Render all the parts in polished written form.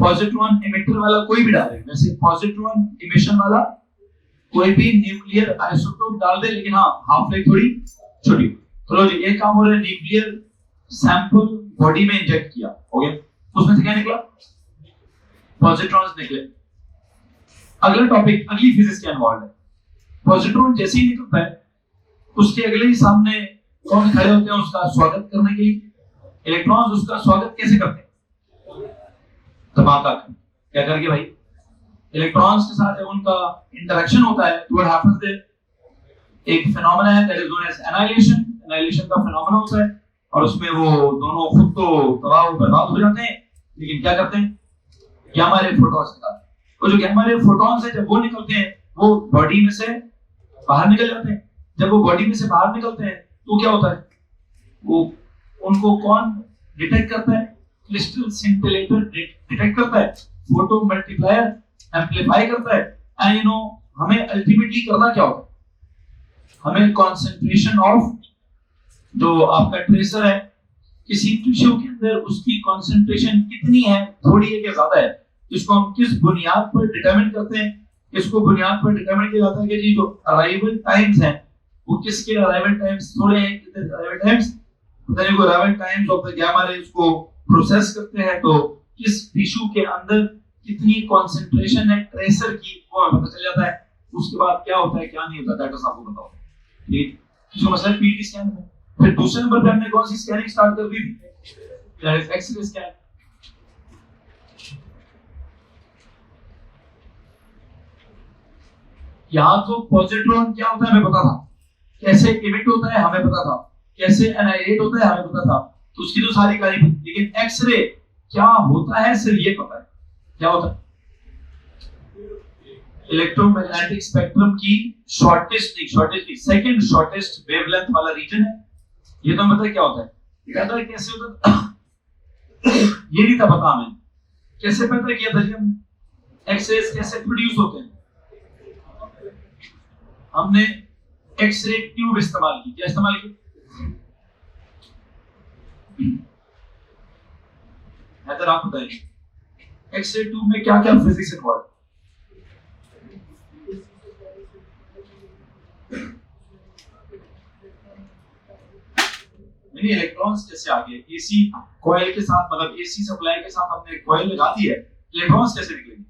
Positron emitter वाला कोई भी डाले, वैसे पॉजिट्रॉन इमिशन वाला कोई भी न्यूक्लियर आइसोटोप डाल दे, लेकिन हाँ हाफ लाइफ थोड़ी छोटी। तो लो जी, एक काम हो रहा है, न्यूक्लियर सैंपल बॉडी में इंजेक्ट किया, हो गया, उसमें से क्या निकला? पॉजिट्रॉन्स निकले। अगला टॉपिक, अगली फिजिक्स क्या इन्वॉल्व है? पॉजिट्रॉन जैसे ही निकलता है उसके अगले ही सामने कौन खड़े होते हैं उसका स्वागत करने के लिए? इलेक्ट्रॉन्स उसका स्वागत कैसे करते हैं? धमाका क्या करके भाई? इलेक्ट्रॉन्स के साथ जब उनका इंटरेक्शन होता है तो व्हाट हैपेंस देयर? एक फिनोमेना है that is known as annihilation. Annihilation का फिनोमेना होता है और उसमें वो दोनों खुद तो तबाह बर्बाद हो जाते हैं, लेकिन क्या करते हैं? गामा रे फोटॉन्स निकालते हैं। वो जो गामा रे फोटॉन्स है जब वो निकलते हैं वो बॉडी में से बाहर निकल जाते हैं। जब वो बॉडी में से बाहर निकलते हैं तो क्या होता है? वो उनको कौन डिटेक्ट करता है? क्रिस्टल स्किंटिलेटर डिटेक्ट करता है, फोटो मल्टीप्लायर एम्पलीफाई करता है। एंड यू नो हमें अल्टीमेटली करना क्या होता है? हमें कंसंट्रेशन ऑफ जो आपका ट्रेसर है किसी टिश्यू के अंदर उसकी कंसंट्रेशन कितनी है, थोड़ी है कि ज्यादा है, इसको हम किस बुनियाद पर डिटरमिन करते हैं? इसको बुनियाद पर डिटरमिन किया जाता है कि जी जो अराइवल टाइम्स हैं वो किसके अराइवल टाइम्स थोड़े हैं, कितने अराइवल टाइम्स, बताइए को arrival times of the gamma ray उसको प्रोसेस करते हैं तो किस टिश्यू के अंदर कितनी कंसंट्रेशन है ट्रेसर की वो हमें पता चल जाता है। उसके बाद क्या होता है क्या नहीं होता दैट आपको बताओ, ठीक? जो मसला पीटी स्कैन में। फिर दूसरे नंबर पे हमने कौन सी स्कैनिंग स्टार्ट कर दी थी? That is x-ray scan. यहां तो पॉजिट्रॉन क्या होता है हमें पता था, कैसे इमिट होता है हमें पता था, कैसे एनाइलेट होता है हमें पता था, तो उसकी तो सारी कहानी थी। लेकिन एक्सरे क्या होता है सिर्फ ये पता है। क्या होता है? इलेक्ट्रोमैग्नेटिक स्पेक्ट्रम की शॉर्टेस्ट सेकंड शॉर्टेस्ट वेवलेंथ वाला रीजन है। ये तो मतलब क्या होता है? कहता है कैसे होता है? ये नहीं था पता हमें, कैसे पता किया था जी हमने एक्सरेज कैसे प्रोड्यूस होते हैं? हमने एक्सरे ट्यूब इस्तेमाल की। क्या इस्तेमाल की? हैदर आप बताइए एक्सरे ट्यूब में क्या क्या फिजिक्स इन्वॉल्व? मिनी इलेक्ट्रॉन्स कैसे आ गए? एसी कॉइल के साथ, मतलब एसी सप्लाई के साथ हमने कॉइल लगा दी है, इलेक्ट्रॉन्स कैसे निकलेंगे?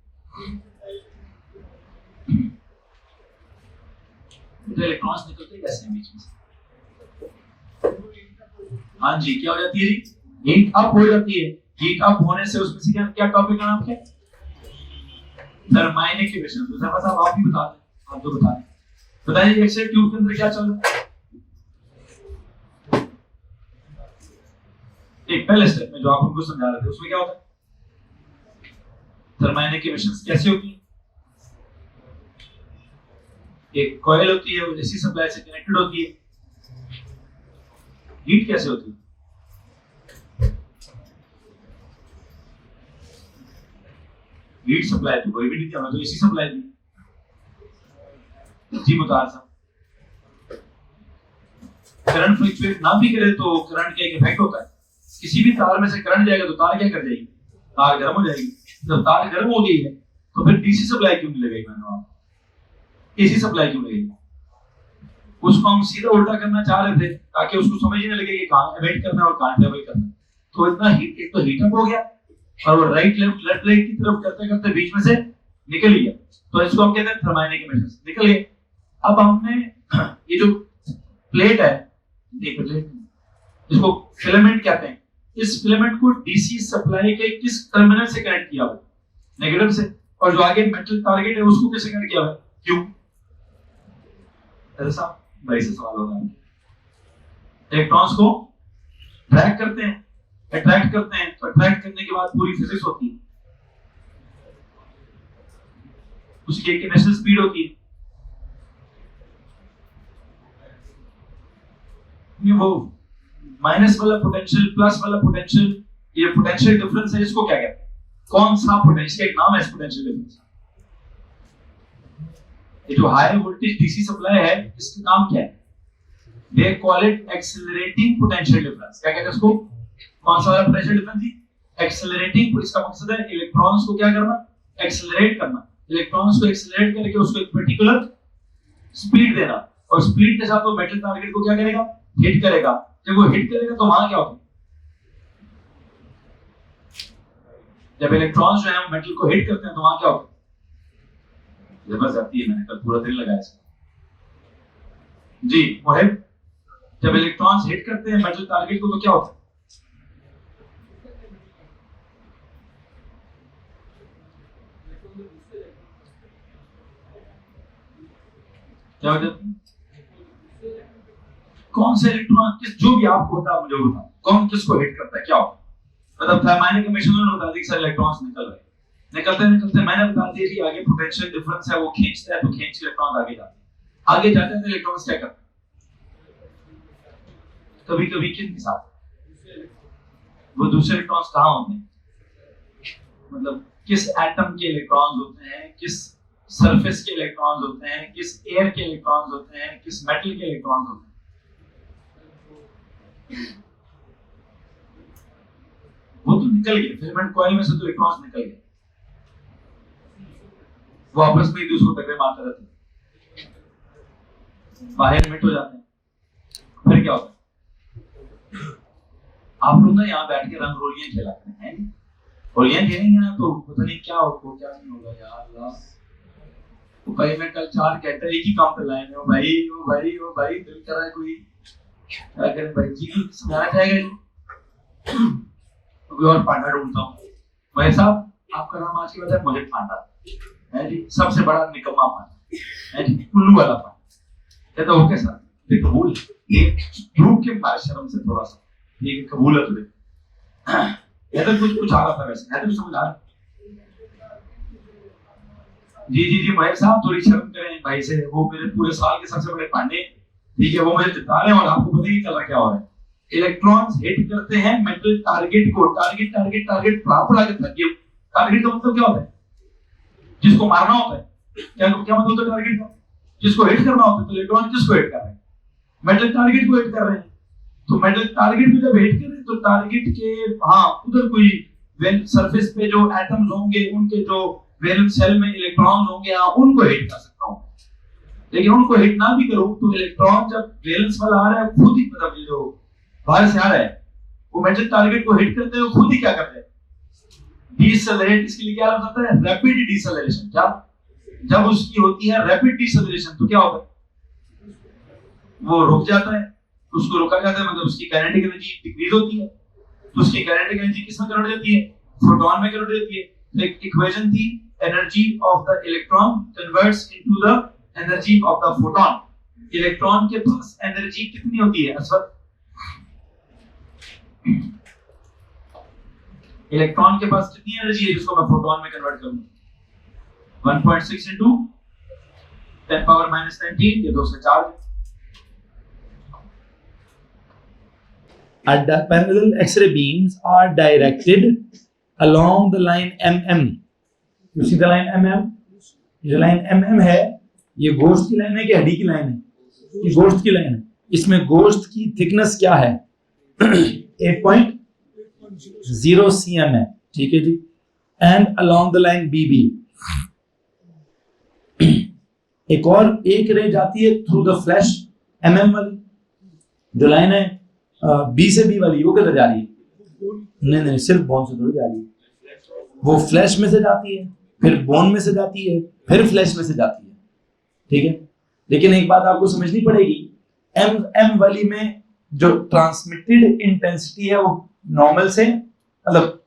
तो इलेक्ट्रॉन्स निकलते कैसे हैं बीच में से? हाँ जी, क्या हो जाती है जी? हीट अप हो जाती है। हीट अप होने से उसमें से क्या टॉपिक का नाम क्या? Thermionic equation. तो साहब आप भी बता दें, आप तो बता दें, बताइए एक्सरे ट्यूब के अंदर क्या चल रहा है? एक पहले स्टेप में जो आप उनको समझा रहे थे उसमें क्या होता है? थर्माइनिक इक्वेशंस कैसे होती है? एक कॉइल होती है, वो एसी सप्लाई से कनेक्टेड होती है। हीट कैसे होती है? हीट सप्लाई तो कोई भी नहीं, हमें तो एसी सप्लाई दी जी मुतार साहब। करंट फ्लक्चुएट ना भी करे तो करंट का एक इफेक्ट होता है। किसी भी तार में से करंट जाएगा तो तार क्या कर जाएगी? तार गर्म हो जाएगी। जब तार गर्म हो गई है तो फिर डीसी सप्लाई क्यों नहीं लगेगी? मैंने आप एसी सप्लाई क्यों लगेगी? उसको हम सीधा उल्टा करना चाह रहे थे ताकि उसको समझ ही नहीं लगे कि कहां एमिट करना है और कहां ट्रेवल करना है। तो इतना हीट, एक तो हीट अप हो गया और वो राइट लेफ्ट लेफ्ट राइट की तरफ करते करते बीच में से निकल गया, तो इसको हम कहते हैं थर्माइनिक इक्वेशंस। निकल गए। अब हमने ये जो प्लेट है, एक प्लेट, इसको फिलामेंट कहते हैं। इस फिलामेंट को डीसी सप्लाई के किस टर्मिनल से कनेक्ट किया हुआ? नेगेटिव से। और जो आगे मेटल टारगेट है उसको किससे कनेक्ट किया हुआ? क्यों? ऐसा भाई से सवाल होगा। इलेक्ट्रॉन्स को ट्रैक करते हैं, अट्रैक्ट करते हैं, तो अट्रैक्ट करने के बाद पूरी फिजिक्स होती है, उसकी एक इनिशियल स्पीड होती है। वो माइनस वाला पोटेंशियल, प्लस वाला पोटेंशियल, ये पोटेंशियल डिफरेंस है, इसको क्या कहते हैं? कौन सा पोटेंशियल? एक नाम है इस पोटेंशियल डिफरेंस। ये जो हाई वोल्टेज डीसी सप्लाई है इसका नाम क्या है? They call it accelerating potential difference. क्या कहते हैं इसको? कौन सा वाला पोटेंशियल डिफरेंस जी? एक्सेलरेटिंग, इसका मकसद है इलेक्ट्रॉन्स को क्या करना, एक्सेलरेट करना, इलेक्ट्रॉन्स को एक्सेलरेट करके उसको एक पर्टिकुलर स्पीड देना, और स्पीड के साथ वो मेटल टारगेट को क्या करेगा, हिट करेगा। जब वो हिट करेगा तो वहां क्या होता है, जब इलेक्ट्रॉन्स जो है मेटल को हिट करते हैं तो वहां क्या होता है, जबरदस्ती है, मैंने कल पूरा दिन लगाया इसमें जी मोहिब। जब इलेक्ट्रॉन्स हिट करते हैं मेटल टारगेट को तो क्या होता है, क्या हो जाता है, कौन से इलेक्ट्रॉन किस, जो भी आपको बता, मुझे बताओ कौन किसको हिट करता है, क्या होता है, मतलब थर्मोडायनामिक इक्वेशन में बता दी सारे इलेक्ट्रॉन्स निकलते मैंने बता दिया कि आगे पोटेंशियल डिफरेंस है, वो खींचता है तो खींच के इलेक्ट्रॉन्स आगे जाते हैं तो इलेक्ट्रॉन्स क्या करते हैं, कभी कभी किसके साथ, वो दूसरे इलेक्ट्रॉन्स कहाँ होते हैं, मतलब किस एटम के इलेक्ट्रॉन्स होते हैं, किस सरफेस के इलेक्ट्रॉन्स होते हैं, किस एयर के इलेक्ट्रॉन्स होते हैं, किस मेटल के इलेक्ट्रॉन्स होते हैं, वो तो निकल गए, फिलामेंट कॉइल में से तो इलेक्ट्रॉन्स निकल गए, वो आपस में एक दूसरे को टक्कर मारते रहते हैं, बाहर मिट हो जाते हैं, फिर क्या होता है, आप लोग ना यहाँ बैठ के रंग रोलियां खेलाते हैं, रोलियां खेलेंगे ना तो पता नहीं क्या होगा क्या नहीं होगा यार अल्लाह। तो भाई मैं कल 4 कहता एक ही काम पे लाए हैं, ओ भाई दिल कर रहा है कोई क्या करें भाई जी, समझाना चाहेगा कोई और पांडा ढूंढता हूँ। भाई साहब आपका नाम आज के बाद है मोहित पांडा है जी, सबसे बड़ा निकम्मा पांडा है जी, उल्लू वाला पांडा। कहता ओके सर, ये कबूल, ये प्रूव के पास शर्म से थोड़ा सा ये कबूल है तुझे, ये तो कुछ आ रहा था वैसे, है तो समझ आ रहा। जी महेश साहब थोड़ी शर्म करें भाई से, वो मेरे पूरे साल के सबसे बड़े पांडे, ठीक है, वो मुझे जिता रहे हैं और आपको पता ही चल रहा क्या हो रहा है। इलेक्ट्रॉन्स हिट करते हैं मेटल टारगेट को, टारगेट पड़ा के थक गए। टारगेट का मतलब क्या होता है, जिसको मारना होता है, क्या मतलब होता है टारगेट का, जिसको हिट करना होता है। तो इलेक्ट्रॉन किसको हिट कर रहे हैं, मेटल टारगेट को हिट कर रहे हैं। तो मेटल टारगेट को जब हिट करें तो टारगेट के उधर कोई सरफेस पे जो एटम्स होंगे, उनके जो वैलेंस शेल में इलेक्ट्रॉन्स होंगे, उनको हिट कर सकता हूं। लेकिन उनको हिट ना भी करूं तो इलेक्ट्रॉन जब वैलेंस वाला आ रहा है खुद ही, मतलब जो बाहर से आ रहा है, वो मेटल टारगेट को हिट करते हुए खुद ही क्या करते हैं, डीसेलरेट। इसके लिए क्या होता है, रैपिड डीसेलरेशन। क्या, जब उसकी होती है रैपिड डीसेलरेशन तो क्या होता है, वो रुक जाता है, उसको रोका जाता है, मतलब उसकी काइनेटिक एनर्जी डिक्रीज होती है। तो उसकी काइनेटिक एनर्जी किस में कन्वर्ट होती है, फोटोन में कन्वर्ट होती है। एक इक्वेशन थी, energy of the electron converts into the energy of the photon. Electron के पास एनर्जी कितनी होती है असवद, इलेक्ट्रॉन के पास कितनी एनर्जी है जिसको मैं फोटोन में कन्वर्ट करूं, 1.6 into 10 power minus 19, ये 2 से 4। Parallel X-ray beams are directed along the line MM. You see the line MM? ये लाइन MM है, ये गोश्त की लाइन है कि हड्डी की लाइन है, ये गोश्त की लाइन है। इसमें गोश्त की थिकनेस क्या है 8.0 cm है, ठीक है जी। And along the line BB एक रे जाती है थ्रू द फ्लैश MM वाली, जो लाइन है B से B वाली, वो किधर जा रही है, नहीं सिर्फ बोन से थोड़ी जा रही है, वो फ्लैश में से जाती है, फिर बोन में से जाती है, फिर फ्लैश में से जाती है, ठीक है। लेकिन एक बात आपको समझनी पड़ेगी, M वाली में जो ट्रांसमिटेड इंटेंसिटी है वो नॉर्मल से, मतलब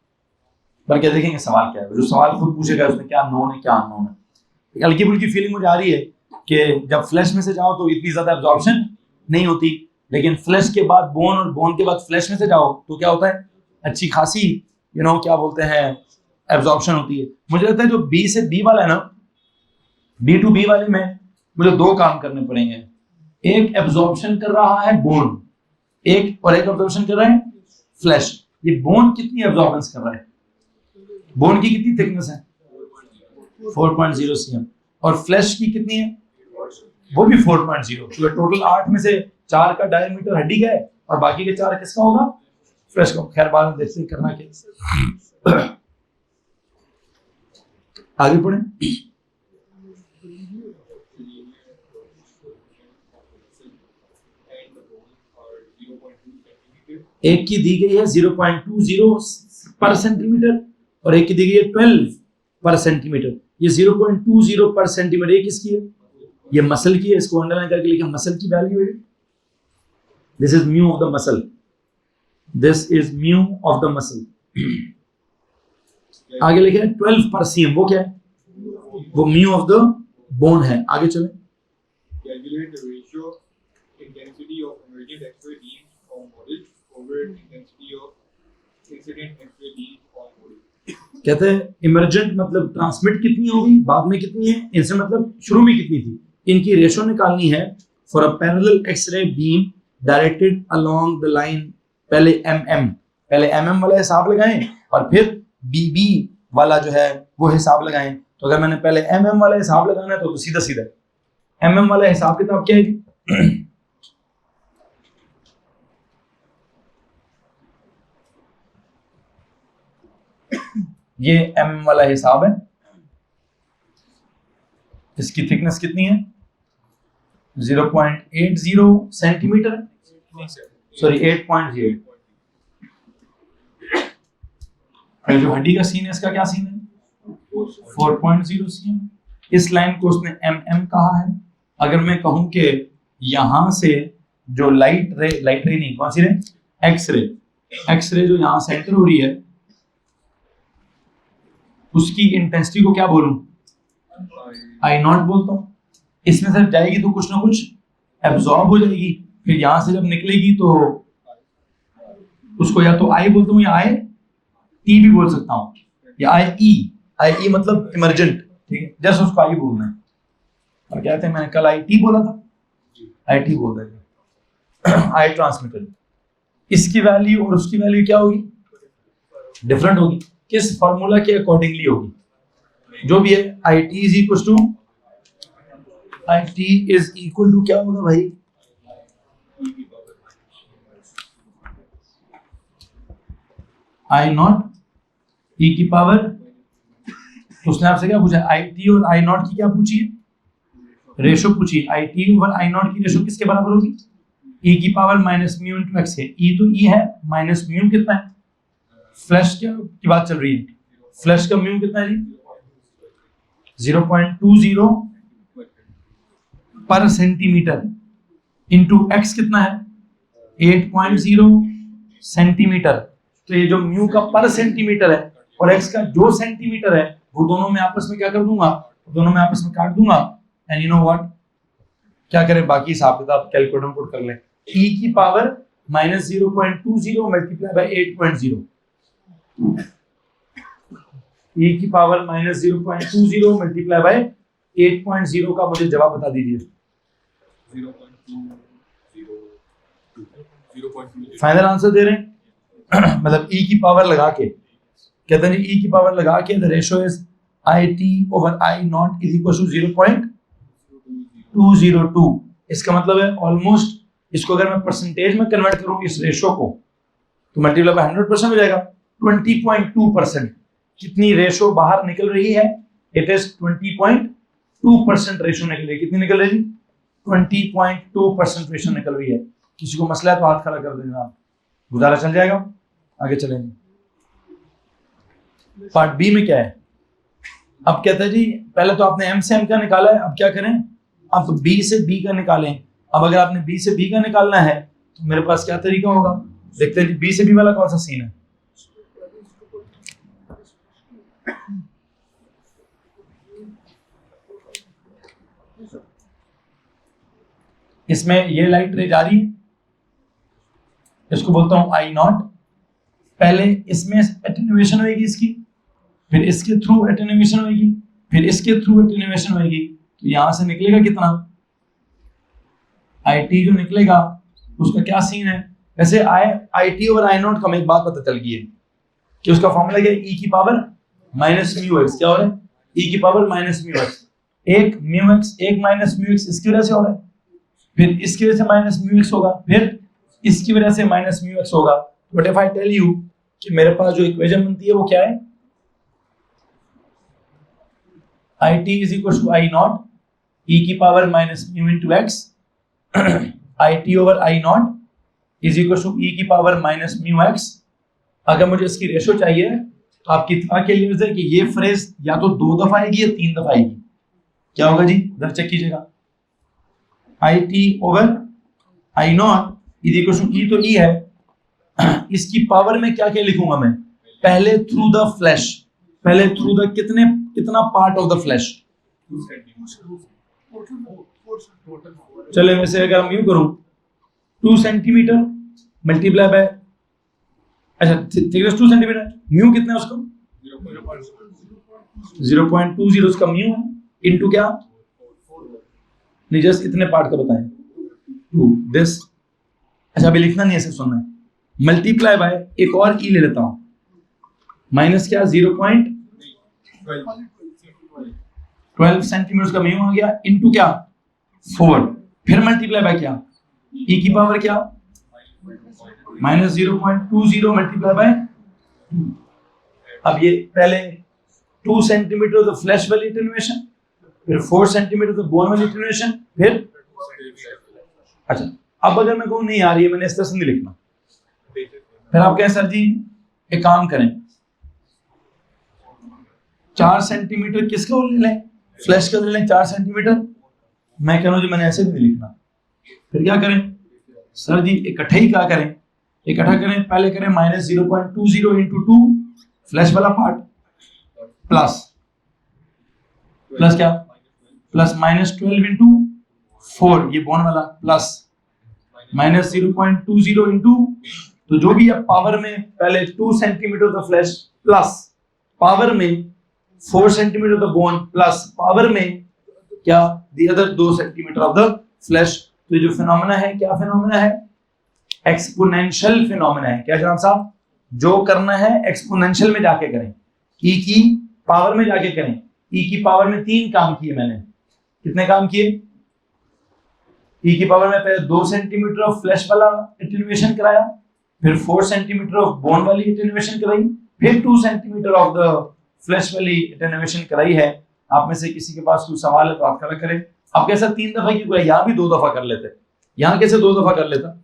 बल्कि देखेंगे सवाल क्या है, जो सवाल खुद पूछेगा उसमें क्या नोन है क्या अननोन है। हल्की फुल्की फीलिंग मुझे आ रही है कि जब फ्लैश में से जाओ तो इतनी ज्यादा एब्जॉर्प्शन नहीं होती, लेकिन फ्लैश के बाद बोन और बोन के बाद फ्लैश में से जाओ तो क्या होता है, अच्छी खासी क्या बोलते हैं एब्जॉर्प्शन होती है। मुझे लगता है जो B से B वाला है ना, B to B वाले में मुझे 2 काम करने पड़ेंगे, एक एब्जॉर्प्शन कर रहा है बोन, एक एब्जॉर्प्शन कर रहा है फ्लैश। ये बोन कितनी एब्जॉर्बेंस कर रहा है, बोन की कितनी थिकनेस है 4.0 cm, और फ्लैश की कितनी है, वो भी 4.0। तो टोटल 8 में से 4 का डायमीटर हड्डी का है और बाकी के 4 किसका होगा, फ्लैश का खैर बाद में देखते हैं करना क्या। आगे पढ़े। एक की दी गई है 0.20 पर सेंटीमीटर और एक की दी गई है 12 पर सेंटीमीटर। ये 0.20 पर सेंटीमीटर ये किसकी है? ये मसल की है। इसको अंडरलाइन करके लिखें, मसल की वैल्यू है। This is mu of the muscle, this is mu of the muscle. आगे लिखे 12 पर सीएम, वो क्या है? वो म्यू ऑफ द बोन है। आगे चले। Calculate the ratio intensity of emergent X-ray beams on model over intensity of incident X-ray beams on model. कहते हैं इमर्जेंट मतलब ट्रांसमिट कितनी होगी, बाद में कितनी है, इनसे मतलब शुरू में कितनी थी। इनकी रेशो निकालनी है for a parallel x-ray beam directed along the line. पहले एमएम वाला हिसाब लगाएं और फिर बीबी वाला जो है वो हिसाब लगाएं। तो अगर मैंने पहले एमएम वाला हिसाब लगाना है तो सीधा सीधा एमएम वाला हिसाब किताब क्या है जी? ये एमएम वाला हिसाब है। इसकी थिकनेस कितनी है? 0.80 सेंटीमीटर है, सॉरी 8.0। जो हड्डी का सीन है इसका क्या सीन है? 4.0 सीएम। इस लाइन को उसने एमएम कहा है। अगर मैं कहूं कि यहां से जो लाइट रे नहीं, कौन सी रे? एक्सरे जो यहां से एंटर हो रही है उसकी इंटेंसिटी को क्या बोलूं? आई नॉट बोलता हूं। इसमें से जाएगी तो कुछ ना कुछ एब्जॉर्ब हो जाएगी, फिर यहां से जब निकलेगी तो उसको या तो आई बोलता हूं या आई टी भी बोल सकता हूं, या आई मतलब इमरजेंट, ठीक है, जैसे उसको आई बोलना है। और कहते हैं मैंने कल आई टी बोला था, आई टी बोल रहे हैं, आई ट्रांसमिटर। इसकी वैल्यू और उसकी वैल्यू क्या होगी? डिफरेंट होगी। किस फॉर्मूला के अकॉर्डिंगली होगी? जो भी है I T is equal to क्या होगा भाई? आई नॉट ई की पावर, तो उसने आपसे क्या पूछा? आई टी और आई नॉट की क्या पूछी है? रेशो पूछी। आई टी ओवर आई नॉट की रेशो किसके बराबर होगी? ई की power minus mu into x है। ई तो ई है, माइनस म्यू कितना है? फ्लैश की बात चल रही है, फ्लैश का म्यू कितना है जी? 0.20 पर सेंटीमीटर इंटू एक्स कितना है? 8.0 सेंटीमीटर। तो ये जो म्यू का पर सेंटीमीटर है और एक्स का जो सेंटीमीटर है वो दोनों में आपस में क्या कर दूंगा? दोनों में आपस में काट दूंगा। एंड यू नो व्हाट, क्या करें? बाकी हिसाब किताब कैलकुलेटर में पुट कर लें। e की power minus 0.20 multiply by 8.0, e की पावर माइनस 0.20 मल्टीप्लाई बाय 8.0 का मुझे जवाब बता दीजिए। 0.2 फाइनल आंसर दे रहे हैं मतलब e की पावर लगा के कहते हैं e की पावर लगा के the ratio is IT over I not is equal to 0.202। इसका मतलब है ऑलमोस्ट, इसको अगर मैं परसेंटेज में कन्वर्ट करूं इस रेशियो को तो मल्टीप्लाई बाय 100% हो जाएगा। 20.2% कितनी रेशियो बाहर निकल रही है? इट इज 20.2% रेशियो निकल रही है। कितनी निकल रही है? 20.2% रेशियो निकल रही है। किसी को मसला है तो हाथ खड़ा कर देना, आप गुजारा चल जाएगा। आगे चलेंगे। पार्ट बी में क्या है? अब कहता है जी पहले तो आपने एम से एम का निकाला है, अब क्या करें? अब बी से बी का निकालें। अब अगर आपने बी से बी का निकालना है तो मेरे पास क्या तरीका होगा? देखते हैं जी बी से बी वाला कौन सा सीन है। इसमें ये लाइट रे जा रही है, इसको बोलता हूं आई नॉट। पहले इसमें एटेन्यूएशन होगी इसकी, फिर इसके थ्रू एटेन्यूएशन होगी, फिर इसके थ्रू एटेन्यूएशन होगी। तो यहां से निकलेगा कितना? IT जो निकलेगा उसका क्या सीन है? वैसे IT और आई नॉट का एक बात पता चल गई है कि उसका फॉर्मूला क्या है? e की पावर माइनस म्यू एक्स। क्या हो रहा है? e की पावर माइनस म्यू एक्स। एक म्यू एक्स, एक माइनस म्यू एक्स इसकी वजह से हो रहा है, फिर इसकी वजह से माइनस म्यू एक्स होगा, फिर इसकी वजह से माइनस म्यू एक्स होगा। But if I tell you कि मेरे पास जो इक्वेशन बनती है वो क्या है, I T is equal to I naught E की power minus mu into x, I T over I naught is equal to E की पावर माइनस म्यू एक्स। अगर मुझे इसकी रेशो चाहिए, आपकी तरह के लिए है कि ये फ्रेज या तो 2 दफा आएगी या 3 दफा आएगी। क्या होगा जी, इधर चेक कीजिएगा, I T over I naught is equal to E, तो ई है, इसकी पावर में क्या क्या लिखूंगा मैं, पहले थ्रू द फ्लैश, पहले थ्रू द कितना पार्ट ऑफ द फ्लैश, चले वैसे अगर हम यूं करूं 2 सेंटीमीटर मल्टीप्लाई बाय, अच्छा थिकनेस 2 सेंटीमीटर, म्यू कितना है उसको 0.20 उसका म्यू है, इनटू क्या, नहीं जस्ट इतने पार्ट का बताएं, दिस, अच्छा अभी लिखना नहीं है, सिर्फ सुनना है, मल्टीप्लाई बाय एक और ई ले लेता हूं, माइनस क्या 0.12 सेंटीमीटर का म्यू आ गया, इनटू क्या 4, फिर मल्टीप्लाई बाय क्या, ई की पावर क्या माइनस 0.20 मल्टीप्लाई बाय, अब ये पहले 2 सेंटीमीटर द फ्लैश वाली एटेन्यूएशन, फिर 4 सेंटीमीटर द बोन वाली एटेन्यूएशन, फिर अच्छा अब अगर मैं कहूं नहीं आ रही है, मैंने इस तरह से नहीं लिखना, फिर आप कहें सर जी एक काम करें 4 सेंटीमीटर किसका ले लें, फ्लैश का ले लें 4 सेंटीमीटर, मैं कह रहा हूं जी मैंने ऐसे भी नहीं लिखना, फिर क्या करें सर जी, इकट्ठे ही क्या करें, इकट्ठा करें, पहले करें माइनस 0.20 इंटू 2 फ्लैश वाला पार्ट, प्लस क्या, प्लस माइनस 12 इंटू 4 ये बोन वाला, प्लस माइनस 0.20 इंटू, तो जो भी है पावर में पहले 2 centimetre the flash, plus power में 4 centimetre the bone, plus power में क्या the other 2 centimetre of the flash. तो जो फिनोमेना है, क्या फिनोमेना है, एक्सपोनेंशियल फिनोमेना है। क्या जनाब साहब, जो करना है एक्सपोनेंशियल में जाके करें, ई की पावर में जाके करें। ई की पावर में 3 काम किए मैंने, कितने काम किए, ई की पावर में पहले 2 सेंटीमीटर ऑफ फ्लैश वाला एटेन्यूएशन कराया, फिर 4 सेंटीमीटर ऑफ बोन वाली एटेन्यूएशन कराई, फिर 2 सेंटीमीटर ऑफ द फ्लैश वाली एटेन्यूएशन कराई है। आप में से किसी के पास कोई सवाल है तो आप खड़ा करें। अब कैसा 3 दफा क्यों, यहाँ भी 2 दफा कर लेते, यहाँ कैसे 2 दफा कर लेता।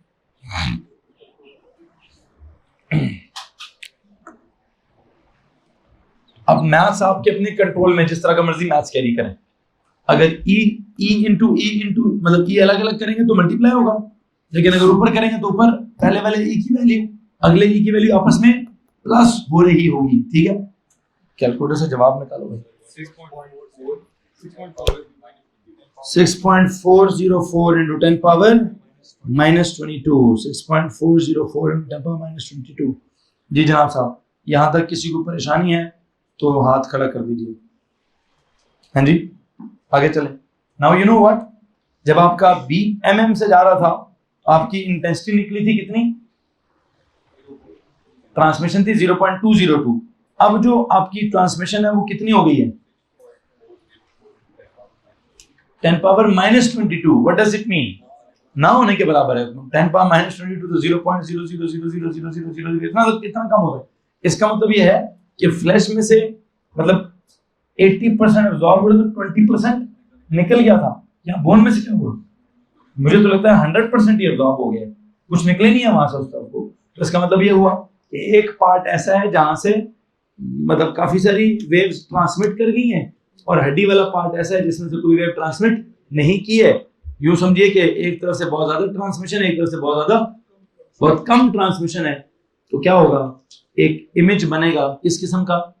अब मैथ्स आपके अपने कंट्रोल में, जिस तरह का मर्जी मैथ्स कैरी करें। अगर ई इंटू मतलब ई अलग अलग करेंगे तो मल्टीप्लाई होगा, लेकिन अगर ऊपर करेंगे तो ऊपर पहले वाले ई की वैल्यू अगले ई की वैल्यू आपस में प्लस हो रही होगी। ठीक है, कैलकुलेटर से जवाब निकालो भाई। 6.404 into 10 power minus 22, 6.404 into 10 power minus 22। जी जनाब साहब, यहां तक किसी को परेशानी है तो हाथ खड़ा कर दीजिए। हाँ जी, आगे चले। नाउ यू नो व्हाट, जब आपका बी mm से जा रहा था, आपकी इंटेंसिटी निकली थी कितनी, ट्रांसमिशन थी 0.202। अब जो आपकी ट्रांसमिशन है वो कितनी हो गई है, 10 power minus 22। What does it mean, ना होने के बराबर है। 10 पावर माइनस 22 तो 0.0000000 इतना कम हो गया। इसका मतलब ये है कि फ्लैश में से मतलब 80% एब्जॉर्ब हो, तो 20% निकल गया था। यहाँ बोन में से क्या हुआ, मुझे तो लगता है 100% ही एब्जॉर्ब हो गया, कुछ निकले नहीं है वहां से उस तरफ को। तो इसका मतलब ये हुआ कि एक पार्ट ऐसा है जहां से मतलब काफी सारी वेव्स ट्रांसमिट कर गई हैं, और हड्डी वाला पार्ट ऐसा है जिसमें से कोई वेव ट्रांसमिट नहीं की है। यूं समझिए कि एक तरफ से बहुत ज्यादा ट्रांसमिशन है, एक तरफ से बहुत कम ट्रांसमिशन है। तो क्या होगा, एक इमेज बनेगा किस किस्म का,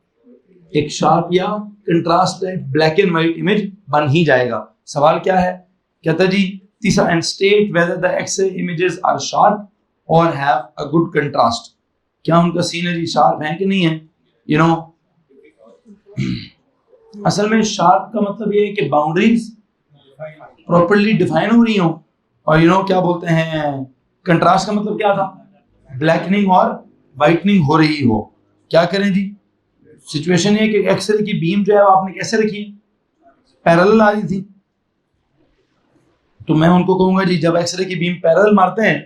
एक शार्प या contrast black and white image बन ही जाएगा। सवाल क्या है, कहता जी तीसरा, and state whether the x-ray images are sharp और हैव अ गुड कंट्रास्ट। क्या उनका सीनरी शार्प है कि नहीं है। यू नो असल में शार्प का मतलब ये है कि बाउंड्रीज प्रॉपर्ली डिफाइन हो रही हो, और यू नो क्या बोलते हैं, कंट्रास्ट का मतलब क्या था, ब्लैकनिंग और वाइटनिंग हो रही हो। क्या करें जी, सिचुएशन ये कि एक्सरे की बीम जो है वो आपने कैसे रखी, पैरेलल आ रही थी। तो मैं उनको कहूंगा जी जब एक्सरे की बीम पैरेलल मारते हैं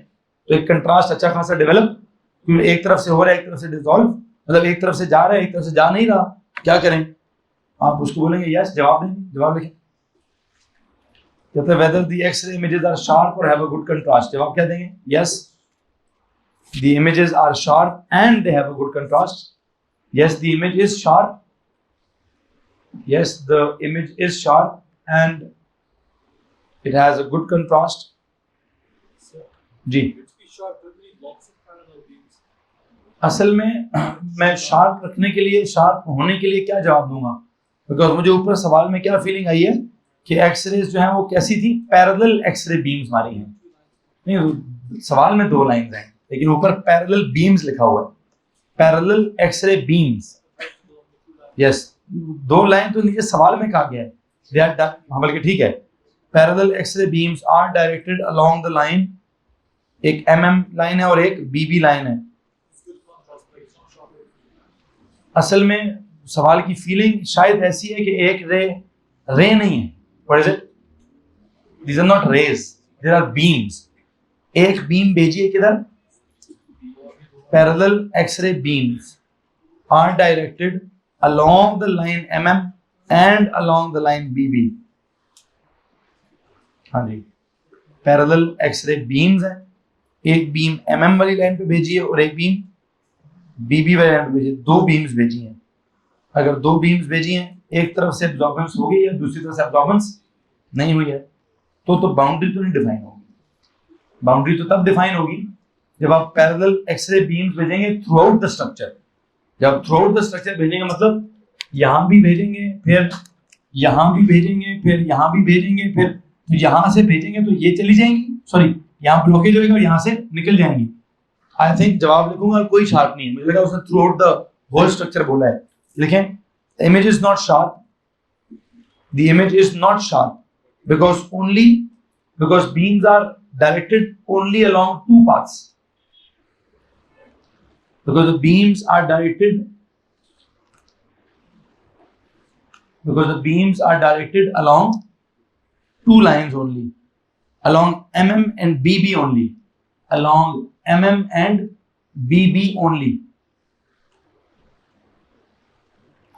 तो एक कंट्रास्ट अच्छा खासा डेवलप क्योंकि एक तरफ से हो रहा है, एक तरफ से डिसॉल्व, मतलब एक तरफ से जा रहा है, एक तरफ से जा नहीं रहा, क्या करें? आप उसको बोलेंगे यस, जवाब देंगे, जवाब लिखें। कहते हैं whether the X-ray images are sharp or have a good contrast, जवाब क्या देंगे? Yes, the images are sharp and they have a good contrast. Yes, the image is sharp. Yes, the image is sharp and it has a good contrast. जी, असल में मैं sharp रखने के लिए, sharp होने के लिए क्या जवाब दूंगा? बिकॉज मुझे ऊपर सवाल में क्या फीलिंग आई है कि एक्सरेज जो है वो कैसी थी, पैरेलल एक्सरे बीम्स मारी हैं। नहीं, सवाल में 2 लाइन हैं लेकिन ऊपर पैरेलल बीम्स लिखा हुआ है, parallel x-ray beams. Yes, 2 line तो नीचे सवाल में कहा गया है, दे आर, हाँ बल्कि ठीक है, parallel x-ray beams are directed along the line, एक MM लाइन है और एक BB लाइन है। असल में सवाल की फीलिंग शायद ऐसी है कि एक रे नहीं है, what is it? These are not rays, there are beams. एक बीम भेजिए किधर? Parallel x-ray beams are directed along the line MM and along the line BB। हाँ जी, पैरेलल एक्सरे बीम्स है, एक बीम MM वाली line पे भेजिए और एक बीम BB वाली लाइन पे भेजिए। 2 बीम्स भेजी हैं। अगर 2 बीम्स भेजी हैं, एक तरफ से एब्जॉर्बेंस हो गई है, दूसरी तरफ से एब्जॉर्बेंस नहीं हुई है, तो बाउंड्री तो नहीं डिफाइन होगी। बाउंड्री तो तब डिफाइन होगी जब आप पैरेलल एक्सरे बीम्स भेजेंगे थ्रू आउट द स्ट्रक्चर। जब थ्रू आउट द स्ट्रक्चर भेजेंगे मतलब यहां भी भेजेंगे, फिर यहां भी भेजेंगे, फिर यहां भी भेजेंगे, फिर यहां से भेजेंगे तो ये चली जाएंगी, सॉरी यहाँ ब्लॉकेज होगा और यहाँ से निकल जाएंगी। आई थिंक जवाब लिखूंगा, कोई शार्प नहीं है, मुझे लगा उसने throughout the whole structure बोला है। लिखें, image is not sharp, the image is not sharp because beams are directed only along 2 paths, because the beams are directed along 2 lines only, along MM and BB only, along MM and BB only।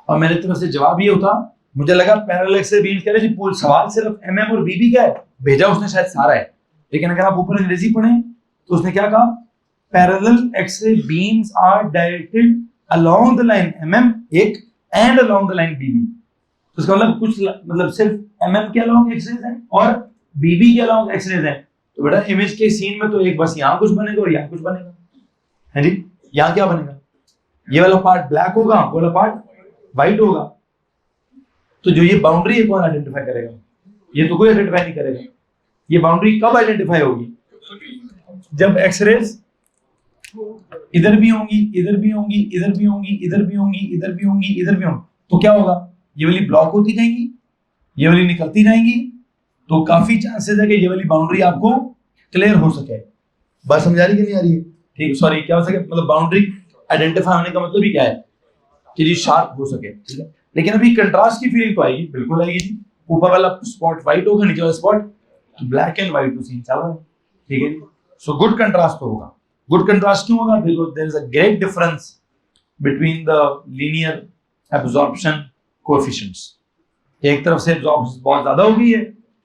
और मेरी तरफ से जवाब ये होता, मुझे लगा parallel x-ray beams कह रहे पूरा सवाल सिर्फ MM और BB का है, भेजा उसने शायद सारा है, लेकिन अगर आप ऊपर अंग्रेजी पढ़ें तो उसने क्या कहा, parallel x-ray beams are directed along the line MM एक and along the line BB। तो इसका मतलब कुछ मतलब सिर्फ MM के अलोंग एक्सरेज हैं और BB के अलोंग एक्सरेज हैं। तो बेटा इमेज के सीन में तो एक बस यहाँ कुछ बनेगा और यहाँ कुछ बनेगा, है जी। यहाँ क्या बनेगा? ये वाला पार्ट ब्लैक होगा, वो वाला पार्ट व्हाइट होगा। तो जो ये बाउंड्री है कौन आइडेंटिफाई करेगा? ये तो कोई आइडेंटिफाई नहीं करेगा। ये बाउंड्री कब आइडेंटिफाई होगी? जब एक्सरेज इधर भी होंगी, इधर भी होंगी, इधर भी होंगी, इधर भी होंगी, इधर भी होंगी, इधर भी होंगी, तो क्या होगा? ये वाली ब्लॉक होती जाएंगी, ये वाली निकलती जाएंगी, तो काफी चांसेस है कि ये वाली बाउंड्री आपको क्लियर हो सके। बात समझ आ रही कि नहीं आ रही है? ठीक, सॉरी, क्या हो सके मतलब बाउंड्री आइडेंटिफाई होने का मतलब ही क्या है कि जी शार्प हो सके, ठीक है। लेकिन अभी कंट्रास्ट की फीलिंग तो आएगी, बिल्कुल आएगी जी। ऊपर वाला स्पॉट व्हाइट होगा, नीचे वाला spot black and white scene चल रहा है, ठीक है जी। सो गुड कंट्रास्ट तो होगा। गुड कंट्रास्ट क्यों होगा? Because there is a great difference between the linear absorption coefficients. एक तरफ से एब्जॉर्प्शन बहुत ज्यादा हो गई है,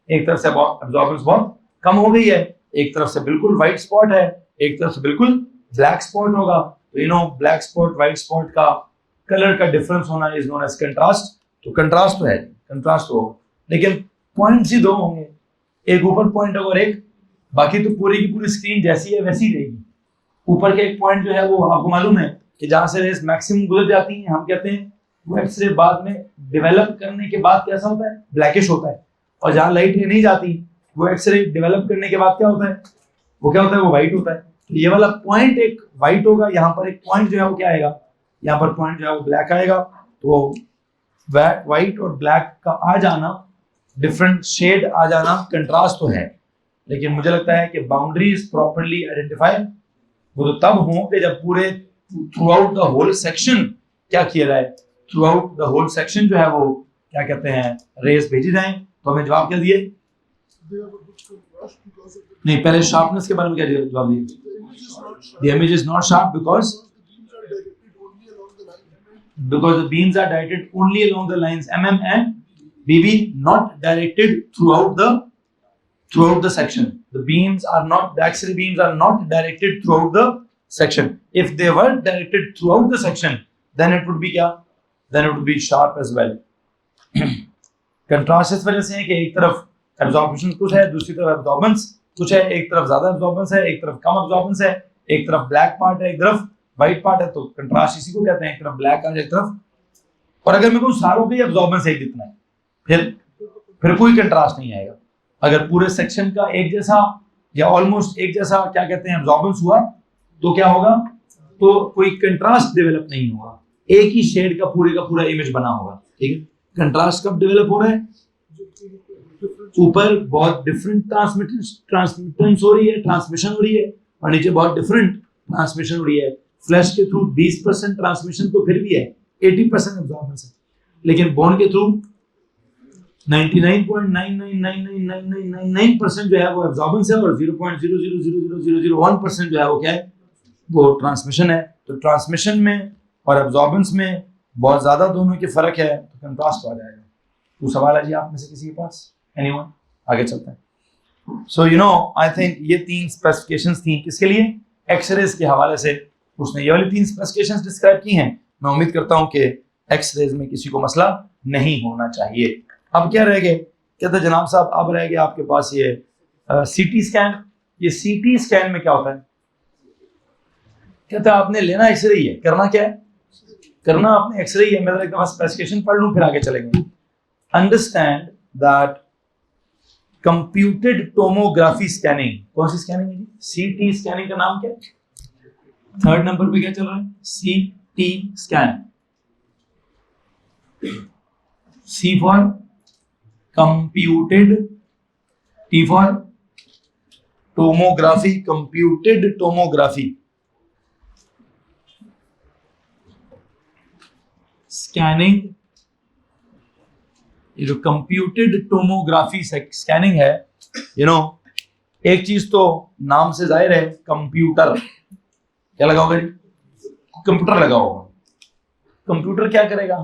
एक तरफ से एब्जॉर्बेंस बहुत कम हो गई है, एक तरफ से बिल्कुल व्हाइट स्पॉट है, एक तरफ से बिल्कुल ब्लैक स्पॉट होगा। तो you know black spot white spot का कलर का डिफरेंस होना इज नोन एज कंट्रास्ट। तो कंट्रास्ट तो है, कंट्रास्ट तो होगा, लेकिन पॉइंट्स ही 2 होंगे, एक ऊपर पॉइंट होगा और एक, बाकी तो पूरी की पूरी स्क्रीन जैसी है वैसी रहेगी। ऊपर के एक पॉइंट जो है वो आपको मालूम है कि जहां से रेस मैक्सिमम गुजर जाती है, हम कहते हैं वो एक्सरे बाद में डेवलप करने के बाद कैसा होता है? ब्लैकिश होता है। और जहां लाइट रे नहीं जाती वो एक्सरे डेवलप करने के बाद क्या होता है? वो क्या होता है? वो व्हाइट होता है। तो ये वाला पॉइंट एक व्हाइट होगा, यहाँ पर एक पॉइंट जो है वो क्या आएगा? यहाँ पर पॉइंट जो है वो ब्लैक आएगा। तो व्हाइट और ब्लैक का आ जाना, डिफरेंट शेड आ जाना कंट्रास्ट तो है, लेकिन मुझे लगता है कि बाउंड्रीज प्रॉपर्ली आइडेंटिफाई वो तो तब हो कि जब पूरे throughout the whole section क्या किया जाए, throughout the whole section जो है वो क्या कहते हैं, रेस भेजी जाए। तो हमें जवाब क्या दिए? नहीं, पहले शार्पनेस के बारे में क्या जवाब दिया? The image is not sharp because the beams are directed only along the lines mm and bb, not directed throughout the section. The beams are not, the X-ray beams are not directed throughout the section. If they were directed throughout the section, then it would be क्या? Then it would be sharp as well. Contrast इस वजह से है कि एक तरफ absorption कुछ है, दूसरी तरफ एब्जॉर्बेंस कुछ है, एक तरफ ज्यादा एब्जॉर्बेंस है, एक तरफ कम एब्जॉर्बेंस है, एक तरफ ब्लैक पार्ट है, एक तरफ व्हाइट पार्ट है, तो कंट्रास्ट इसी को कहते हैं, एक तरफ ब्लैक आ जाए, एक तरफ। और अगर मैं कहूं सारों के एब्जॉर्बेंस एक जितना है, फिर कोई कंट्रास्ट नहीं आएगा। अगर पूरे सेक्शन का एक जैसा या ऑलमोस्ट एक जैसा क्या कहते हैं एब्जॉर्बेंस हुआ, तो क्या होगा? तो कोई कंट्रास्ट डेवलप नहीं होगा, एक ही शेड का पूरा इमेज बना होगा। ठीक है, कंट्रास्ट कब डेवलप हो रहा है? ऊपर बहुत डिफरेंट ट्रांसमिटेंस हो रही है, ट्रांसमिशन हो रही है, और नीचे बहुत डिफरेंट ट्रांसमिशन हो रही है। फ्लैश के थ्रू 20% ट्रांसमिशन तो फिर भी है, 80% एब्जॉर्बेंस है, लेकिन बोन के थ्रू 99.999999% जो है वो एब्जॉर्बेंस है, और 0.000001% जो है वो क्या है? वो ट्रांसमिशन है। तो ट्रांसमिशन में और एब्जॉर्बेंस में बहुत ज्यादा दोनों के फर्क है, तो कंट्रास्ट आ जाएगा। तो सवाल है जी आप में से किसी के पास? एनीवन? आगे चलते हैं। So you know I think ये 3 स्पेसिफिकेशंस थी किसके लिए? एक्सरेज के हवाले से उसने ये वाली 3 स्पेसिफिकेशंस डिस्क्राइब की हैं। मैं उम्मीद करता हूं कि एक्सरेज में किसी को मसला नहीं होना चाहिए। अब क्या रह गए? कहते जनाब साहब अब रह गया आपके पास ये सीटी स्कैन। ये सीटी स्कैन में क्या होता है? कहता आपने लेना एक्सरे ही है, करना क्या है? करना आपने एक्सरे ही है। मैं एक दफा स्पेसिफिकेशन पढ़ लूं फिर आगे चलेंगे। Understand that computed tomography scanning, कौन सी स्कैनिंग है? सीटी स्कैनिंग का नाम क्या है? 3rd नंबर पे क्या चल रहा है? CT scan. C for computed, T for tomography, computed tomography scanning. ये जो कंप्यूटेड टोमोग्राफी स्कैनिंग है, यू नो एक चीज तो नाम से जाहिर है, कंप्यूटर। क्या लगा होगा? कंप्यूटर लगा होगा। कंप्यूटर क्या करेगा?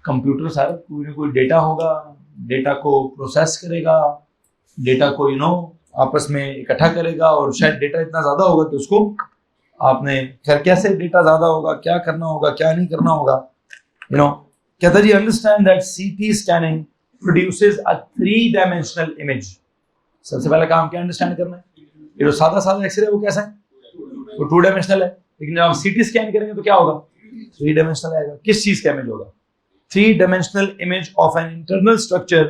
कंप्यूटर सारा कोई डेटा होगा, डेटा को प्रोसेस करेगा, डेटा को यू नो आपस में इकट्ठा करेगा, और शायद डेटा इतना ज्यादा होगा कि उसको आपने खैर कैसे डेटा ज्यादा होगा, क्या करना होगा, क्या नहीं करना होगा, यू नो। कहता जी अंडरस्टैंड दैट सीटी स्कैनिंग प्रोड्यूसेस अ 3-डायमेंशनल इमेज। सबसे पहला काम क्या अंडरस्टैंड करना है? ये जो सादा एक्सरे वो कैसा है? वो 2 डायमेंशनल है, लेकिन जब आप सीटी स्कैन करेंगे तो क्या होगा? 3 डायमेंशनल आएगा। किस चीज का इमेज होगा? 3 dimensional image of an internal structure.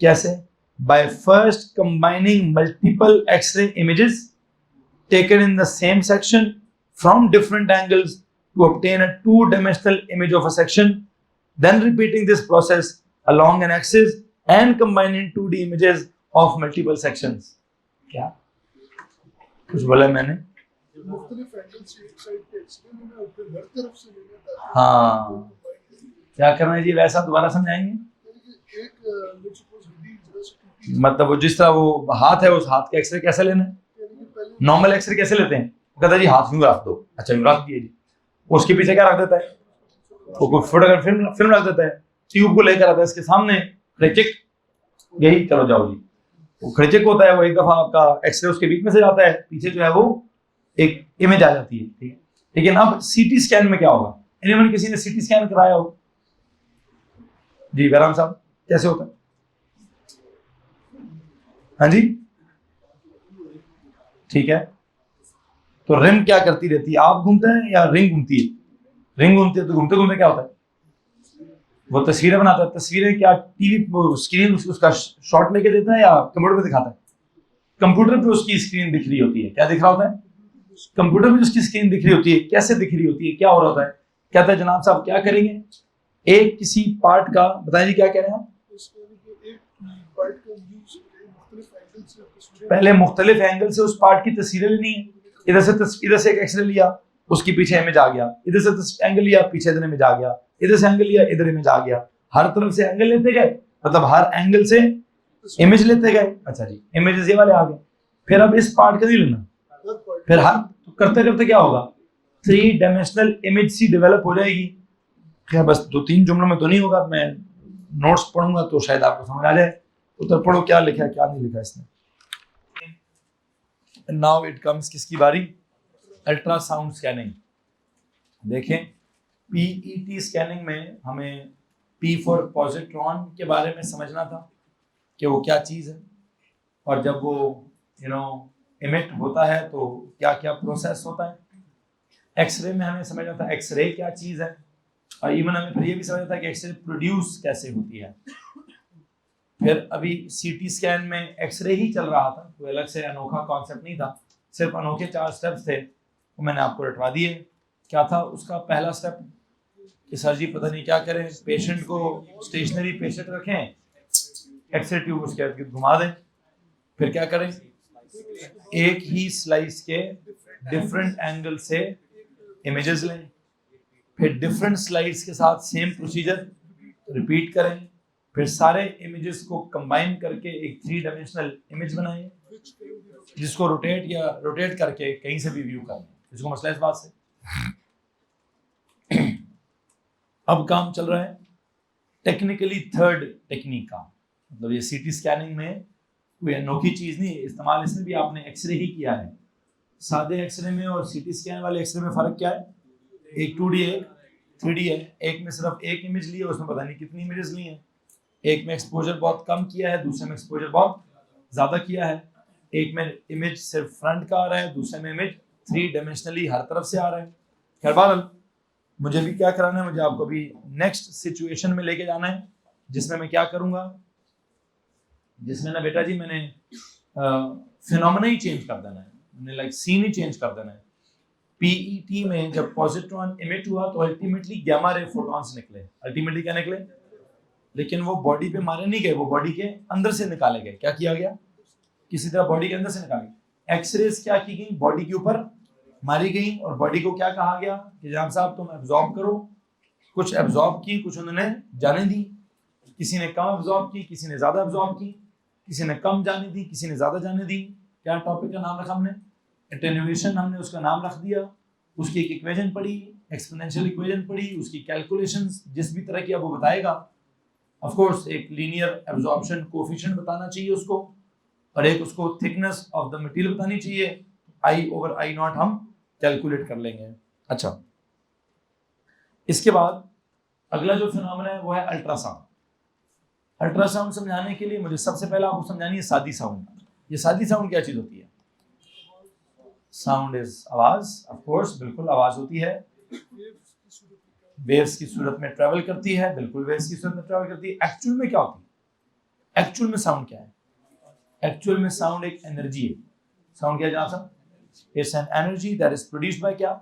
कैसे? By first combining multiple x-ray images taken in the same section from different angles to obtain a 2-dimensional image of a section, then repeating this process along an axis and combining 2D images of multiple sections. क्या कुछ बोला मैंने? हाँ, क्या करना है जी? वैसा दोबारा समझाएंगे। मतलब वो जिस तरह वो हाथ है, उस हाथ का एक्सरे कैसे लेना है? नॉर्मल एक्सरे कैसे लेते हैं? कहता जी हाथ यूं रख दो। अच्छा यूं रख दिए जी, उसके पीछे क्या रख देता है? वो कोई फोटोग्राफ फिल्म रख देता है, ट्यूब को लेकर आता है इसके सामने, खिड़चिक, यही चलो जाओ जी। वो खिड़चिक होता है, वो एक दफा आपका एक्सरे उसके बीच में से जाता है, पीछे जो है वो एक इमेज आ जाती है। ठीक है, लेकिन अब सीटी स्कैन में क्या होगा? एनीवन किसी ने सीटी स्कैन कराया हो? जी बैराम साहब, कैसे होता है? हाँ जी, ठीक है। तो रिम क्या करती रहती है? आप घूमते हैं या रिंग घूमती है? रिंग घूमती है। तो घूमते घूमते क्या होता है? वो तस्वीरें बनाता है। तस्वीरें क्या टीवी स्क्रीन उसका शॉट लेके देता है या कंप्यूटर पे दिखाता है? कंप्यूटर पे उसकी स्क्रीन दिख रही होती है। क्या दिख रहा होता है? कंप्यूटर पे उसकी स्क्रीन दिख रही होती है। कैसे दिख रही होती है? क्या हो रहा होता है? कहता है जनाब साहब क्या करेंगे, एक किसी पार्ट का, बताइए क्या कह रहे हैं आप? पहले मुख्तलिफ एंगल से उस पार्ट की तस्वीरें लेनी है। इधर से एक एक्सरे लिया, उसके पीछे इमेज आ गया, इधर से एंगल लिया, पीछे इधर इमेज आ गया, इधर से एंगल लिया, इधर इमेज आ गया। हर तरफ से एंगल लेते गए, मतलब हर एंगल से इमेज लेते गए। अच्छा जी, इमेजेस ये वाले आ गए। फिर अब इस पार्ट का नहीं लेना, फिर हर तो करते करते क्या होगा, 3 डायमेंशनल इमेज सी डेवलप हो जाएगी। खैर बस 2-3 जुमलों में तो नहीं होगा, मैं नोट्स पढ़ूंगा तो शायद आपको समझ आ जाए। उधर पढ़ो क्या लिखा है क्या नहीं लिखा इसने। नाउ इट कम्स किसकी बारी, अल्ट्रासाउंड स्कैनिंग। देखें पीईटी स्कैनिंग में हमें पी फॉर पॉजिट्रॉन के बारे में समझना था कि वो क्या चीज़ है, और जब वो इमिट होता है तो क्या क्या प्रोसेस होता है। एक्सरे में हमें समझना था एक्सरे क्या चीज़ है, और इवन हमें फिर ये भी समझना था कि एक्सरे प्रोड्यूस कैसे होती है। फिर अभी सीटी स्कैन में एक्सरे ही चल रहा था, कोई अलग से अनोखा कॉन्सेप्ट नहीं था, सिर्फ अनोखे 4 स्टेप्स थे, वो मैंने आपको रटवा दिए। क्या था उसका पहला स्टेप कि सर जी पता नहीं क्या करें, पेशेंट को स्टेशनरी पेशेंट रखें, एक्सरे ट्यूब उसके इर्द गिर्द घुमा दें। फिर क्या करें, एक ही स्लाइस के डिफरेंट एंगल से इमेजेस लें, फिर डिफरेंट स्लाइड्स के साथ सेम प्रोसीजर रिपीट करें, फिर सारे इमेजेस को कंबाइन करके एक 3 डायमेंशनल इमेज बनाएं, जिसको रोटेट करके कहीं से भी व्यू करें। इसको मसला इस बात से अब काम चल रहा है टेक्निकली थर्ड टेक्निक का, मतलब ये सीटी स्कैनिंग में कोई अनोखी चीज नहीं, इस्तेमाल इसमें भी आपने एक्सरे ही किया है। सादे एक्सरे में और सीटी स्कैन वाले एक्सरे में फर्क क्या है, एक 2D है एक 3D है। एक में सिर्फ एक इमेज ली है, उसमें पता नहीं कितनी इमेजेस ली हैं। एक में एक्सपोजर बहुत कम किया है, दूसरे में एक्सपोजर बहुत ज्यादा किया है। एक में इमेज सिर्फ फ्रंट का आ रहा है, दूसरे में इमेज 3 डायमेंशनली हर तरफ से आ रहा है। खैर बहरहाल मुझे भी क्या कराना है, मुझे आपको भी नेक्स्ट सिचुएशन में लेके जाना है, जिसमें मैं क्या करूंगा, जिसमें ना बेटा जी मैंने फिनोमेना ही चेंज कर देना है, मैंने लाइक सीन ही चेंज कर देना है। पीईटी में जब पॉजिट्रॉन इमिट हुआ तो अल्टीमेटली गामा रे फोटॉन्स निकले। अल्टीमेटली क्या निकले, लेकिन वो बॉडी पे मारे नहीं गए, वो बॉडी के अंदर से निकाले गए। क्या किया गया, किसी तरह बॉडी के अंदर से निकाले। एक्सरेज क्या की गई, बॉडी के ऊपर मारी गई, और बॉडी को क्या कहा गया कि जनाब साहब तुम एब्जॉर्ब करो। कुछ एब्जॉर्ब की, कुछ उन्होंने जाने दी। किसी ने कम एब्जॉर्ब की, किसी ने ज्यादा एब्जॉर्ब की, किसी ने कम जाने दी, किसी ने ज्यादा जाने दी। क्या टॉपिक का नाम रखा हमने, एटेन्यूएशन, हमने उसका नाम रख दिया। उसकी एक इक्वेशन पढ़ी, एक्सपोनेंशियल इक्वेशन पढ़ी, उसकी कैलकुलेशंस जिस भी तरह की अब वो बताएगा। ऑफ कोर्स एक लीनियर एब्जॉर्प्शन कोएफिशिएंट बताना चाहिए उसको, और एक उसको थिकनेस ऑफ द मटेरियल बतानी चाहिए। I/I0 हम कैलकुलेट कर लेंगे। अच्छा, इसके बाद अगला जो फिनोमेना है वो है अल्ट्रासाउंड। अल्ट्रासाउंड समझाने के लिए मुझे सबसे पहले आपको समझानी है सादी साउंड। ये सादी साउंड क्या चीज होती है, साउंड इज आवाज, ऑफ कोर्स बिल्कुल आवाज होती है, वेव्स की सूरत में ट्रेवल करती है, बिल्कुल वेव्स की सूरत में ट्रेवल करती है। एक्चुअल में क्या होती है, एक्चुअल में साउंड क्या है, एक्चुअल में साउंड एक एनर्जी है। साउंड क्या है जनाब साहब, it's an energy that is produced by क्या,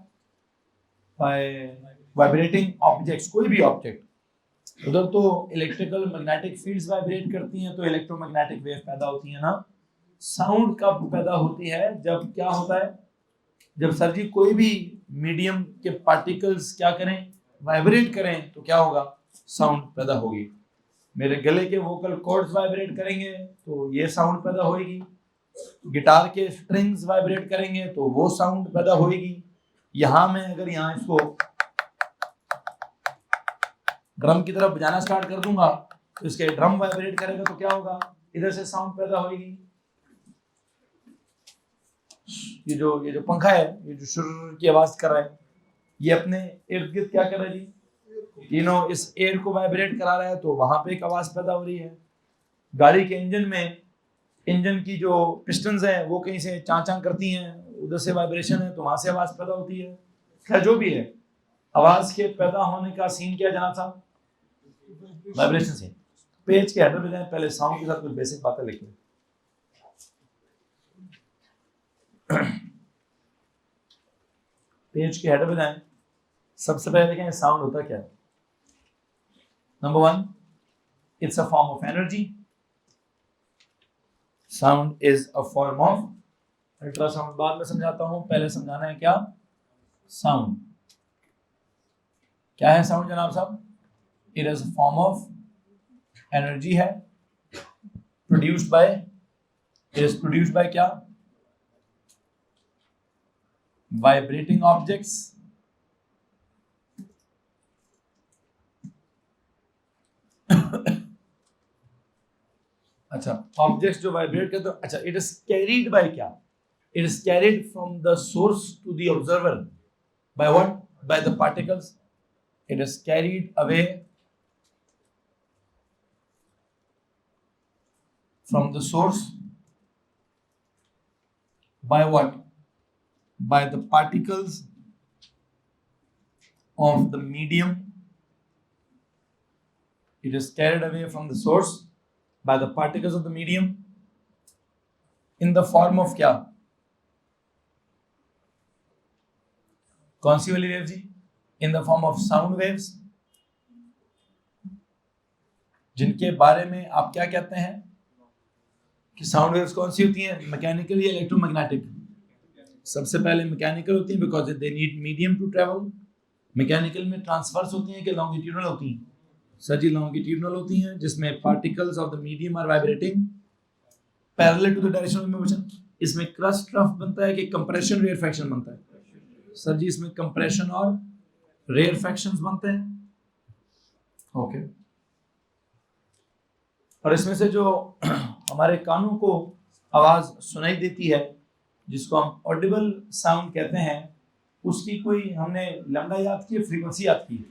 बाय वाइब्रेटिंग ऑब्जेक्ट्स। कोई भी ऑब्जेक्ट, उधर तो इलेक्ट्रिकल मैग्नेटिक फील्ड्स वाइब्रेट करती हैं तो इलेक्ट्रोमैग्नेटिक वेव पैदा होती है ना। साउंड कब पैदा होती है, जब क्या होता है, जब सर जी कोई भी मीडियम के पार्टिकल्स क्या करें, वाइब्रेट करें, तो क्या होगा, साउंड पैदा होगी। मेरे गले के वोकल कॉर्ड्स वाइब्रेट करेंगे तो ये साउंड पैदा होगी, गिटार के स्ट्रिंग्स वाइब्रेट करेंगे तो वो साउंड पैदा होगी। यहां मैं अगर यहाँ इसको ड्रम की तरफ बजाना स्टार्ट कर दूंगा तो इसके ड्रम वाइब्रेट करेगा तो क्या होगा, इधर से साउंड पैदा होगी। ये जो पंखा है, ये जो शुर की आवाज कर रहा है, ये अपने इर्द गिर्द क्या कर रहा है जी, इस एयर को वाइब्रेट करा रहा है तो वहां पे एक आवाज पैदा हो रही है। गाड़ी के इंजन में, इंजन की जो पिस्टन्स हैं वो कहीं से चां चां करती हैं, उधर से वाइब्रेशन है तो वहां से आवाज पैदा होती है। खैर जो भी है, आवाज के पैदा होने का सीन क्या जनाब साहब, वाइब्रेशन सीन। पेज के हेडर में जाएं, पहले साउंड के साथ कुछ बेसिक बातें लिखें। पेज के हेडर में जाएं, सबसे पहले देखें साउंड होता क्या है। Number 1, it's a form of energy. Sound is a form of, ultrasound बाद में समझाता हूं, पहले समझाना है क्या साउंड क्या है। साउंड जनाब साहब, it is a form of energy है, produced by, it is produced by क्या, वाइब्रेटिंग ऑब्जेक्ट्स, अच्छा ऑब्जेक्ट्स जो वाइब्रेट करते हैं, अच्छा इट इज कैरीड बाय क्या, it is carried from the source to the observer by what, by the particles, it is carried away from the source by what, by the particles of the medium, it is carried away from the source by the particles of the medium in the form of क्या, कौन सी वाली wave जी, in the form of sound waves, जिनके बारे में आप क्या कहते हैं कि साउंड वेव्स कौन सी होती हैं, मैकेनिकल या इलेक्ट्रोमैग्नेटिक, सबसे पहले मैकेनिकल होती हैं because they need medium to travel, mechanical में ट्रांसफर्स होती हैं कि लॉन्गिट्यूडनल होती हैं, सर जी लॉन्गिट्यूडनल होती हैं जिसमें particles of the medium are vibrating parallel to the direction of motion, इसमें क्रस्ट रफ बनता है कि कंप्रेशन रेयरफैक्शन बनता है, सर जी इसमें कंप्रेशन और रेयरफैक्शंस बनते हैं, ओके और इसमें से जो हमारे कानों को आवाज सुनाई देती है जिसको हम ऑडिबल साउंड कहते हैं, उसकी कोई हमने लैम्डा याद की है, फ्रीक्वेंसी याद की है,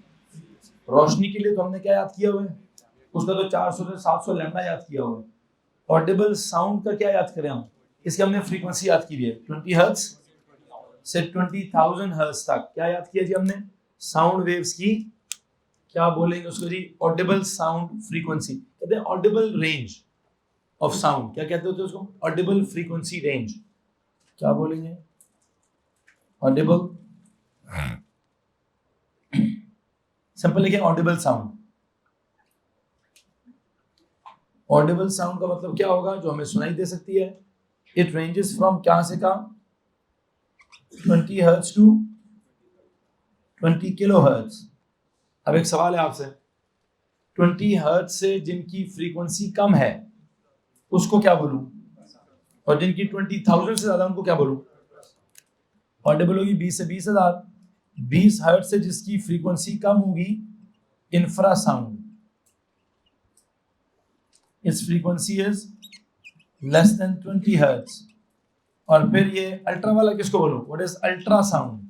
रोशनी के लिए तो हमने क्या याद किया हुआ है, उसका तो 400 से 700 लैम्डा याद किया हुआ है, ऑडिबल साउंड का क्या याद करें हम, इसकी हमने फ्रीक्वेंसी याद की है 20 हर्ट्ज से 20,000 हर्ट्ज तक, क्या याद किया जी हमने, साउंड वेव्स की क्या बोलेंगे उसको जी, ऑडिबल साउंड फ्रीक्वेंसी कहते हैं, ऑडिबल रेंज ऑफ साउंड क्या कहते होते हैं उसको, ऑडिबल फ्रीक्वेंसी रेंज, क्या बोलेंगे ऑडिबल, सिंपल लिखें ऑडिबल साउंड, ऑडिबल साउंड का मतलब क्या होगा, जो हमें सुनाई दे सकती है, इट रेंजेस फ्रॉम क्या से कहाँ 20 हर्ट्ज टू 20 किलो हर्ट्ज। अब एक सवाल है आपसे, 20 हर्ट्ज से जिनकी फ्रीक्वेंसी कम है उसको क्या बोलूं, और जिनकी 20,000 से ज्यादा उनको क्या बोलूं, ऑडिबल होगी 20 से 20,000, 20 हर्ट्ज से जिसकी फ्रीक्वेंसी कम होगी infrasound, its frequency is less than 20 hertz, और फिर ये अल्ट्रा वाला किसको बोलूं, what is ultrasound,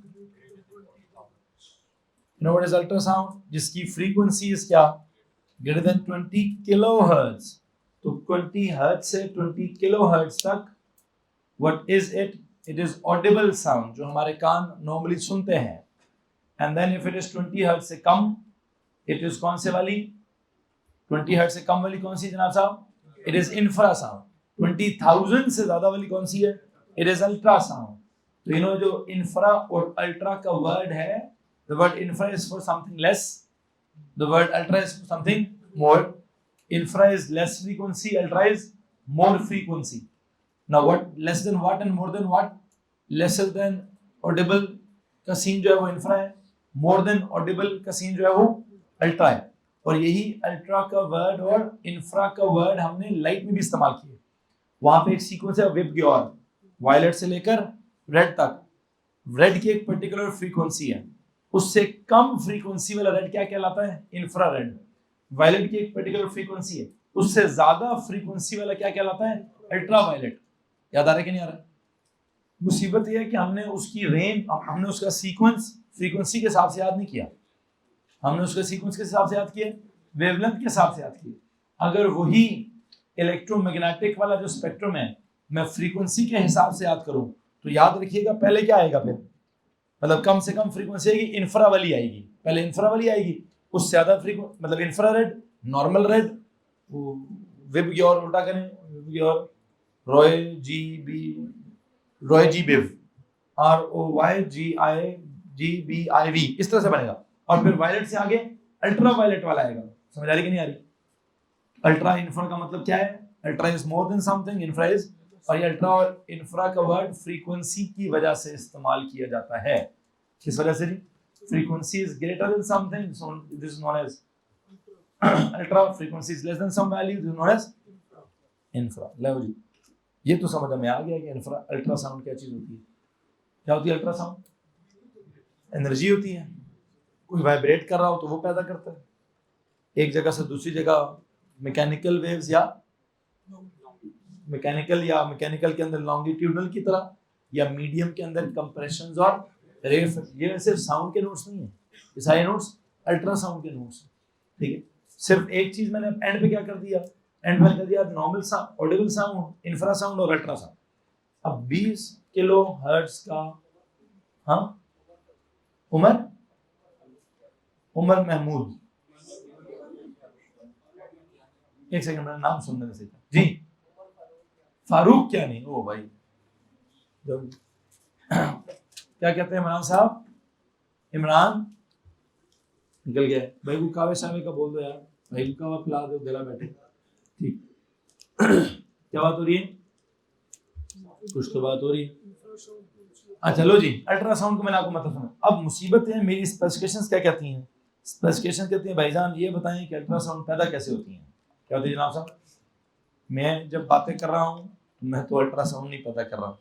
you know what is ultrasound, जिसकी फ्रीक्वेंसी इज क्या, ग्रेटर देन 20 किलो हर्ट्ज, तो 20 हर्ट्ज से 20 किलो हर्ट्ज तक what is it, it is audible sound जो हमारे कान नॉर्मली सुनते हैं, and then if it is 20 hertz से कम, इट इज कौन से वाली, 20 हर्ट्ज से कम वाली कौन सी जनाब साहब, इट इज इंफ्रासाउंड, 20,000 से ज्यादा वाली कौन सी है, इट इज अल्ट्रासाउंड। तो यू नो जो इंफ्रा और अल्ट्रा का वर्ड है, the word infra is for something less, the word ultra is for something more, infra is less frequency, ultra is more frequency, now what less than what and more than what, lesser than audible का scene जो है वो infra है, more than audible का scene जो है वो ultra है, और यही अल्ट्रा का वर्ड और इंफ्रा का वर्ड हमने लाइट में भी इस्तेमाल किए, वहां पे एक सीक्वेंस है विबग्योर, वायलेट से लेकर रेड तक, रेड की एक पर्टिकुलर फ्रीक्वेंसी है, उससे कम फ्रीक्वेंसी वाला रेड क्या कहलाता है, इंफ्रारेड, वायलेट की एक पर्टिकुलर फ्रीक्वेंसी है, उससे ज्यादा फ्रीक्वेंसी वाला क्या कहलाता है, अल्ट्रा वायलेट। याद आ रहा है कि नहीं आ रहा है? मुसीबत यह है कि हमने उसकी रेंज, हमने उसका सीक्वेंस फ्रीक्वेंसी के हिसाब से याद नहीं किया, हमने उसका सीक्वेंस के हिसाब से याद किया, वेवलेंथ के हिसाब से याद किया। अगर वही इलेक्ट्रोमैग्नेटिक वाला जो स्पेक्ट्रम है मैं फ्रीक्वेंसी के हिसाब से याद करूं, तो याद रखिएगा पहले क्या आएगा, फिर मतलब कम से कम फ्रीक्वेंसी आएगी, इंफ्रा वाली आएगी, पहले इंफ्रा वाली आएगी, उससे ज्यादा फ्रीक्वेंसी मतलब इंफ्रारेड, नॉर्मल रेड, विबग्योर उल्टा करें, विबग्योर, रॉय जी बिव, ROYGIGBIV, इस तरह से बनेगा, और फिर वायलेट से आगे अल्ट्रा वायलेट वाला आएगा। समझ आ रही कि नहीं आ रही? अल्ट्रा इंफ्रा का मतलब क्या है, ultra is more than something, infra is, और ये अल्ट्रा और इंफ्रा का वर्ड फ्रीक्वेंसी की वजह से इस्तेमाल किया जाता है। किस वजह से? Frequency is greater than something, so this is known as ultra, frequency is less than some value, this is known as infra. लो जी, ये तो समझ में आ गया कि इंफ्रा अल्ट्रासाउंड क्या चीज होती है। क्या होती है अल्ट्रासाउंड? एनर्जी होती है, कोई वाइब्रेट कर रहा हो तो वो पैदा करता है, एक जगह से दूसरी जगह मैकेनिकल वेव्स या मैकेनिकल के अंदर लॉन्गिट्यूडनल की तरह, या मीडियम के अंदर कंप्रेशंस और रेफ। ये सिर्फ साउंड के नोट्स नहीं है, ये सारे नोट्स अल्ट्रासाउंड के नोट्स हैं, ठीक है। सिर्फ एक चीज मैंने एंड पे क्या कर दिया, एंड में कर दिया normal sound, Audible sound, infrasound और अल्ट्रासाउंड। अब 20 किलो हर्ट्ज का, हाँ उमर महमूद, एक सेकंड मेरा नाम सुनने में सीखा जी, फारूक क्या नहीं, ओ भाई क्या कहते हैं इमरान साहब, इमरान निकल गया भाई को कावे सावे का बोल दो यार, भाई को कावा पिला दो, गला बैठे, ठीक। क्या बात हो रही है, कुछ तो बात हो रही है। अच्छा चलो जी, अल्ट्रासाउंड को मैंने आपको मतलब सुना। अब मुसीबत है मेरी, स्पेसिफिकेशंस क्या कहती हैं, स्पेसिफिकेशन कहती हैं भाईजान ये बताएं कि अल्ट्रासाउंड पैदा कैसे होती हैं। क्या होती है जनाब साहब, मैं जब बातें कर रहा हूँ तो मैं तो अल्ट्रासाउंड नहीं पैदा कर रहा हूँ,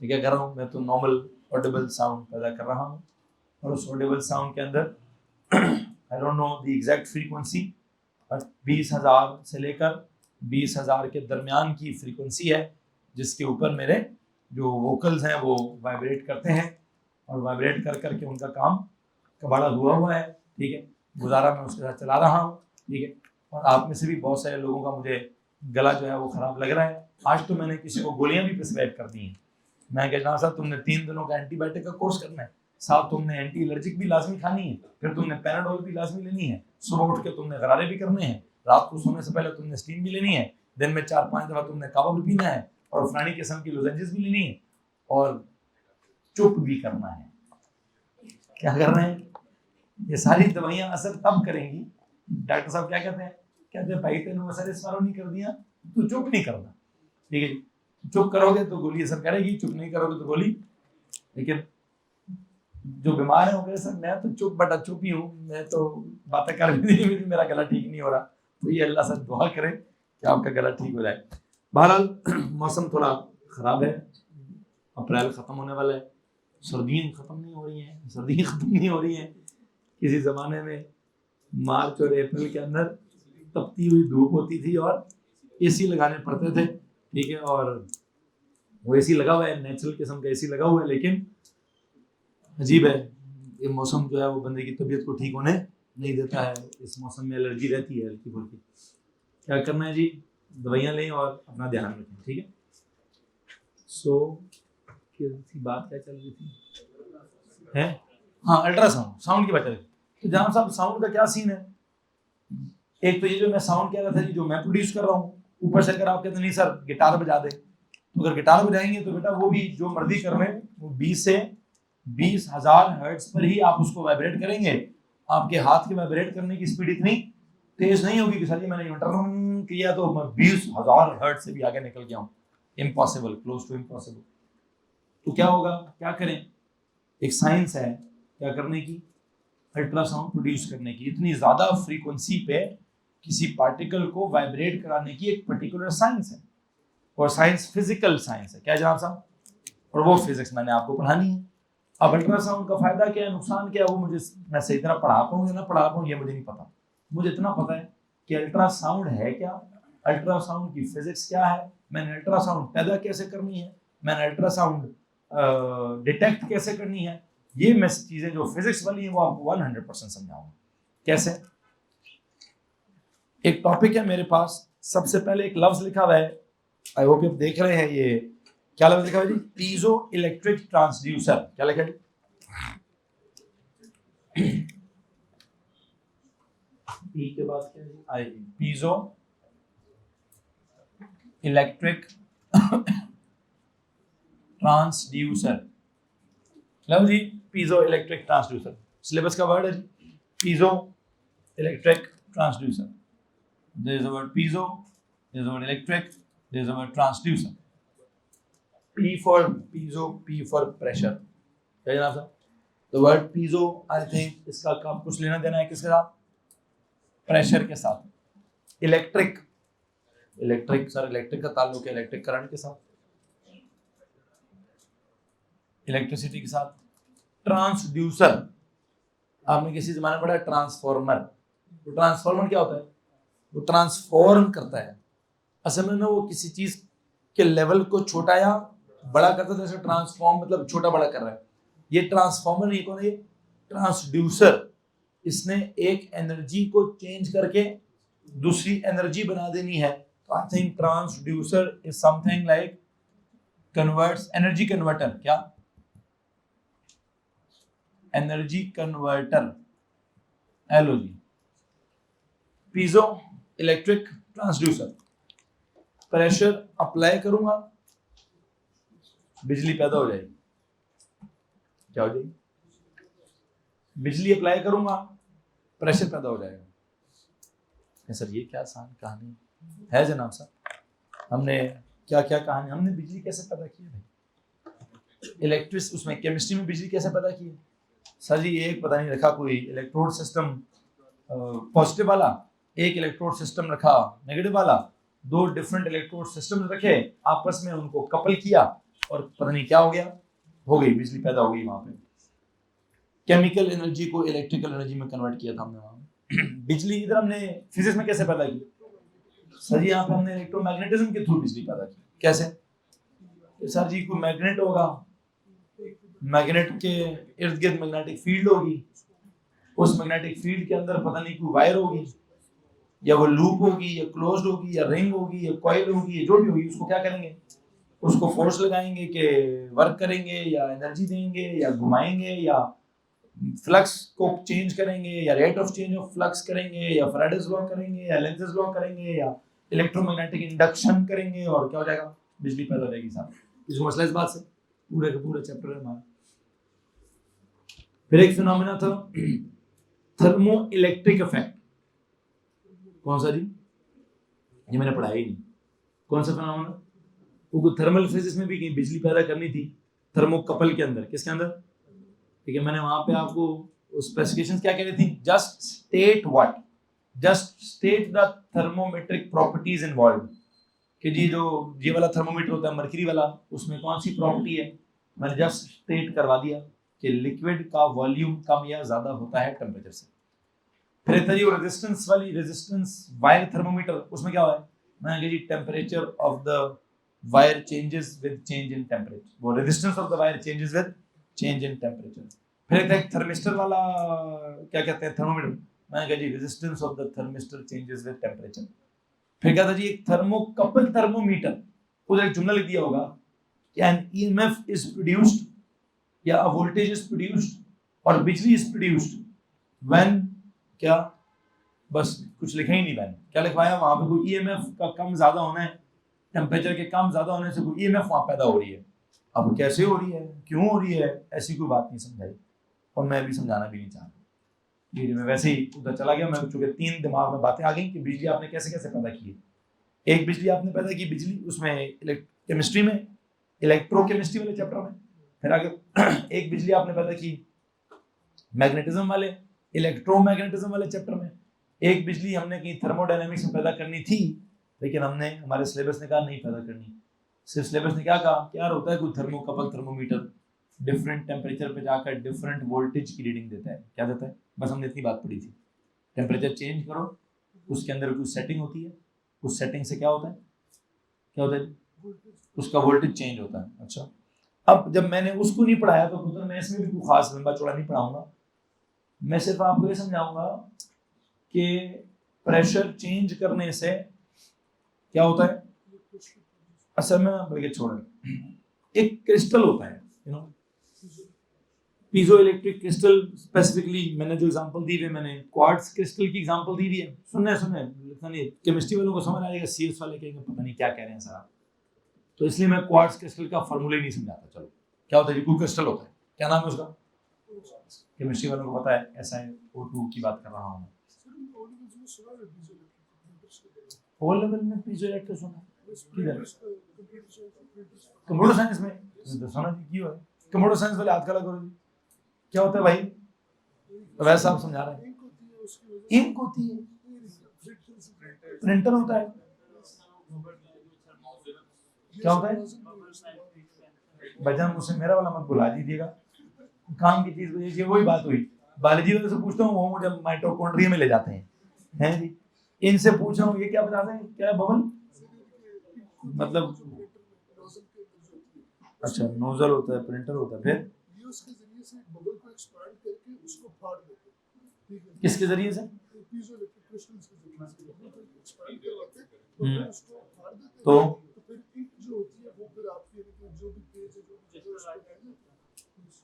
मैं क्या कर रहा हूँ, मैं तो नॉर्मल ऑडिबल साउंड पैदा कर रहा हूँ, और उस ऑडिबल साउंड के अंदर I don't know the exact frequency, but 20,000 से लेकर 20,000 के दरमियान की फ्रीक्वेंसी है, जिसके ऊपर मेरे जो वोकल्स हैं वो वाइब्रेट करते हैं, और वाइब्रेट कर करके उनका काम कबाड़ा हुआ है, ठीक है, गुजारा मैं उसके साथ चला रहा हूँ, ठीक है। और आप में से भी बहुत सारे लोगों का मुझे गला जो है वो ख़राब लग रहा है। आज तो मैंने किसी को गोलियां भी प्रिस्क्राइब कर दी हैं, मैं कह रहा साहब तुमने 3 दिनों का एंटीबायोटिक का कोर्स करना है, साथ तुमने एंटी एलर्जिक भी लाजमी खानी है, फिर तुमने पैराडोल भी लाजमी लेनी है, सुबह उठ के तुमने गरारे भी करने हैं, रात को सोने से पहले तुमने स्टीम भी लेनी है, दिन में 4-5 दफ़ा तुमने कावा भी पीना है, और फलानी किस्म की लोजेंजेस भी लेनी है, और चुप भी करना है। क्या करना है, ये सारी दवाइयाँ असर तब करेंगी, डॉक्टर साहब क्या कहते हैं भाई तेन असर इस बार नहीं कर दिया तो चुप नहीं करना, ठीक है जी। चुप करोगे तो गोली असर करेगी, चुप नहीं करोगे तो गोली, लेकिन जो बीमार है वो कहे सर मैं तो चुप ही हूँ, मैं तो बातें कर भी नहीं, मेरा गला ठीक नहीं हो रहा, तो ये अल्लाह से दुआ करें कि आपका गला ठीक हो जाए। बहरहाल मौसम थोड़ा ख़राब है, अप्रैल ख़त्म होने वाला है, सर्दियाँ ख़त्म नहीं हो रही हैं, सर्दियाँ ख़त्म नहीं हो रही हैं। किसी ज़माने में मार्च और अप्रैल के अंदर तपती हुई धूप होती थी और एसी लगाने पड़ते थे, ठीक है, और वो एसी लगा हुआ है, नेचुरल किस्म का एसी लगा हुआ है, लेकिन अजीब है ये मौसम जो है वो बंदे की तबीयत को ठीक होने नहीं देता है। इस मौसम में एलर्जी रहती है हल्की फुल्की। क्या करना है जी, दवाइयाँ लें और अपना ध्यान रखें, ठीक है। सो बात क्या चल रही थी है, हाँ अल्ट्रासाउंड, साउंड की बात चल रही। तो जनाब साहब साउंड का क्या सीन है, एक तो ये जो मैं साउंड कह रहा था जी जो मैं प्रोड्यूस कर रहा हूँ, ऊपर से अगर आप कहते नहीं सर गिटार बजा दे, तो अगर गिटार बजाएंगे तो बेटा वो भी जो मर्जी कर रहे हैं, वो 20 से 20,000 हर्ट्ज पर ही आप उसको वाइब्रेट करेंगे। आपके हाथ के वाइब्रेट करने की स्पीड इतनी तेज नहीं होगी कि सर जी मैंने इंटरन किया तो मैं 20,000 हर्ट्ज से भी आगे निकल गया हूँ, इम्पॉसिबल, क्लोज टू इम्पॉसिबल। तो क्या होगा, क्या करें, एक साइंस है क्या करने की, अल्ट्रासाउंड प्रोड्यूस करने की, इतनी ज़्यादा फ्रीक्वेंसी पे किसी पार्टिकल को वाइब्रेट कराने की एक पर्टिकुलर साइंस है, और साइंस फिजिकल साइंस है, क्या जनाब साहब, और वो फिजिक्स मैंने आपको पढ़ानी है। अब अल्ट्रासाउंड का फायदा क्या है, नुकसान क्या है, वो मुझे मैं सही तरह पढ़ा पाऊँ या ना पढ़ा पाऊँ ये मुझे नहीं पता। मुझे इतना पता है कि अल्ट्रासाउंड है क्या, अल्ट्रासाउंड की फिजिक्स क्या है, मैंने अल्ट्रासाउंड पैदा कैसे करनी है, मैंने अल्ट्रासाउंड डिटेक्ट कैसे करनी है, ये मैं चीज़ें जो फिजिक्स वाली हैं वो आपको 100% समझाऊंगा। कैसे, एक टॉपिक है मेरे पास, सबसे पहले एक लफ्ज लिखा हुआ है, आई होप आप देख रहे हैं, ये क्या लफ्ज लिखा हुआ है जी, पीजो इलेक्ट्रिक ट्रांसड्यूसर। क्या लिखा है, पी के बाद क्या है आई, पीजो इलेक्ट्रिक ट्रांसड्यूसर। लो जी, पीजो इलेक्ट्रिक ट्रांसड्यूसर सिलेबस का वर्ड है, piezo electric transducer. There is a word piezo, there is a word electric, there is a word transducer. P for piezo, P for pressure. क्या जनाब साहब, the word piezo, I think इसका काम कुछ लेना देना है किसके साथ, प्रेशर के साथ। इलेक्ट्रिक, इलेक्ट्रिक सर इलेक्ट्रिक का ताल्लुक है इलेक्ट्रिक करंट के साथ। इलेक्ट्रिसिटी के साथ। ट्रांसड्यूसर, आपने किसी जमाने में पढ़ा ट्रांसफॉर्मर। तो ट्रांसफॉर्मर क्या होता है? वो ट्रांसफॉर्म करता है, असल में ना वो किसी चीज के लेवल को छोटा या बड़ा करता है, जैसे ट्रांसफॉर्म मतलब छोटा बड़ा कर रहा है। ये ट्रांसफॉर्मर नहीं, कौन है ये? ट्रांसड्यूसर। इसने एक एनर्जी को चेंज करके दूसरी एनर्जी बना देनी है। तो I think transducer is something like converts, energy converter. क्या? Energy converter, LOG. Piezo electric transducer, pressure apply करूंगा, बिजली पैदा हो जाएगी। क्या हो जाएगी? बिजली अप्लाई करूंगा, प्रेशर पैदा हो जाएगा। सर ये क्या आसान कहानी है जनाब साहब? हमने क्या क्या कहानी, हमने बिजली कैसे पैदा की है भाई? इलेक्ट्रिक उसमें केमिस्ट्री में बिजली कैसे पैदा की है? सर जी एक पता नहीं रखा कोई इलेक्ट्रोड सिस्टम पॉजिटिव वाला, एक इलेक्ट्रोड सिस्टम रखा नेगेटिव वाला, दो डिफरेंट इलेक्ट्रोड सिस्टम रखे, आपस में उनको कपल किया और पता नहीं क्या हो गया, हो गई बिजली पैदा हो गई। वहां पे केमिकल एनर्जी को इलेक्ट्रिकल एनर्जी में कन्वर्ट किया था हमने वहां। बिजली इधर हमने फिजिक्स में कैसे पैदा की? सर जी यहाँ पे हमने इलेक्ट्रोमैग्नेटिज्म के थ्रू बिजली पैदा की। कैसे? सर जी को मैग्नेट होगा, मैग्नेट के इर्द गिर्द मैग्नेटिक फील्ड होगी, उस मैग्नेटिक फील्ड के अंदर पता नहीं कोई वायर होगी, या वो लूप होगी, या क्लोज्ड होगी, या रिंग होगी, या कॉइल होगी, या जो भी होगी, उसको क्या करेंगे? उसको फोर्स लगाएंगे कि वर्क करेंगे, या एनर्जी देंगे, या घुमाएंगे, या फ्लक्स को चेंज करेंगे, या rate of change of flux करेंगे, या फैराडेज लॉ करेंगे, या लेंज़ेस लॉ करेंगे, या इलेक्ट्रोमैग्नेटिक इंडक्शन करेंगे, और क्या हो जाएगा? बिजली पैदा हो जाएगी साहब। इसको मसला इस बात से पूरे का पूरा चैप्टर है हमारा। फिर एक फिनोमेना था थर्मो इलेक्ट्रिक इफेक्ट। कौन सा जी? ये मैंने पढ़ाया ही नहीं। कौन सा फिनोमेना? वो थर्मल फिजिक्स में भी कहीं बिजली पैदा करनी थी, थर्मोकपल के अंदर। किसके अंदर? ठीक है, मैंने वहां पे आपको स्पेसिफिकेशंस क्या कह रही थी? Just state what, just state the thermometric properties involved. कि जी जो ये वाला थर्मोमीटर होता है मर्क्यूरी वाला, उसमें कौन सी प्रॉपर्टी है? मैंने जस्ट स्टेट करवा दिया कि लिक्विड का वॉल्यूम कम या ज्यादा होता है टेम्परेचर से। फिर एक तरीके रेजिस्टेंस वाली, रेजिस्टेंस वायर थर्मोमीटर, उसमें क्या हुआ है? मैंने कहा जी temperature of the wire changes with change in temperature, वो resistance of the wire changes with change in temperature. फिर एक थर्मिस्टर वाला, क्या कहते हैं, थर्मोमीटर, मैंने कहा जी resistance of the thermistor changes with temperature. फिर क्या था जी? एक थर्मोकपल थर्मोमीटर, उधर एक जुमला लिख दिया होगा, एन ईएमएफ इज प्रोड्यूस्ड या अ वोल्टेज इज प्रोड्यूस्ड और बिजली इज प्रोड्यूस्ड व्हेन, क्या? बस कुछ लिखा ही नहीं मैंने। क्या लिखवाया वहां पे? कोई ईएमएफ का कम ज्यादा होना है, टेम्परेचर के कम ज्यादा होने से कोई ईएमएफ वहां पैदा हो रही है। अब कैसे हो रही है, क्यों हो रही है, ऐसी कोई बात नहीं समझाई, और मैं भी समझाना भी नहीं चाहता। ये मैं वैसे ही उधर चला गया। मैं चूंकि तीन दिमाग में बातें आ गई कि बिजली आपने कैसे कैसे पैदा की है। एक बिजली आपने पैदा की, बिजली उसमें केमिस्ट्री में, इलेक्ट्रोकेमिस्ट्री वाले चैप्टर में। फिर आगे एक बिजली आपने पैदा की मैग्नेटिज्म वाले, इलेक्ट्रोमैग्नेटिज्म वाले चैप्टर में। एक बिजली हमने कहीं थर्मोडायनेमिक्स में पैदा करनी थी, लेकिन हमने, हमारे सिलेबस ने कहा नहीं पैदा करनी। सिर्फ सिलेबस ने क्या कहा कि यार होता है कोई थर्मोकपल थर्मोमीटर, डिफरेंट टेम्परेचर पे जाकर डिफरेंट वोल्टेज की रीडिंग देता है। क्या देता है? बस हमने इतनी बात पढ़ी थी। टेम्परेचर चेंज करो, उसके अंदर कुछ सेटिंग होती है, उस सेटिंग से क्या होता है? क्या होता है? उसका वोल्टेज चेंज होता है। अच्छा, अब जब मैंने उसको नहीं पढ़ाया तो पुत्र मैं इसमें भी कोई खास लंबा चौड़ा नहीं पढ़ाऊंगा। मैं सिर्फ आपको ये समझाऊंगा कि प्रेशर चेंज करने से क्या होता है। असल में बल्कि छोड़ें, एक क्रिस्टल होता है, you no, piezo electric crystal. Specifically मैंने जो एग्जांपल दी है, मैंने क्वार्ट्ज क्रिस्टल की एग्जांपल दी है। सुनने नहीं, केमिस्ट्री वालों को समझ आएगा, सीएस वाले कहेंगे पता नहीं क्या कह रहे हैं सर आप, तो इसलिए मैं क्वार्ट्ज क्रिस्टल का फॉर्मूला ही नहीं समझाता। चलो, क्या होता है? कोई क्रिस्टल होता है, क्या नाम है उसका? केमिस्ट्री वालों को पता है, ऐसा है, O2 की बात कर रहा हूँ। ओ लेवल में पीजो इलेक्ट्रिक सुना किधर? कंप्यूटर साइंस में तो सुना जी, क्यों है? कंप्यूटर साइंस वाले हाथ खड़ा करो जी। क्या होता है भाई? तो वैसा आप समझा रहे हैं, इंक होती है, प्रिंटर होता है। क्या होता है? बजन मुझसे मेरा वाला मत बुला दीजिएगा, काम की चीज मुझे चाहिए। वही बात हुई, बायोलॉजी वाले से पूछता हूँ, वो मुझे माइटोकॉन्ड्रिया में ले जाते हैं जी। इनसे पूछ रहा हूँ, ये क्या बताते हैं, क्या है बबल, मतलब अच्छा नोजल होता है, प्रिंटर होता है, फिर ये उसके जरिए से बबल को एक्सपैंड करके उसको फाड़ देते हैं, ठीक है, किसके जरिए से, पीजोइलेक्ट्रिक क्रिस्टल्स के जरिए से बबल को एक्सपैंड करवाते हैं, तो फिर उसको फाड़ देते हैं, तो फिर इंक जो होती है वो फिर आपकी जो भी पेज है जो भी चीज़ है उसको डाल देते हैं।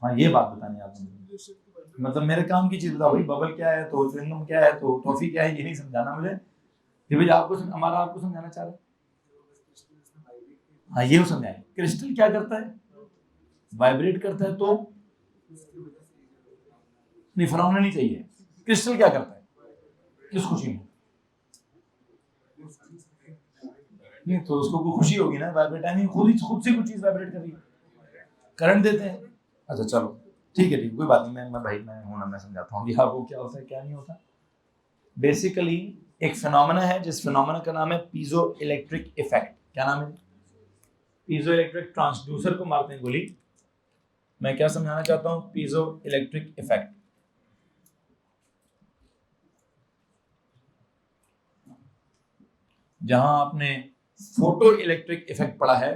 हाँ ये बात बतानी आपने, मतलब मेरे काम की चीज बताओ भाई, बबल क्या है तो च्युइंगम क्या है तो टॉफी क्या है, ये नहीं समझाना मुझे, ये भाई आपको हमारा आपको समझाना चाह रहे हैं। हाँ ये समझाए, क्रिस्टल क्या करता है, वाइब्रेट करता है, तो नहीं फराउना नहीं चाहिए, क्रिस्टल क्या करता है किस खुशी में, नहीं तो उसको कोई खुशी होगी ना, वाइब्रेट है नहीं, खुद से कुछ चीज वाइब्रेट कर रही है, करंट देते हैं। अच्छा चलो ठीक है, ठीक कोई बात नहीं, मैं भाई मैं हूं ना, मैं समझाता हूँ आपको क्या होता है क्या नहीं होता। बेसिकली एक फिनोमेना है, जिस फिनोमेना का नाम है पीजो इलेक्ट्रिक इफेक्ट। क्या नाम है, पीजो इलेक्ट्रिक ट्रांसड्यूसर को मारते हैं गोली। मैं क्या समझाना चाहता हूं, पीजो इलेक्ट्रिक इफेक्ट। जहां आपने फोटो इलेक्ट्रिक इफेक्ट पढ़ा है,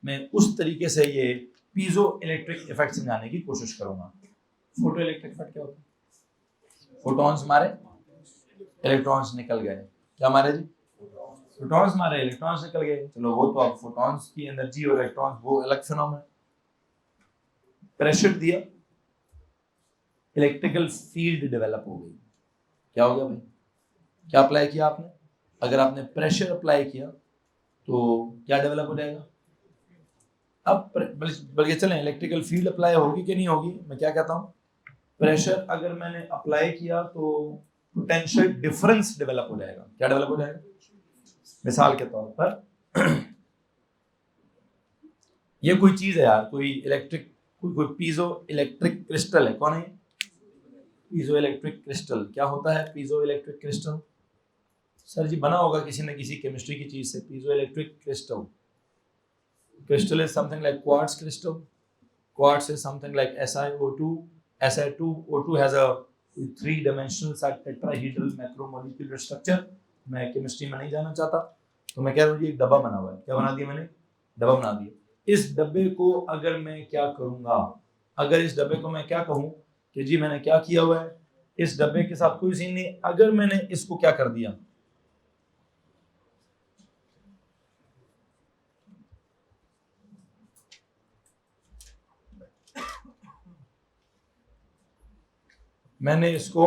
मैं उस तरीके से ये पीजो इलेक्ट्रिक इफेक्ट समझाने की कोशिश करूंगा। फोटो इलेक्ट्रिक इफेक्ट क्या होता है, फोटॉन्स मारे इलेक्ट्रॉन्स निकल गए, क्या मारे जी, फोटॉन्स मारे इलेक्ट्रॉन्स निकल गए। चलो वो तो अब फोटॉन्स की एनर्जी और इलेक्ट्रॉन्स वो अलग फिनोमेना। प्रेशर दिया, इलेक्ट्रिकल फील्ड डेवलप हो गई। क्या हो गया भाई, क्या अप्लाई किया आपने, अगर आपने प्रेशर अप्लाई किया तो क्या डेवलप हो जाएगा। अब बल्कि चलें, इलेक्ट्रिकल फील्ड अप्लाई होगी कि नहीं होगी, मैं क्या कहता हूं, प्रेशर अगर मैंने अप्लाई किया तो पोटेंशियल डिफरेंस डेवलप हो जाएगा। क्या डेवलप हो जाएगा, मिसाल के तौर पर ये कोई चीज है यार, कोई इलेक्ट्रिक कोई पीजो इलेक्ट्रिक क्रिस्टल है, कौन है पीजो इलेक्ट्रिक क्रिस्टल। क्या होता है पीजो इलेक्ट्रिक क्रिस्टल, सर जी बना होगा किसी न किसी केमिस्ट्री की चीज से। Piezo electric crystal, crystal is something like quartz crystal. Quartz is something like SiO2. SiO2 has a three-dimensional tetrahedral macromolecular structure. मैं केमिस्ट्री में नहीं जाना चाहता, तो मैं कह रहा हूँ एक डब्बा बना हुआ है। क्या बना दिया मैंने, डब्बा बना दिया। इस डब्बे को अगर मैं क्या करूँगा, अगर इस डब्बे को मैं क्या कहूँ कि जी मैंने क्या किया हुआ है, इस डब्बे के साथ कोई सीन नहीं, अगर मैंने इसको क्या कर दिया, मैंने इसको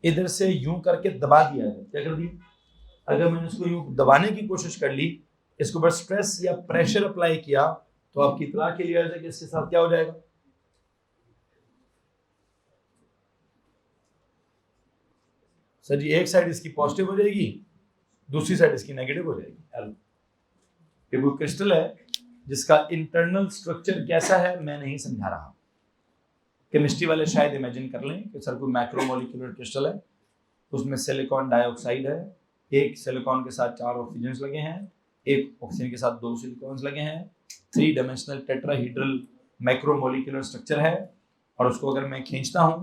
इधर से यूं करके दबा दिया है। क्या कर दिया, अगर मैंने इसको यूं दबाने की कोशिश कर ली, इसके ऊपर स्ट्रेस या प्रेशर अप्लाई किया, तो आपकी इतला के लिए कि इसके साथ क्या हो जाएगा, सर जी एक साइड इसकी पॉजिटिव हो जाएगी, दूसरी साइड इसकी नेगेटिव हो जाएगी। ये वो क्रिस्टल है जिसका इंटरनल स्ट्रक्चर कैसा है मैं नहीं समझा रहा, केमिस्ट्री वाले शायद इमेजिन कर लें कि सर कोई मैक्रोमोलिकुलर क्रिस्टल है, उसमें सिलिकॉन डाइऑक्साइड है, एक सिलिकॉन के साथ 4 ऑक्सीजन लगे हैं, एक ऑक्सीजन के साथ 2 सिलिकॉन्स लगे हैं, 3 डायमेंशनल टेट्राहीड्रल मैक्रोमोलिकुलर स्ट्रक्चर है, और उसको अगर मैं खींचता हूं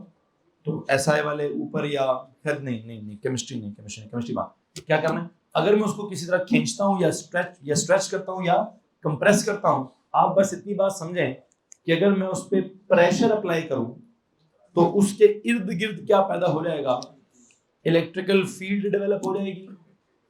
तो SI वाले ऊपर या फिर नहीं केमिस्ट्री बात क्या करना है, अगर मैं उसको किसी तरह खींचता हूं या स्ट्रेच करता हूं या कंप्रेस करता हूं, आप बस इतनी बात समझें कि अगर मैं उस पर प्रेशर अप्लाई करूं तो उसके इर्द गिर्द क्या पैदा हो जाएगा, इलेक्ट्रिकल फील्ड डेवलप हो जाएगी,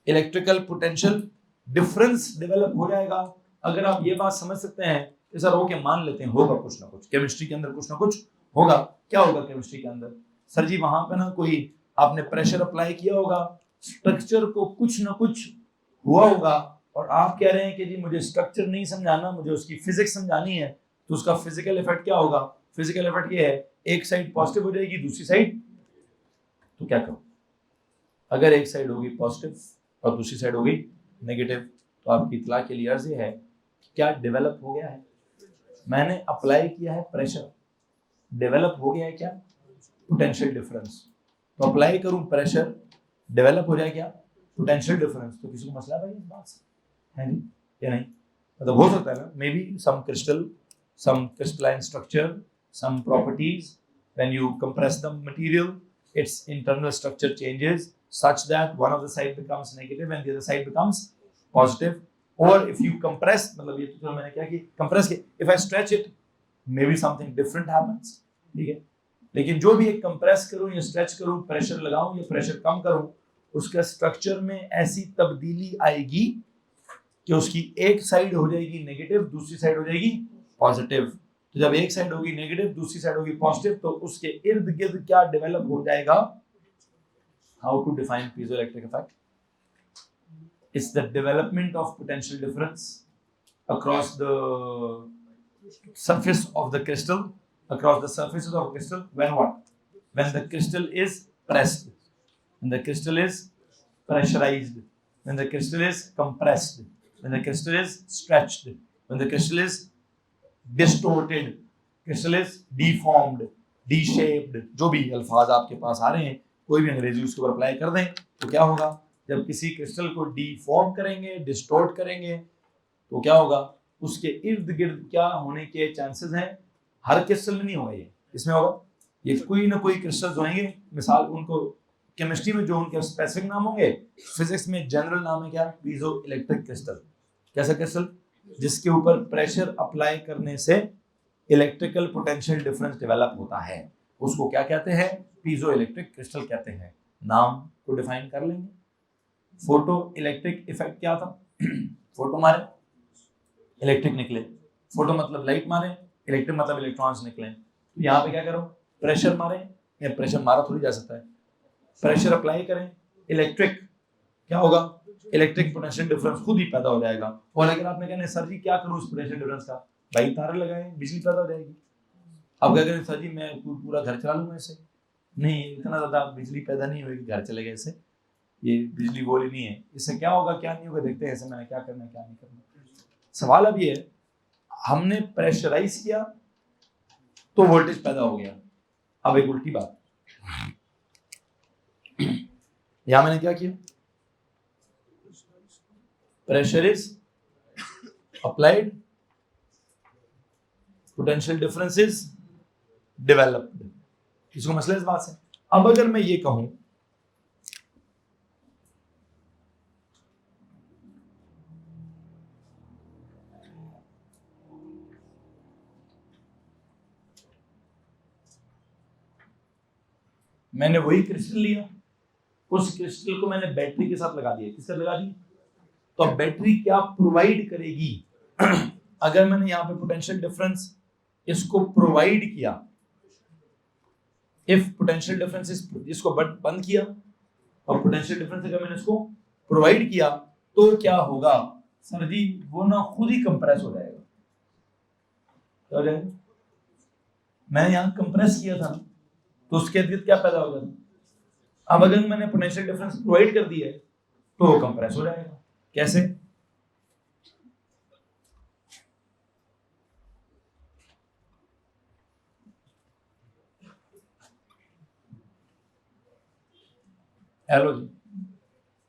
इलेक्ट्रिकल पोटेंशियल डिफरेंस डेवलप हो जाएगा। अगर आप ये बात समझ सकते हैं कि सर ओके मान लेते हैं होगा कुछ ना कुछ केमिस्ट्री के अंदर, कुछ ना कुछ होगा, क्या होगा केमिस्ट्री के अंदर, सर जी वहां पे ना कोई आपने प्रेशर अप्लाई किया होगा, स्ट्रक्चर को कुछ ना कुछ हुआ होगा, और आप कह रहे हैं कि जी मुझे स्ट्रक्चर नहीं समझाना, मुझे उसकी फिजिक्स समझानी है, तो उसका फिजिकल इफेक्ट क्या होगा, फिजिकल इफेक्ट ये है एक साइड पॉजिटिव हो जाएगी, दूसरी साइड, तो क्या करो, अगर एक साइड होगी पॉजिटिव और दूसरी साइड होगी नेगेटिव, तो आपकी इतला के लिए अर्ज ये है कि क्या डेवलप हो गया है, मैंने अप्लाई किया है प्रेशर, डेवलप हो गया है क्या पोटेंशियल डिफरेंस, तो अप्लाई करूं प्रेशर, डेवलप हो जाए क्या पोटेंशियल डिफरेंस, तो किसी को मसला भाई इस बात से है नहीं या नहीं, मतलब हो सकता है ना, maybe some crystal, some crystalline structure, some properties, when you compress the material, its internal structure changes such that one of the side becomes negative and the other side becomes positive. Or if you compress, मतलब ये तो मैंने क्या कि compress के, if I stretch it, maybe something different happens, ठीक है। लेकिन जो भी एक compress करूँ या stretch करूँ, pressure लगाऊँ या pressure कम करूँ, उसका structure में ऐसी तब्दीली आएगी कि उसकी एक साइड हो जाएगी नेगेटिव, दूसरी साइड हो जाएगी पॉजिटिव। तो जब एक साइड होगी नेगेटिव, दूसरी साइड होगी पॉजिटिव, तो उसके इर्द गिर्द क्या डेवलप हो जाएगा? How to define piezoelectric effect? It's the development of potential difference across the surface of the crystal, across the surfaces of crystal, when what? When the crystal is pressed, when the crystal is pressurized, when the crystal is compressed, when the crystal is stretched, when the crystal is distorted, crystal is deformed, D-shaped, जो भी अल्फाज आपके पास आ रहे हैं, कोई भी अंग्रेजी उसके ऊपर अप्लाई कर दें, तो क्या होगा? जब किसी क्रिस्टल को डिफॉर्म करेंगे, डिस्टोर्ट करेंगे, तो क्या होगा? उसके इर्द गिर्द क्या होने के चांसेस हैं? हर क्रिस्टल में नहीं होगा ये, इसमें होगा ये कोई ना कोई क्रिस्टल्स होंगे, मिसाल उनको केमिस्ट्री में जो उनके स्पेसिफिक नाम होंगे, फिजिक्स में जनरल नाम है क्या? Piezo electric crystal. कैसा क्रिस्टल? जिसके ऊपर प्रेशर अप्लाई करने से इलेक्ट्रिकल पोटेंशियल डिफरेंस डेवलप होता है, उसको क्या कहते हैं? पीजो इलेक्ट्रिक क्रिस्टल कहते हैं। नाम को डिफाइन कर लेंगे। फोटो इलेक्ट्रिक इफेक्ट क्या था? फोटो मारे, इलेक्ट्रिक निकले। फोटो मतलब लाइट मारे, इलेक्ट्रिक मतलब इलेक्ट्रॉन्स निकले। तो यहाँ पे क्या करो? प्रेशर मारे, या प्रेशर मारा थोड़ी जा सकता है, प्रेशर अप्लाई करें, इलेक्ट्रिक क्या होगा? इलेक्ट्रिक पोटेंशियल डिफरेंस खुद ही पैदा हो जाएगा। और अगर आपने कहना सर जी क्या करूं उस पोटेंशियल डिफरेंस का? भाई तारे लगाए, बिजली पैदा हो जाएगी। अब क्या करें सर जी मैं पूरा घर चला लूंगा ऐसे? नहीं, इतना ज्यादा बिजली पैदा नहीं होगी घर चलेगा ऐसे, ये बिजली वो नहीं है। इससे क्या होगा क्या नहीं होगा देखते हैं, ऐसे मैंने क्या करना है क्या नहीं करना। सवाल अब ये है, हमने प्रेशराइज किया तो वोल्टेज पैदा हो गया। अब एक उल्टी बात, यहां मैंने क्या किया? Pressure is applied, potential difference is developed. इसको मसला इस बात से। अब अगर मैं ये कहूं मैंने वही क्रिस्टल लिया, उस क्रिस्टल को मैंने बैटरी के साथ लगा दिया। किसके साथ लगा दी? तो अब बैटरी क्या प्रोवाइड करेगी? अगर मैंने यहाँ पे पोटेंशियल डिफरेंस इसको प्रोवाइड किया, इफ पोटेंशियल डिफरेंस इसको बंद किया और पोटेंशियल डिफरेंस अगर मैंने इसको प्रोवाइड किया, तो क्या होगा? सर जी वो ना खुद ही कंप्रेस हो जाएगा। क्या हो जाएगा? मैंने यहाँ कंप्रेस किया था ना, तो उसके अंदर क्या पैदा होगा? अब अगर मैंने पोटेंशियल डिफरेंस प्रोवाइड कर दिया है तो वो कंप्रेस हो जाएगा। कैसे? हेलो जी,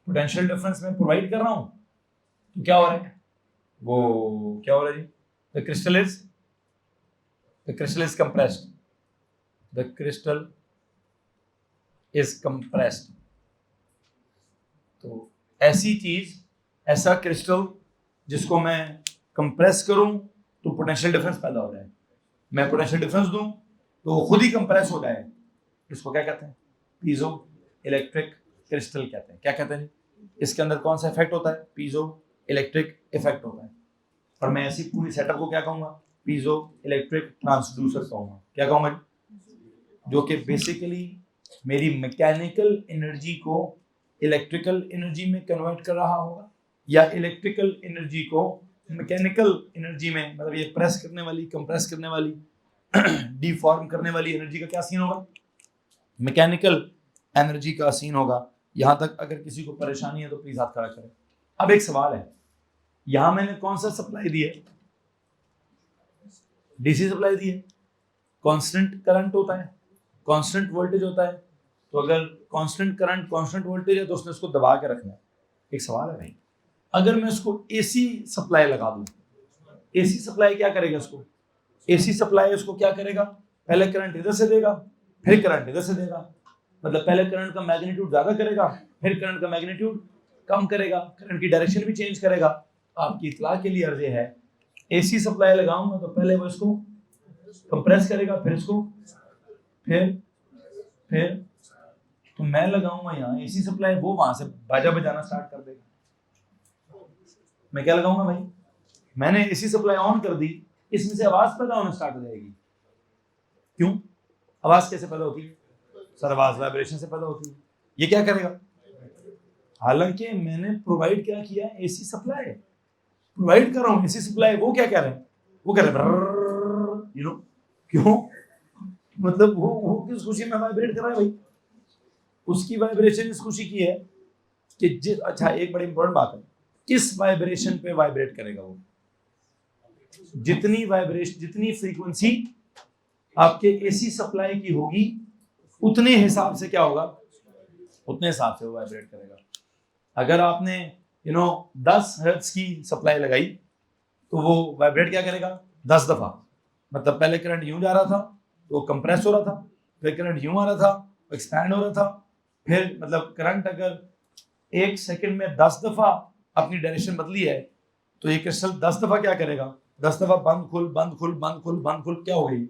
पोटेंशियल डिफरेंस मैं प्रोवाइड कर रहा हूं तो क्या हो रहा है? वो क्या हो रहा है जी? The crystal is compressed, the crystal is compressed. तो ऐसी चीज, ऐसा क्रिस्टल जिसको मैं कंप्रेस करूं तो पोटेंशियल डिफरेंस पैदा हो जाए, मैं पोटेंशियल डिफरेंस दूं तो वो खुद ही कंप्रेस हो जाए, इसको क्या कहते हैं? पीजो इलेक्ट्रिक क्रिस्टल कहते हैं। क्या कहते हैं? इसके अंदर कौन सा इफेक्ट होता है? पीजो इलेक्ट्रिक इफेक्ट होता है। और मैं ऐसी पूरी सेटअप को क्या कहूंगा? पीजो इलेक्ट्रिक ट्रांसड्यूसर कहूंगा। क्या कहूंगा? जो कि बेसिकली मेरी मैकेनिकल एनर्जी को इलेक्ट्रिकल एनर्जी में कन्वर्ट कर रहा होगा, या इलेक्ट्रिकल एनर्जी को मैकेनिकल एनर्जी में, मतलब ये प्रेस करने वाली, कंप्रेस करने वाली, डिफॉर्म करने वाली एनर्जी का क्या सीन होगा? मैकेनिकल एनर्जी का सीन होगा। यहां तक अगर किसी को परेशानी है तो प्लीज हाथ खड़ा करें। अब एक सवाल है, यहां मैंने कौन सा सप्लाई दिया? डीसी सप्लाई दी है। कांस्टेंट करंट होता है, कांस्टेंट वोल्टेज होता है। तो अगर कांस्टेंट करंट कांस्टेंट वोल्टेज है तो उसने उसको दबा के रखना है। एक सवाल है भाई, अगर मैं उसको एसी सप्लाई लगा दूं एसी सप्लाई क्या करेगा इसको, एसी सप्लाई इसको क्या करेगा, पहले करंट इधर से देगा फिर करंट इधर से देगा, मतलब पहले करंट का मैग्नीट्यूड ज्यादा करेगा फिर करंट का मैग्नीट्यूड कम करेगा, करंट की डायरेक्शन भी चेंज करेगा। आपकी इतला के लिए अर्ज है, एसी सप्लाई लगाऊंगा तो पहले वो इसको कंप्रेस करेगा फिर इसको फिर तो मैं लगाऊंगा यहाँ एसी सप्लाई, वो वहां से बाजा बजाना स्टार्ट कर देगा। मैं क्या लगाऊंगा भाई, मैंने एसी सप्लाई ऑन कर दी, इसमें से आवाज पैदा होना स्टार्ट हो जाएगी। क्यों, आवाज कैसे पैदा होती है सर, आवाज वाइब्रेशन से पैदा होती है। ये क्या करेगा, हालांकि मैंने प्रोवाइड क्या किया, एसी सप्लाई प्रोवाइड कर रहा हूँ, एसी सप्लाई, वो क्या कह रहे हैं, वो कह रहे हैं यू नो, क्यों, मतलब वो किस खुशी में वाइब्रेट कर रहा है भाई, उसकी वाइब्रेशन इस खुशी की है कि अच्छा एक बड़ी इंपॉर्टेंट बात है, किस वाइब्रेशन पे वाइब्रेट करेगा वो, जितनी वाइब्रेशन जितनी फ्रीक्वेंसी आपके एसी सप्लाई की होगी उतने हिसाब से क्या होगा, उतने हिसाब से वो वाइब्रेट करेगा। अगर आपने 10 हर्ट्ज की सप्लाई लगाई तो वो वाइब्रेट क्या करेगा 10 दफा, मतलब पहले करंट यूं जा रहा था तो वो कंप्रेस हो रहा था, फिर करंट यूं आ रहा था वो एक्सपैंड हो रहा था, फिर मतलब करंट अगर 1 सेकंड में 10 दफा अपनी डायरेक्शन बदली है तो ये क्रिस्टल 10 दफा क्या करेगा, 10 दफा बंद खुल बंद खुल बंद खुल बंद खुल, क्या हो गई,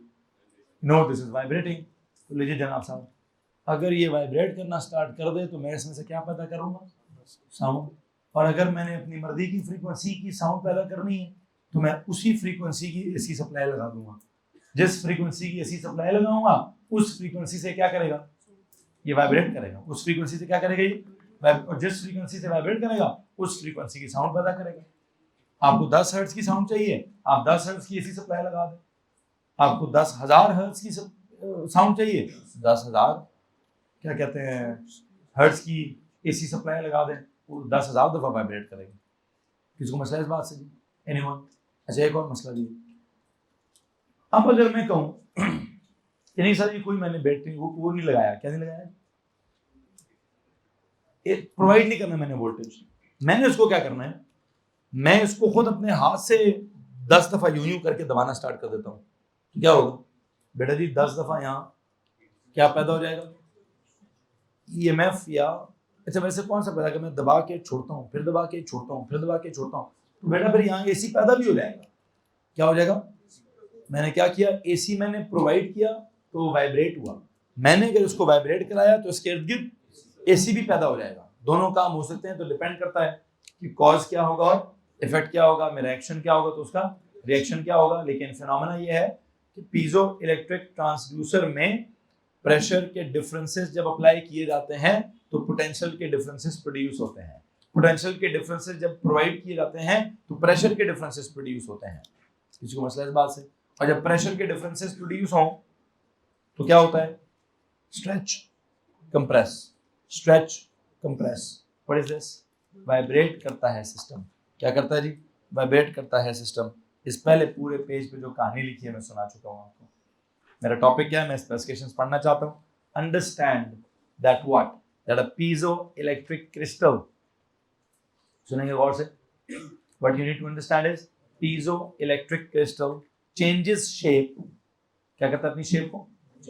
नो दिस इज वाइब्रेटिंग। तो लीजिए जनाब साहब, अगर ये वाइब्रेट करना स्टार्ट कर दे तो मैं इसमें से क्या पैदा करूंगा, साउंड, और अगर मैंने अपनी मर्जी की फ्रीक्वेंसी की साउंड पैदा करनी है तो मैं उसी फ्रीक्वेंसी की एसी सप्लाई लगा दूंगा, जिस फ्रीक्वेंसी की एसी सप्लाई लगाऊंगा उस फ्रीक्वेंसी से क्या करेगा, ये वाइब्रेट करेगा, उस फ्रीक्वेंसी से क्या करेगा ये, और जिस फ्रीक्वेंसी से वाइब्रेट करेगा उस फ्रीक्वेंसी की साउंड पैदा करेगा। आपको 10 हर्ट्ज की साउंड चाहिए, आप 10 हर्ट्ज की एसी सप्लाई लगा दें। आपको 10,000 हर्ट्ज की साउंड चाहिए, 10,000 क्या कहते हैं हर्ट्ज की एसी सप्लाई लगा दें, वो 10,000 दफा वाइब्रेट करेगी। किसको मसला इस बात से जी, एनीवन? अच्छा एक और मसला जी, अब अगर मैं कहूँ कि नहीं सर ये कोई मैंने बैटरी वो नहीं लगाया, क्या नहीं लगाया, प्रोवाइड नहीं करना मैंने वोल्टेज, मैंने उसको क्या करना है, मैं इसको खुद अपने हाथ से 10 दफा यूं यूं करके दबाना स्टार्ट कर देता हूँ, क्या होगा बेटा जी, 10 दफा यहाँ क्या पैदा हो जाएगा, ईएमएफ, या अच्छा वैसे कौन सा पैदा, मैं दबा के छोड़ता हूँ फिर दबा के छोड़ता हूँ फिर दबा के छोड़ता हूँ, तो बेटा फिर यहाँ एसी पैदा भी हो जाएगा। क्या हो जाएगा, मैंने क्या किया, एसी मैंने प्रोवाइड किया तो वाइब्रेट हुआ, मैंने अगर उसको वाइब्रेट कराया तो इसके इर्द गिर्द एसी भी पैदा हो जाएगा। दोनों काम हो सकते हैं, तो डिपेंड करता है कि कॉज क्या होगा और इफेक्ट क्या होगा, मेरा एक्शन क्या होगा तो उसका रिएक्शन क्या होगा। लेकिन फिनोमेना ये है कि पीजो इलेक्ट्रिक ट्रांसड्यूसर में प्रेशर के डिफरेंसेस जब अप्लाई किए जाते हैं तो पोटेंशियल के डिफरेंसेस प्रोड्यूस होते हैं, पोटेंशियल के डिफरेंसेस जब प्रोवाइड किए जाते हैं तो प्रेशर के डिफरेंसेस प्रोड्यूस होते हैं। किसी को मसला इस बात से, और जब प्रेशर के डिफरेंसेस प्रोड्यूस हों तो क्या होता है, stretch compress, stretch compress, what is this, vibrate करता है सिस्टम। क्या करता है जी, वाइब्रेट करता है सिस्टम। इस पहले पूरे पेज पे जो कहानी लिखी है मैं सुना चुका हूँ आपको। मेरा टॉपिक क्या है, मैं स्पेसिफिकेशंस पढ़ना चाहता हूँ। Understand that what, that a piezoelectric crystal, सुनेंगे गौर से, what you need to understand is piezoelectric crystal changes shape, क्या करता है अपनी शेप को,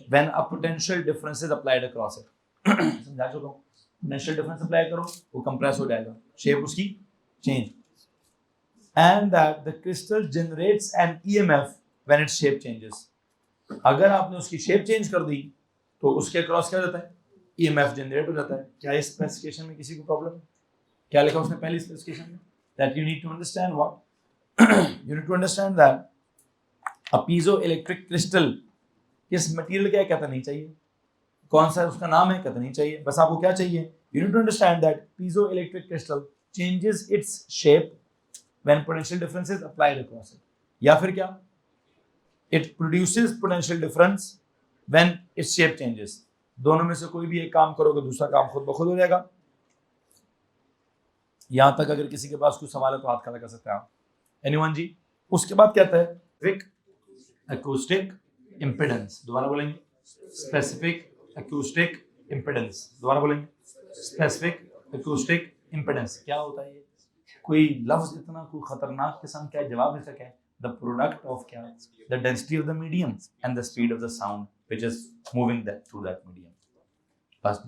when a potential difference is applied across it. समझा चुका हूँ, पोटेंशियल डिफरेंस अप्लाई करो वो कंप्रेस हो जाएगा, शेप उसकी change, and that the crystal generates an EMF when its shape changes। अगर आपने उसकी शेप चेंज कर दी तो उसके क्रॉस क्या हो जाता है, EMF जनरेट हो जाता है। क्या इस स्पेसिफिकेशन में किसी को प्रॉब्लम है, क्या लिखा उसने पहली स्पेसिफिकेशन में, that you need to understand what you need to understand that a piezoelectric crystal, किस मटेरियल क्या कहता नहीं चाहिए, कौन सा उसका नाम है कहता नहीं चाहिए, बस आपको क्या चाहिए, you need to understand that piezoelectric crystal changes its shape when potential difference is applied across it, या फिर क्या, it produces potential difference when its shape changes। दोनों में से कोई भी एक काम करोगे दूसरा काम खुद ब खुद हो जाएगा। यहां तक अगर किसी के पास कुछ सवाल है तो हाथ खड़ा कर सकते हैं आप, एनीवन जी। उसके बाद कहता है स्पेसिफिक एक्यूस्टिक इम्पिडेंस, दोबारा बोलेंगे, स्पेसिफिक एक्यूस्टिक इम्पिडेंस, दोबारा बोलेंगे, स्पेसिफिक एक्यूस्टिक इम्पिडेंस। क्या होता है ये, कोई लफ्ज इतना कोई खतरनाक किस्म का जवाब इसका क्या है, द प्रोडक्ट ऑफ क्या, the density of the medium and the speed of the sound which is moving that through that medium. बस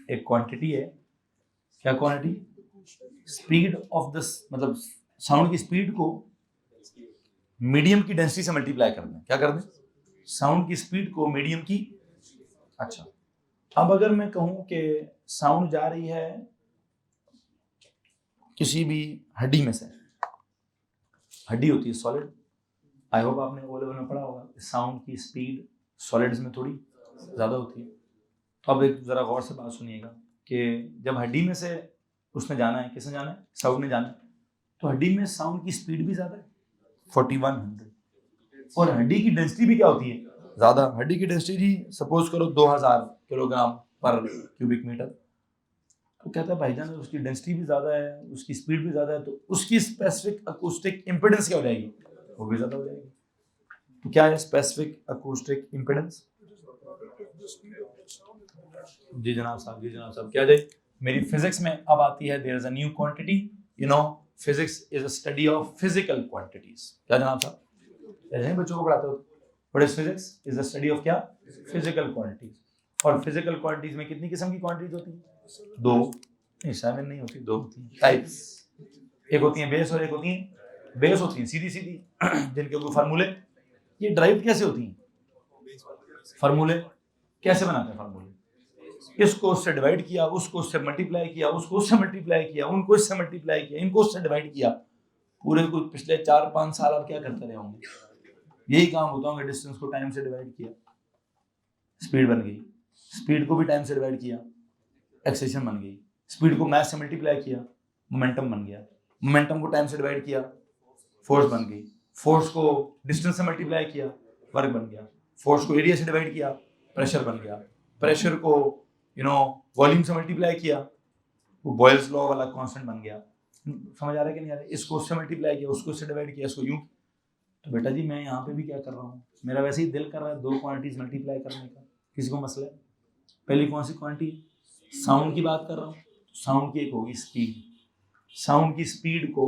एक क्वांटिटी है, क्या क्वांटिटी, स्पीड ऑफ द, मतलब साउंड की स्पीड को मीडियम की डेंसिटी से मल्टीप्लाई कर दें। क्या कर दें, साउंड की स्पीड को मीडियम की। अच्छा, अब अगर मैं कहूं कि साउंड जा रही है किसी भी हड्डी में से, हड्डी होती है सॉलिड, आई होप आपने ओ लेवल में पढ़ा होगा, साउंड की स्पीड सॉलिड्स में थोड़ी ज़्यादा होती है। तो अब एक ज़रा गौर से बात सुनिएगा कि जब हड्डी में से उसने जाना है, किसने जाना है, साउंड ने जाना है, तो हड्डी में साउंड की स्पीड भी ज़्यादा है 4100, और हड्डी की डेंसिटी भी क्या होती है, ज़्यादा। हड्डी की डेंसिटी जी सपोज करो 2000 किलोग्राम पर क्यूबिक मीटर। तो कहता है भाईजान उसकी डेंसिटी भी ज़्यादा है, उसकी स्पीड भी ज़्यादा है, तो उसकी स्पेसिफिक अकूस्टिक इम्पिडेंस क्या हो जाएगी, वो भी ज़्यादा हो जाएगी। तो क्या है स्पेसिफिक अकूस्टिक इम्पिडेंस? जी जनाब साहब, जी जनाब साहब, क्या जाए, मेरी फिजिक्स में अब आती है, there is a new quantity, you know physics is a study of physical quantities. क्या जनाब साहब, ऐसे बच्चों को पढ़ाते हो, what is physics, is the study of क्या, फिजिकल क्वांटिटीज। और फिजिकल क्वांटिटीज में कितनी किस्म की क्वांटिटीज होती हैं, 2, नहीं 7 नहीं होती, 2 होती हैं टाइप्स। एक होती है बेस और एक होती है, बेस होती है सीधी सीधी जिनके कोई फार्मूले, ये ड्राइव कैसे होती हैं, फार्मूले कैसे बनाते हैं, फार्मूले इसको उससे डिवाइड किया, उसको उससे मल्टीप्लाई किया, उसको उससे मल्टीप्लाई किया, उनको इससे मल्टीप्लाई किया, इनको उससे डिवाइड किया। पूरे कुछ पिछले 4-5 साल आप क्या करते रहे होंगे, यही काम होता होगा। डिस्टेंस को टाइम से डिवाइड किया, स्पीड बन गई, स्पीड को भी टाइम से डिवाइड किया, एक्सेलेरेशन बन गई, स्पीड को मास से मल्टीप्लाई किया, मोमेंटम बन गया, मोमेंटम को टाइम से डिवाइड किया, फोर्स बन गई, फोर्स को डिस्टेंस से मल्टीप्लाई किया, वर्क बन गया, फोर्स को एरिया से डिवाइड किया, प्रेशर बन गया, प्रेशर को वॉल्यूम से मल्टीप्लाई किया, वो बॉयल्स लॉ वाला कांस्टेंट बन गया। समझ आ रहा है कि नहीं आ रहा है? इसको उससे मल्टीप्लाई किया, उसको उससे डिवाइड किया, इसको यूं। तो बेटा जी मैं यहाँ पे भी क्या कर रहा हूँ, मेरा वैसे ही दिल कर रहा है 2 क्वांटिटीज मल्टीप्लाई करने का, किसी को मसला है? पहली कौन सी क्वांटिटी, साउंड की बात कर रहा हूँ, साउंड की एक होगी स्पीड, साउंड की स्पीड को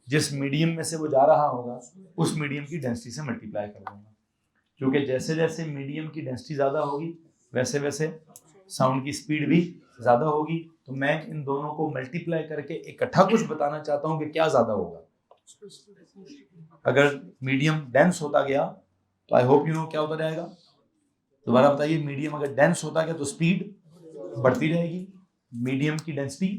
जिस मीडियम में से वो जा रहा होगा उस मीडियम की डेंसिटी से मल्टीप्लाई कर दूंगा, क्योंकि जैसे जैसे मीडियम की डेंसिटी ज़्यादा होगी वैसे वैसे साउंड की स्पीड भी ज़्यादा होगी। तो मैं इन दोनों को मल्टीप्लाई करके इकट्ठा कुछ बताना चाहता हूँ कि क्या ज़्यादा होगा। अगर मीडियम डेंस होता गया तो आई होप यू नो क्या होता जाएगा, दोबारा बताइए, मीडियम अगर डेंस होता गया तो स्पीड बढ़ती रहेगी, मीडियम की डेंसिटी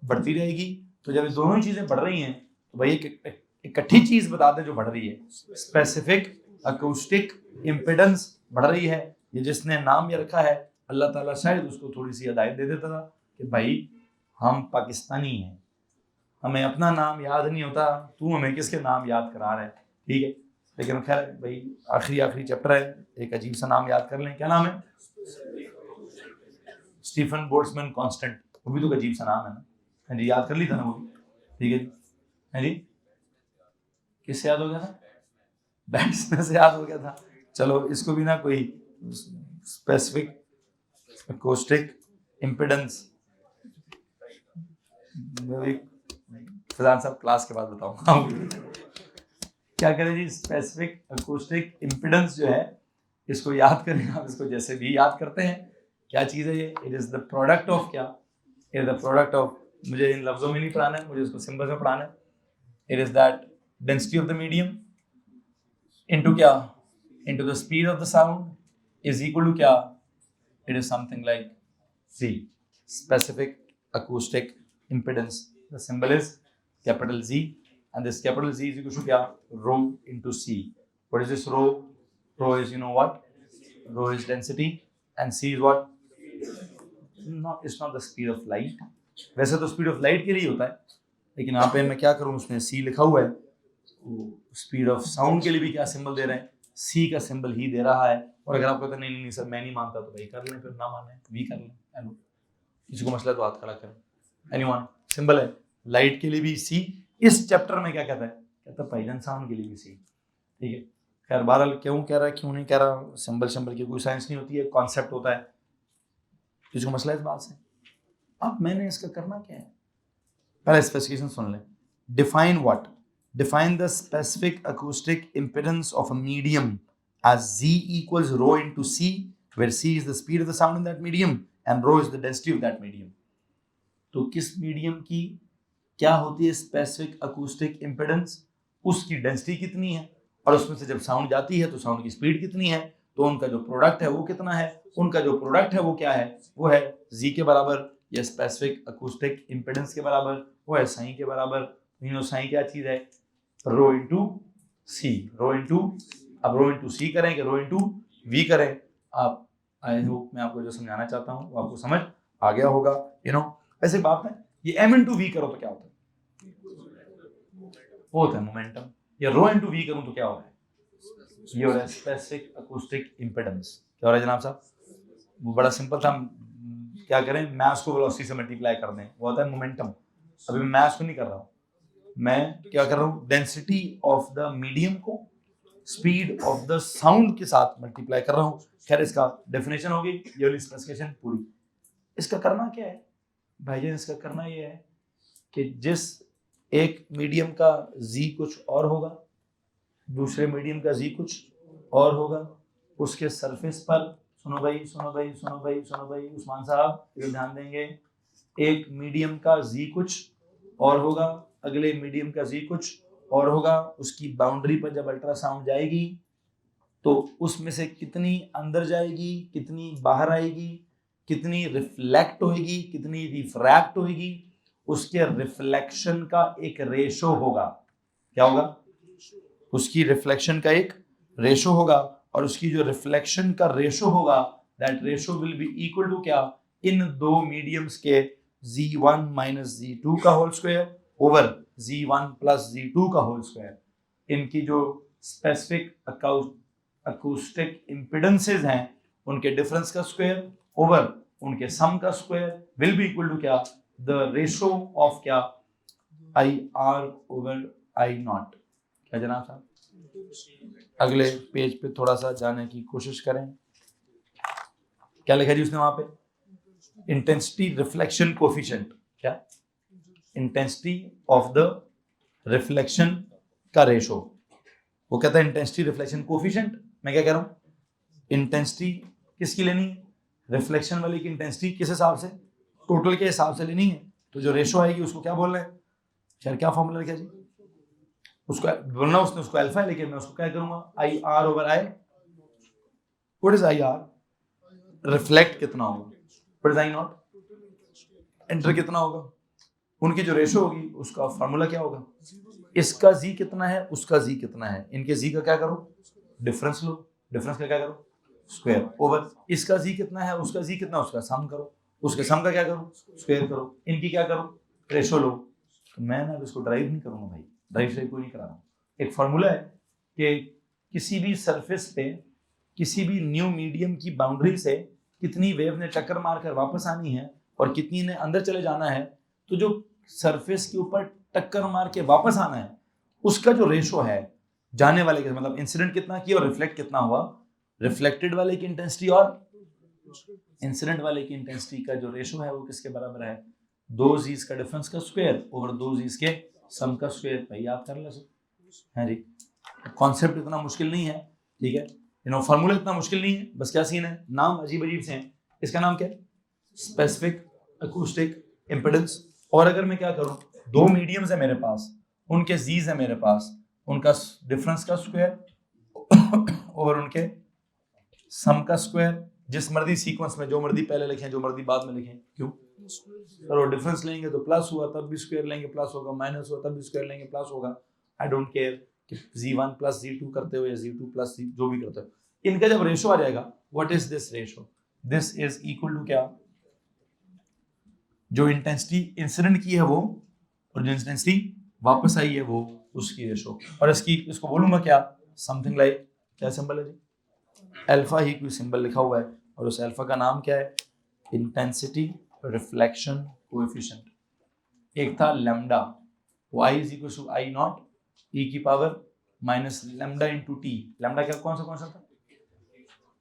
बढ़ती रहेगी। तो जब ये दोनों ही चीज़ें बढ़ रही हैं तो भाई एक इकट्ठी चीज़ बता दें जो बढ़ रही है, स्पेसिफिक अकूस्टिक इम्पिडेंस बढ़ रही है। ये जिसने नाम ये रखा है अल्लाह ताला शायद उसको थोड़ी सी हिदायत दे देता था कि भाई हम पाकिस्तानी हैं, हमें अपना नाम याद नहीं होता, तू हमें किसके नाम याद करा रहा है, ठीक है। लेकिन खैर भाई आखिरी चैप्टर है, एक अजीब सा नाम याद कर लें, क्या नाम है, स्टीफन बोल्ट्जमैन कांस्टेंट, वो भी तो अजीब सा नाम है ना, हाँ जी याद कर ली था ना वो भी, ठीक है जी, हाँ जी किससे याद हो गया था, बैट्समैन से याद हो गया था। चलो इसको भी ना कोई स्पेसिफिक अकॉस्टिक इम्पिडेंस, फैजान साहब क्लास के बाद बताऊंगा क्या करें जी। स्पेसिफिक अकॉस्टिक इम्पिडेंस जो है इसको याद करें आप, इसको जैसे भी याद करते हैं, क्या चीज़ है ये, it is the product of क्या, it is the product of, मुझे इन लफ्ज़ों में नहीं पढ़ाना है, मुझे इसको सिंबल में पढ़ाना है। It is that density of the medium into क्या, into the speed of the sound is equal to क्या, it is something like Z, specific acoustic impedance. The symbol is capital Z, and this capital Z is equal to क्या, rho into C. What is this rho? Rho is, you know what? Rho is density, and C is what? No, it's not the speed of light. वैसे तो speed of light के लिए होता है, लेकिन यहाँ पे मैं क्या करूँ, उसमें C लिखा हुआ है, स्पीड ऑफ साउंड के लिए भी क्या सिंबल दे रहे हैं, C का सिंबल ही दे रहा है। और अगर आप कहते हैं नहीं सर मैं नहीं मानता, तो भाई कर लें, फिर ना माने भी कर लें, हेलो किसी को मसला तो हाथ खड़ा करें। एनीवन सिंबल है, लाइट के लिए भी सी। इस चैप्टर में क्या कहता है, कहता है भाईजान साउंड के लिए भी सी, ठीक है। खैर बहरहाल क्यों कह रहा है क्यों नहीं कह रहा, सिंबल की कोई साइंस नहीं होती है, कॉन्सेप्ट होता है, किसी को मसला इस बात से। अब मैंने इसका करना क्या है, पहले स्पेसिफिकेशन सुन लें। Define what, define the specific acoustic impedance of a medium as Z equals rho into C, where C is the speed of the sound in that medium and rho is the density of that medium. तो किस medium की क्या होती है specific acoustic impedance, उसकी density कितनी है, और उसमें से जब साउंड जाती है तो साउंड की स्पीड कितनी है, तो उनका जो प्रोडक्ट है वो कितना है, उनका जो प्रोडक्ट है वो क्या है, वो है जी के बराबर या स्पेसिफिक अकूस्टिक इम्पिडेंस के बराबर, वो है साइन के बराबर. यू नो साइन क्या चीज है, रो इनटू सी, रो इनटू, अब रो इनटू सी करें कि रो इनटू वी करें, आप आई होप मैं आपको जो समझाना चाहता हूँ वो आपको समझ आ गया होगा. यू नो ऐसे बात है, ये एम इनटू वी करो तो क्या होता है, वो होता है मोमेंटम. या रो इनटू वी करूं तो क्या हो रहा है, ये हो रहा है स्पेसिफिक अकूस्टिक इम्पिडेंस. क्या हो रहा है जनाब साहब, वो बड़ा सिंपल था. क्या करें, मास को वेलोसिटी से मल्टीप्लाई कर दें, वो होता है मोमेंटम. अभी मैं मास को नहीं कर रहा हूँ, मैं क्या कर रहा हूँ, डेंसिटी ऑफ द मीडियम को स्पीड ऑफ द साउंड के साथ मल्टीप्लाई कर रहा हूँ. खैर इसका डेफिनेशन होगी, ये वाली स्पेसिफिकेशन पूरी. इसका करना क्या है भाईजान, इसका करना ये है कि जिस एक मीडियम का जी कुछ और होगा, दूसरे मीडियम का जी कुछ और होगा, उसके सरफेस पर, सुनो भाई सुनो भाई सुनो भाई सुनो भाई उस्मान साहब इधर ध्यान देंगे, एक मीडियम का जी कुछ और होगा, अगले मीडियम का जी कुछ और होगा. उसकी बाउंड्री पर जब अल्ट्रासाउंड जाएगी तो उसमें से कितनी अंदर जाएगी, कितनी बाहर आएगी, कितनी रिफ्लेक्ट होगी, कितनी रिफ्रैक्ट होगी, उसके रिफ्लेक्शन का एक रेशो होगा. क्या होगा, उसकी रिफ्लेक्शन का एक रेशो होगा, और उसकी जो रिफ्लेक्शन का रेशो होगा, that ratio will be equal to क्या, इन दो मीडियम्स के Z1 माइनस Z2 का whole square over Z1 plus Z2 का होल स्क्वायर. इनकी जो स्पेसिफिक अकूस्टिक इम्पिडेंसेस हैं उनके डिफरेंस का स्क्वायर ओवर उनके सम का square will be equal to क्या, द रेशो ऑफ क्या, IR ओवर I0. क्या जनाब साहब, अगले पेज पे थोड़ा सा जाने की कोशिश करें. क्या लिखा जी उसने वहां पे, इंटेंसिटी रिफ्लेक्शन कोफिशिएंट. क्या, इंटेंसिटी ऑफ द रिफ्लेक्शन का रेशो. वो कहता है इंटेंसिटी रिफ्लेक्शन कोफिशिएंट. मैं क्या कह रहा हूं, इंटेंसिटी किसकी लेनी है, रिफ्लेक्शन वाली की इंटेंसिटी किस हिसाब से, टोटल के हिसाब से लेनी है. तो जो रेशो आएगी उसको क्या बोल रहे हैं, यार क्या फॉर्मूला लिखा जी, उसको बोलना, उसने उसको अल्फा है, लेकिन मैं उसको क्या करूंगा, IR over I. What is IR, reflect कितना होगा, व्हाट इज I0, एंटर कितना होगा. उनकी जो रेशो होगी उसका फार्मूला क्या होगा, इसका जी कितना है, उसका जी कितना है, इनके जी का क्या करो, डिफरेंस लो, डिफरेंस का क्या करो, स्क्वायर ओवर इसका जी कितना है, उसका जी कितना, उसका सम करो, उसके सम का क्या करो, स्क्वायर करो, इनकी क्या करो, रेशो लो. तो मैं ना इसको ड्राइव नहीं करूंगा भाई, ड्राइव से कोई नहीं करा रहा हूँ. एक फार्मूला है कि किसी भी सरफेस पे किसी भी न्यू मीडियम की बाउंड्री से कितनी वेव ने टक्कर मारकर वापस आनी है और कितनी ने अंदर चले जाना है. तो जो सरफेस के ऊपर टक्कर मार के वापस आना है उसका जो रेशो है जाने वाले के, मतलब इंसिडेंट कितना किया और रिफ्लेक्ट कितना हुआ, रिफ्लेक्टेड वाले की इंटेंसिटी और इंसिडेंट वाले की इंटेंसिटी का जो रेशो है वो किसके बराबर है, दो जीज का डिफरेंस का स्क्वायर ओवर दो जीज के सम का स्क्वायर. भाई याद कर ले सर, है जी. कॉन्सेप्ट इतना मुश्किल नहीं है, ठीक है, यू नो फार्मूला इतना मुश्किल नहीं है, बस क्या सीन है, नाम अजीब अजीब से हैं. इसका नाम क्या है, स्पेसिफिक अकूस्टिक इम्पिडेंस. और अगर मैं क्या करूं, दो मीडियम्स है मेरे पास, उनके जीज है मेरे पास, उनका डिफरेंस का स्क्वायर ओवर उनके सम का स्क्वायर. जिस मर्जी सीक्वेंस में जो मर्जी पहले लिखें, जो मर्जी बाद में लिखें, क्यों, और वो डिफरेंस लेंगे तो प्लस हुआ तब भी स्क्वायर लेंगे प्लस होगा, माइनस हुआ तब भी स्क्वायर लेंगे प्लस होगा. आई डोंट केयर कि Z1 प्लस Z2 करते हो या Z2 प्लस जो भी करते हो, इनका जब रेशो आ जाएगा, what is this ratio, this is equal to क्या, जो इंटेंसिटी इंसिडेंट की है वो और जो इंटेंसिटी वापस आई है वो, उसकी रेशो. और इसको बोलूंगा क्या, समथिंग लाइक, क्या सिंबल है जी, अल्फा ही कोई सिंबल लिखा हुआ है, और उस अल्फा का नाम क्या है, इंटेंसिटी रिफ्लेक्शन कोएफिशिएंट. एक था लैम्डा, वो I is equal to I0 e की power minus lambda into t. Lambda क्या, कौन सा था,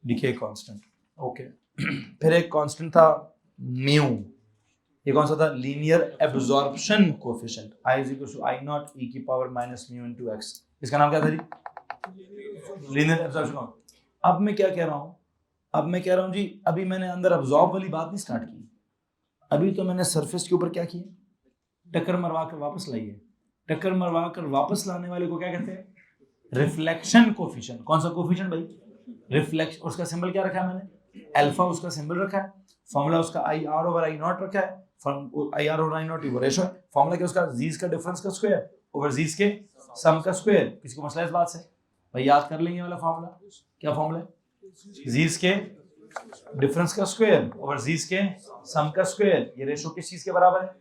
डिके कांस्टेंट. ओके. फिर एक कांस्टेंट था म्यू, ये कौन सा था? Linear absorption coefficient I is equal to I not e की power minus mu into x। इसका नाम क्या था जी? Linear absorption. अब मैं क्या कह रहा हूँ? अब मैं कह रहा हूँ जी, अभी मैंने अंदर अब्जॉर्ब वाली बात नहीं स्टार्ट की, अभी तो मैंने सरफेस के ऊपर क्या किया? टक्कर मरवा कर वापस लाई है। टक्कर मरवा कर वापस लाने वाले को क्या कहते हैं? Reflection coefficient. कौन सा कोएफिशिएंट भाई? रिफ्लेक्शन। उसका सिंबल क्या रखा है मैंने? अल्फा उसका सिंबल रखा है। फॉर्मूला उसका आई आर ओवर आई नॉट रखा है। I R over I not वो रेशो है। फॉर्मूला क्या उसका? जीज का डिफरेंस का स्क्वायर ओवर जीज के सम का स्क्वायर। किसी को मसला इस बात से? भाई याद कर लेंगे वाला फॉर्मूला। क्या फॉर्मूला है? जीज के डिफरेंस का स्क्वायर ओवर जीज के सम का स्क्वायर। ये रेशो किस चीज के बराबर है?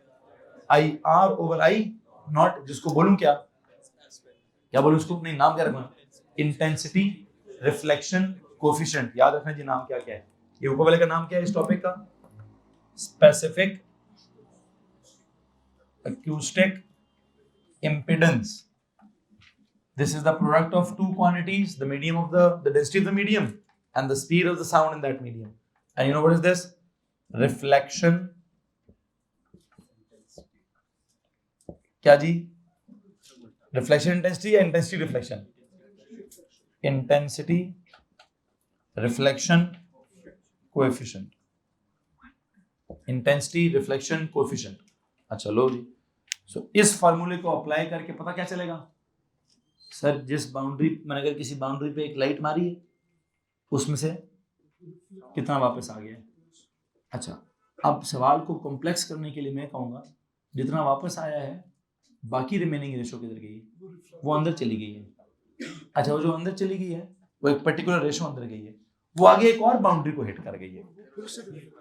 I R over I not, जिसको बोलूं क्या? क्या बोलूं उसको? नहीं, नाम क्या रखना? Intensity reflection coefficient. याद रखना जी नाम क्या क्या है। ये ऊपर वाले का नाम क्या है इस टॉपिक का? Specific acoustic impedance. This is the product of two quantities, the medium of the density of the medium and the speed of the sound in that medium. And you know what is this? Reflection. क्या जी? Reflection intensity या intensity reflection? Intensity reflection coefficient. Intensity reflection coefficient. अच्छा लो जी। सो इस फार्मूले को apply करके पता क्या चलेगा? सर जिस बाउंड्री, मैंने अगर किसी बाउंड्री पे एक लाइट मारी है उसमें से कितना वापस आ गया है। अच्छा, अब सवाल को कॉम्प्लेक्स करने के लिए मैं कहूँगा जितना वापस आया है बाकी रिमेनिंग रेशो किधर गई है? वो अंदर चली गई है। अच्छा, वो जो अंदर चली गई है वो एक पर्टिकुलर रेशो अंदर गई है, वो आगे एक और बाउंड्री को हिट कर गई है।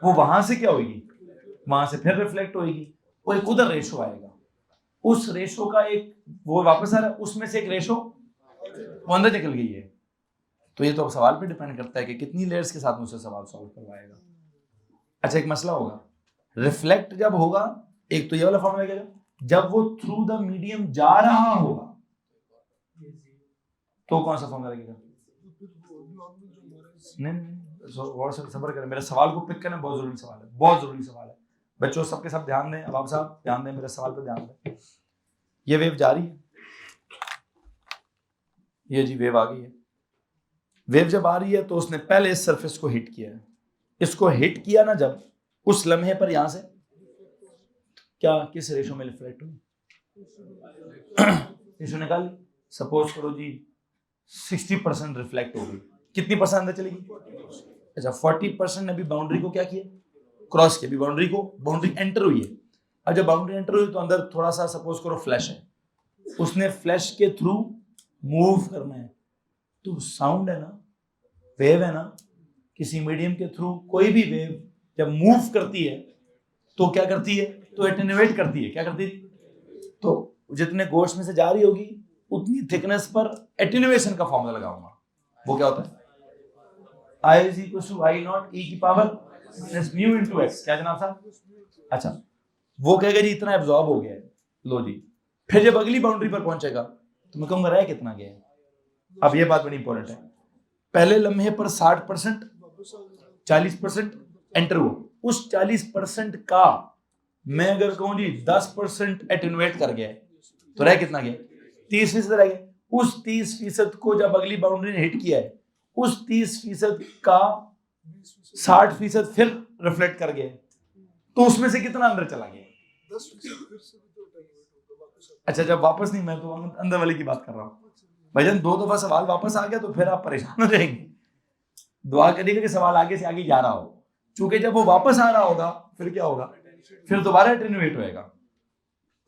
वो वहां से क्या होगी? वहां से फिर रिफ्लेक्ट होगी, वो एक उधर रेशो आएगा, उस रेशो का एक वो वापस आ रहा है, उसमें से एक रेशो वो अंदर निकल गई है। तो ये तो अब सवाल पे डिपेंड करता है कि कितनी लेयर्स के साथ मुझसे सवाल सॉल्व करवाएगा। अच्छा, एक मसला होगा, रिफ्लेक्ट जब होगा, एक तो ये वाला फॉर्मूला क्या, जब वो थ्रू द मीडियम जा रहा होगा तो कौन सा फॉर्मूला लगेगा? नहीं, सबर करें, मेरे सवाल को पिक करना बहुत जरूरी सवाल है, बहुत जरूरी सवाल है। बच्चों सबके सब ध्यान दें, अब आप साहब ध्यान दें, मेरे सवाल पे ध्यान दें। ये वेव जा रही है, ये जी वेव आ गई है। वेव जब आ रही है तो उसने पहले इस सरफेस को हिट किया है, इसको हिट किया ना जब, उस लम्हे पर यहां से क्या किस रेशो में रिफ्लेक्ट हुई? रेशो निकाल ली। सपोज करो जी 60% रिफ्लेक्ट होगी, कितनी परसेंट अंदर चलेगी? अच्छा, 40% ने भी बाउंड्री को क्या किया? क्रॉस किया। भी बाउंड्री एंटर हुई है। अब जब बाउंड्री एंटर हुई तो अंदर थोड़ा सा सपोज करो फ्लैश है, उसने फ्लैश के थ्रू मूव करना है। तो साउंड है ना, वेव है ना, किसी मीडियम के थ्रू कोई भी वेव जब मूव करती है तो क्या करती है? तो एटेन्यूएट करती है। क्या करती है? तो जितने गोश में से जा रही होगी उतनी थिकनेस पर एटेन्यूएशन का फॉर्मूला लगाऊंगा। वो क्या होता है? I is equal to I not e की power minus mu into x। क्या जनाब साहब? अच्छा, वो कहेगा जी इतना एब्जॉर्ब हो गया है, लो जी। फिर जब अगली बाउंड्री पर पहुंचेगा तो मैं कहूंगा रह कितना गया है। अब ये बात बड़ी इंपॉर्टेंट है, पहले लम्हे पर 60% 40% एंटर हुआ, उस 40% का मैं अगर कहूं जी 10% एटेन्यूएट कर गया है तो रह कितना गया? 30% रह गया। उस 30% को जब अगली बाउंड्री ने हिट किया है, उस 30% का 60% फिर रिफ्लेक्ट कर गया, तो उसमें से कितना अंदर चला गया? 10%। अच्छा, जब वापस नहीं, मैं तो अंदर वाले की बात कर रहा हूँ भाईजान। 2 दफा सवाल वापस आ गया तो फिर आप परेशान हो जाएंगे। दुआ करिएगा कि सवाल आगे से आगे जा रहा हो, क्योंकि जब वो वापस आ रहा होगा फिर क्या होगा? फिर दोबारा एटेन्यूएट होएगा,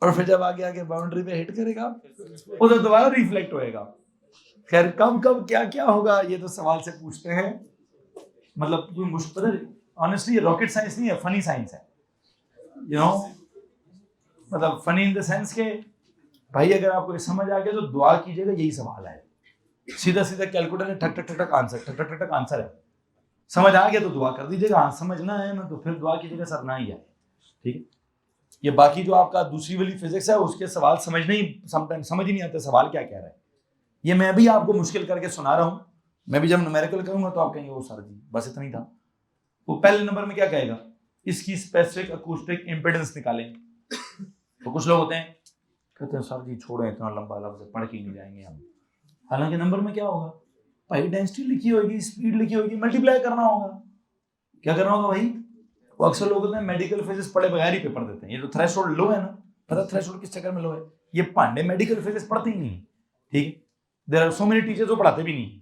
और फिर जब आगे आगे बाउंड्री पे हिट करेगा उधर दोबारा रिफ्लेक्ट होएगा। खैर कब कब क्या क्या होगा ये तो सवाल से पूछते हैं, मतलब कोई मुश्किल, ऑनेस्टली ये रॉकेट साइंस नहीं है, फनी साइंस है, यू नो, मतलब फनी इन द सेंस के भाई अगर आपको ये समझ आ गया तो दुआ कीजिएगा, यही सवाल है। सीधा सीधा कैलकुलेटर में ठक ठक ठक ठक आंसर, ठक ठक ठक ठक आंसर है। समझ आ गया तो दुआ कर दीजिएगा, हाँ समझना है ना तो फिर दुआ कीजिएगा सर ना ही आए, ठीक है। ये बाकी जो आपका दूसरी वाली फिजिक्स है उसके सवाल समझने ही समटाइम समझ ही नहीं आते सवाल क्या कह रहा है। ये मैं भी आपको मुश्किल करके सुना रहा हूँ, मैं भी जब न्यूमेरिकल करूंगा तो आप कहेंगे वो सर जी बस इतना ही था। वो पहले नंबर में क्या कहेगा? इसकी स्पेसिफिक अकूस्टिक इम्पीडेंस निकालें। तो कुछ लोग होते हैं कहते हैं सर जी छोड़ो इतना लंबा लफ्ज पढ़ के ही नहीं जाएंगे हम। हालांकि नंबर में क्या होगा भाई, डेंसिटी लिखी होगी, स्पीड लिखी होगी, मल्टीप्लाई करना होगा। क्या करना होगा भाई? वो अक्सर लोग होते हैं मेडिकल फिजिक्स पढ़े बगैर ही पेपर देते हैं। ये जो थ्रेशोल्ड लो है ना, पता थ्रेशोल्ड किस चक्कर में लो है? ये पांडे मेडिकल फिजिक्स पढ़ते ही नहीं, ठीक है। There are so many teachers जो पढ़ाते भी नहीं,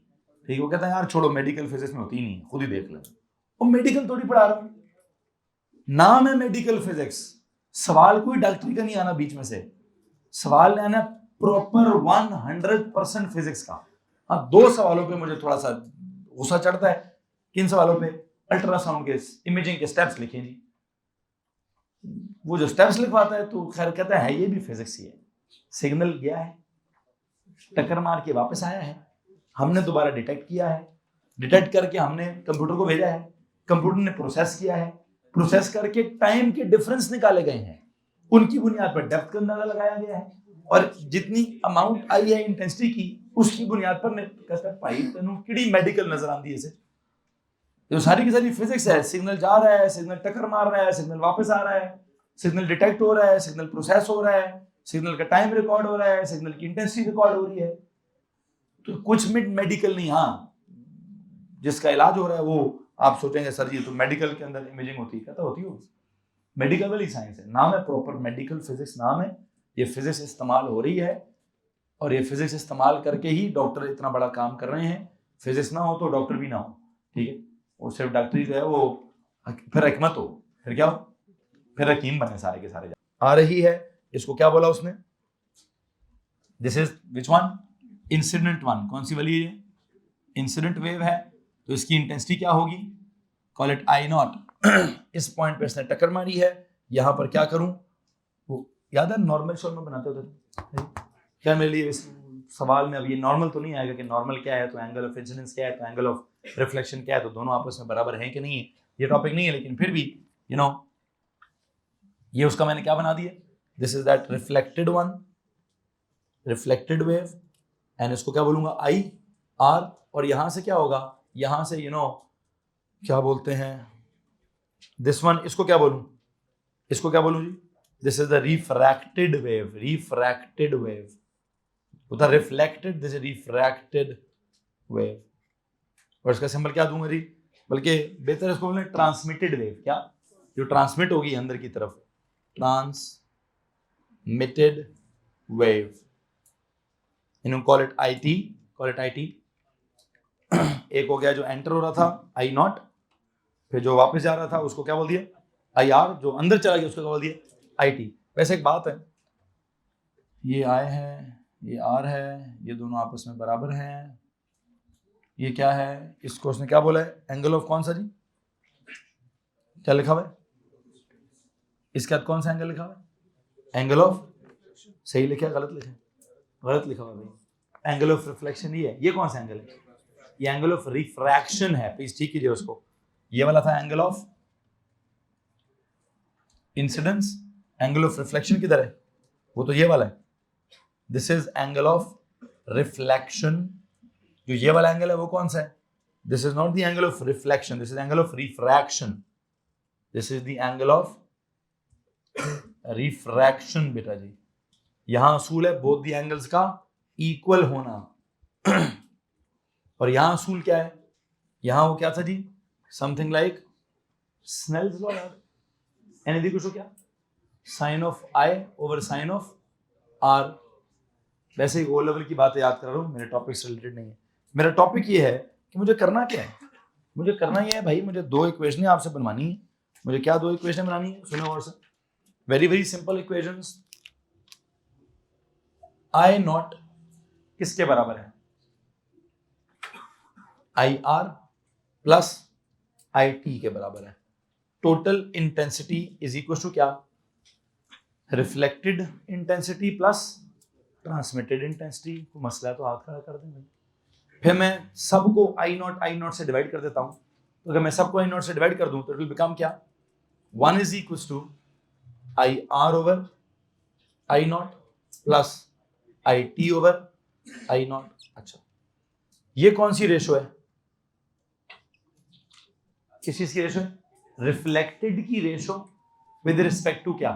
ठीक है। वो कहते हैं यार छोड़ो मेडिकल फिजिक्स में होती ही नहीं, खुद ही देख ले। वो मेडिकल थोड़ी पढ़ा रहा हूं, नाम है मेडिकल फिजिक्स। सवाल कोई डॉक्टरी का नहीं आना बीच में से, सवाल आना प्रॉपर 100% फिजिक्स का। हाँ, 2 सवालों पे मुझे थोड़ा सा गुस्सा चढ़ता है। किन सवालों पे? अल्ट्रासाउंड के इमेजिंग के स्टेप्स लिखे जी। वो जो स्टेप्स लिखवाता है तो खैर कहता है ये भी फिजिक्स ही है। सिग्नल गया है, टक्कर मार के वापस आया है, हमने दोबारा डिटेक्ट किया है, डिटेक्ट करके हमने कंप्यूटर को भेजा है, कंप्यूटर ने प्रोसेस किया है, प्रोसेस करके टाइम के डिफरेंस निकाले गए हैं, उनकी बुनियाद पर डेप्थ का अंदाजा लगाया गया है, और जितनी अमाउंट आई है इंटेंसिटी की उसकी बुनियाद पर कहता है भाई तेनू किड़ी मेडिकल नजर आती है इसे। तो सारी की सारी फिजिक्स है। सिग्नल जा रहा है, सिग्नल टक्कर मार रहा है, सिग्नल वापस आ रहा है, सिग्नल डिटेक्ट हो रहा है, सिग्नल प्रोसेस हो रहा है, सिग्नल का टाइम रिकॉर्ड हो रहा है, सिग्नल की इंटेंसिटी रिकॉर्ड हो रही है। तो कुछ मेडिकल नहीं, हाँ जिसका इलाज हो रहा है वो आप सोचेंगे सर जी तो मेडिकल के अंदर इमेजिंग होती है, कहता होती हो, मेडिकल वाली साइंस है, नाम है प्रॉपर मेडिकल फिजिक्स नाम है। ये फिजिक्स इस्तेमाल हो रही है और ये फिजिक्स इस्तेमाल करके ही डॉक्टर इतना बड़ा काम कर रहे हैं। फिजिक्स ना हो तो डॉक्टर भी ना हो, ठीक है। और सिर्फ डॉक्टरी जो है वो फिर हिकमत हो, फिर क्या हो, फिर हकीम बने सारे के सारे। आ रही है, इसको क्या बोला उसने? This is which one? Incident one. कौन सी वाली है? इंसिडेंट वेव है, तो इसकी इंटेंसिटी क्या होगी? Call it I not. इस पॉइंट पे इसने टक्कर मारी है, यहां पर क्या करूं? वो याद है नॉर्मल शॉट में बनाते होते क्या मेरे लिए इस सवाल में अब ये नॉर्मल तो नहीं आएगा कि नॉर्मल क्या है तो एंगल ऑफ इंसिडेंस क्या है तो एंगल ऑफ रिफ्लेक्शन क्या है, तो दोनों आपस में बराबर हैं कि नहीं है, ये टॉपिक नहीं है। लेकिन फिर भी यू नो ये उसका मैंने क्या बना दिया, this is that reflected one, reflected wave, and इसको क्या बोलूंगा? I R. और यहां से क्या होगा? यहां से क्या बोलते हैं दिस वन, इसको क्या बोलूं? इसको क्या बोलूं जी? This is the refracted wave, refracted wave होता reflected, this is refracted wave. और इसका सिंबल क्या दूंगा जी? बल्कि बेहतर इसको बोलें ट्रांसमिटेड वेव। क्या? जो ट्रांसमिट होगी अंदर की तरफ, ट्रांसमिटेड वेव, इन्होंने call it I T, call it I T. एक हो गया जो एंटर हो रहा था आई नॉट, फिर जो वापस जा रहा था उसको क्या बोल दिया? I R. जो अंदर चला गया उसको क्या बोल दिया? I T. वैसे एक बात है, ये आई है, ये आर है, ये दोनों आपस में बराबर हैं। ये क्या है? इसको उसने क्या बोला है? एंगल ऑफ कौन सा जी? क्या लिखा हुआ है इसके बाद? कौन सा एंगल लिखा हुआ है? एंगल ऑफ, सही लिखा है गलत लिखा है? गलत लिखा हुआ है भाई। एंगल ऑफ रिफ्लेक्शन ये कौन सा एंगल है? ये एंगल ऑफ रिफ्रैक्शन है, प्लीज ठीक कीजिए उसको। ये वाला था angle of incidence, angle of reflection किधर है? वो तो ये वाला है, this is angle of reflection. जो ये वाला एंगल है वो कौन सा है? This is not the angle of reflection, this is angle of refraction, this is the angle of refraction बेटा जी। यहां असूल है बोथ द एंगल्स का इक्वल होना, और यहां असूल क्या है? यहां वो क्या था जी? समथिंग लाइक स्नेल्स लॉ यार, एनीथी कुछ हो क्या? Sine of I over sine of R. वैसे ही ओ लेवल की बातें याद कर रहा हूं, मेरे टॉपिक से रिलेटेड नहीं है। मेरा टॉपिक ये है कि मुझे करना क्या है? मुझे करना ये है भाई, मुझे 2 इक्वेशन आपसे बनवानी है। मुझे क्या 2 इक्वेशन बनानी है? सुनो और से, very very simple equations. I naught किसके बराबर है? I R plus I T के बराबर है। Total intensity is equal to क्या? Reflected intensity plus transmitted intensity. को मसला है तो हाथ खड़ा कर देंगे। फिर मैं सबको आई नॉट से डिवाइड कर देता हूं, तो अगर मैं सबको आई नॉट से डिवाइड कर दूं तो इट विल बिकम क्या? 1 is equal to I R over I not plus I T over I not. अच्छा, ये कौन सी रेशो है? किस चीज की रेशो है? रिफ्लेक्टेड की रेशो विद रिस्पेक्ट टू क्या,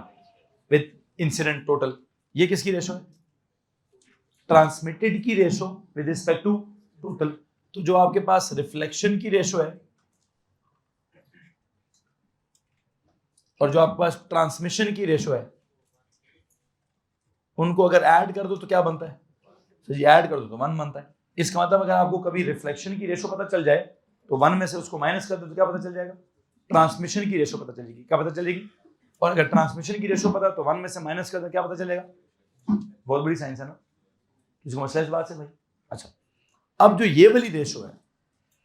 विद इंसिडेंट टोटल, ये किसकी रेशो है, ट्रांसमिटेड की ratio with respect to total. तो जो आपके पास रिफ्लेक्शन की रेशो है और जो आपके पास ट्रांसमिशन की रेशो है, उनको अगर ऐड कर दो तो क्या बनता है, तो जी ऐड कर दो तो 1 बनता है। इसका मतलब अगर आपको कभी रिफ्लेक्शन की रेशो पता चल जाए तो 1 में से उसको माइनस कर दो तो क्या पता चल जाएगा, ट्रांसमिशन की रेशो पता चलेगी, क्या पता चलेगी। और अगर ट्रांसमिशन की रेशो पता तो 1 में से माइनस कर दो क्या पता चलेगा। बहुत बड़ी साइंस है ना, किसको मसला इस बात से भाई। अच्छा, अब जो ये वाली रेशो है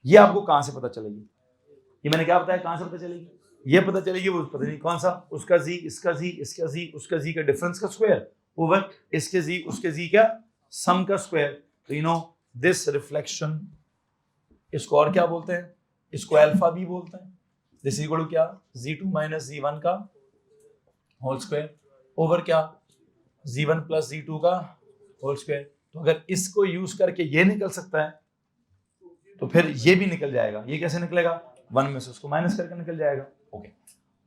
ये आपको कहां से पता चलेगी, ये मैंने क्या बताया कहां से पता चलेगी, ये पता चलेगी वो पता नहीं कौन सा, उसका जी, इसका जी, इसका जी, उसका जी का डिफरेंस का स्क्वायर ओवर इसके जी उसके जी क्या सम का स्क्वायर। तो यू नो दिस रिफ्लेक्शन, इसको और क्या बोलते हैं, इसको अल्फा भी बोलते हैं। दिस इक्वल टू क्या, z2 माइनस z1 का होल स्क्वायर ओवर क्या z1 प्लस z2 का होल स्क्वायर। तो अगर इसको यूज करके ये निकल सकता है तो फिर ये भी निकल जाएगा। ये कैसे निकलेगा, 1 में से उसको माइनस करके निकल जाएगा। ओके,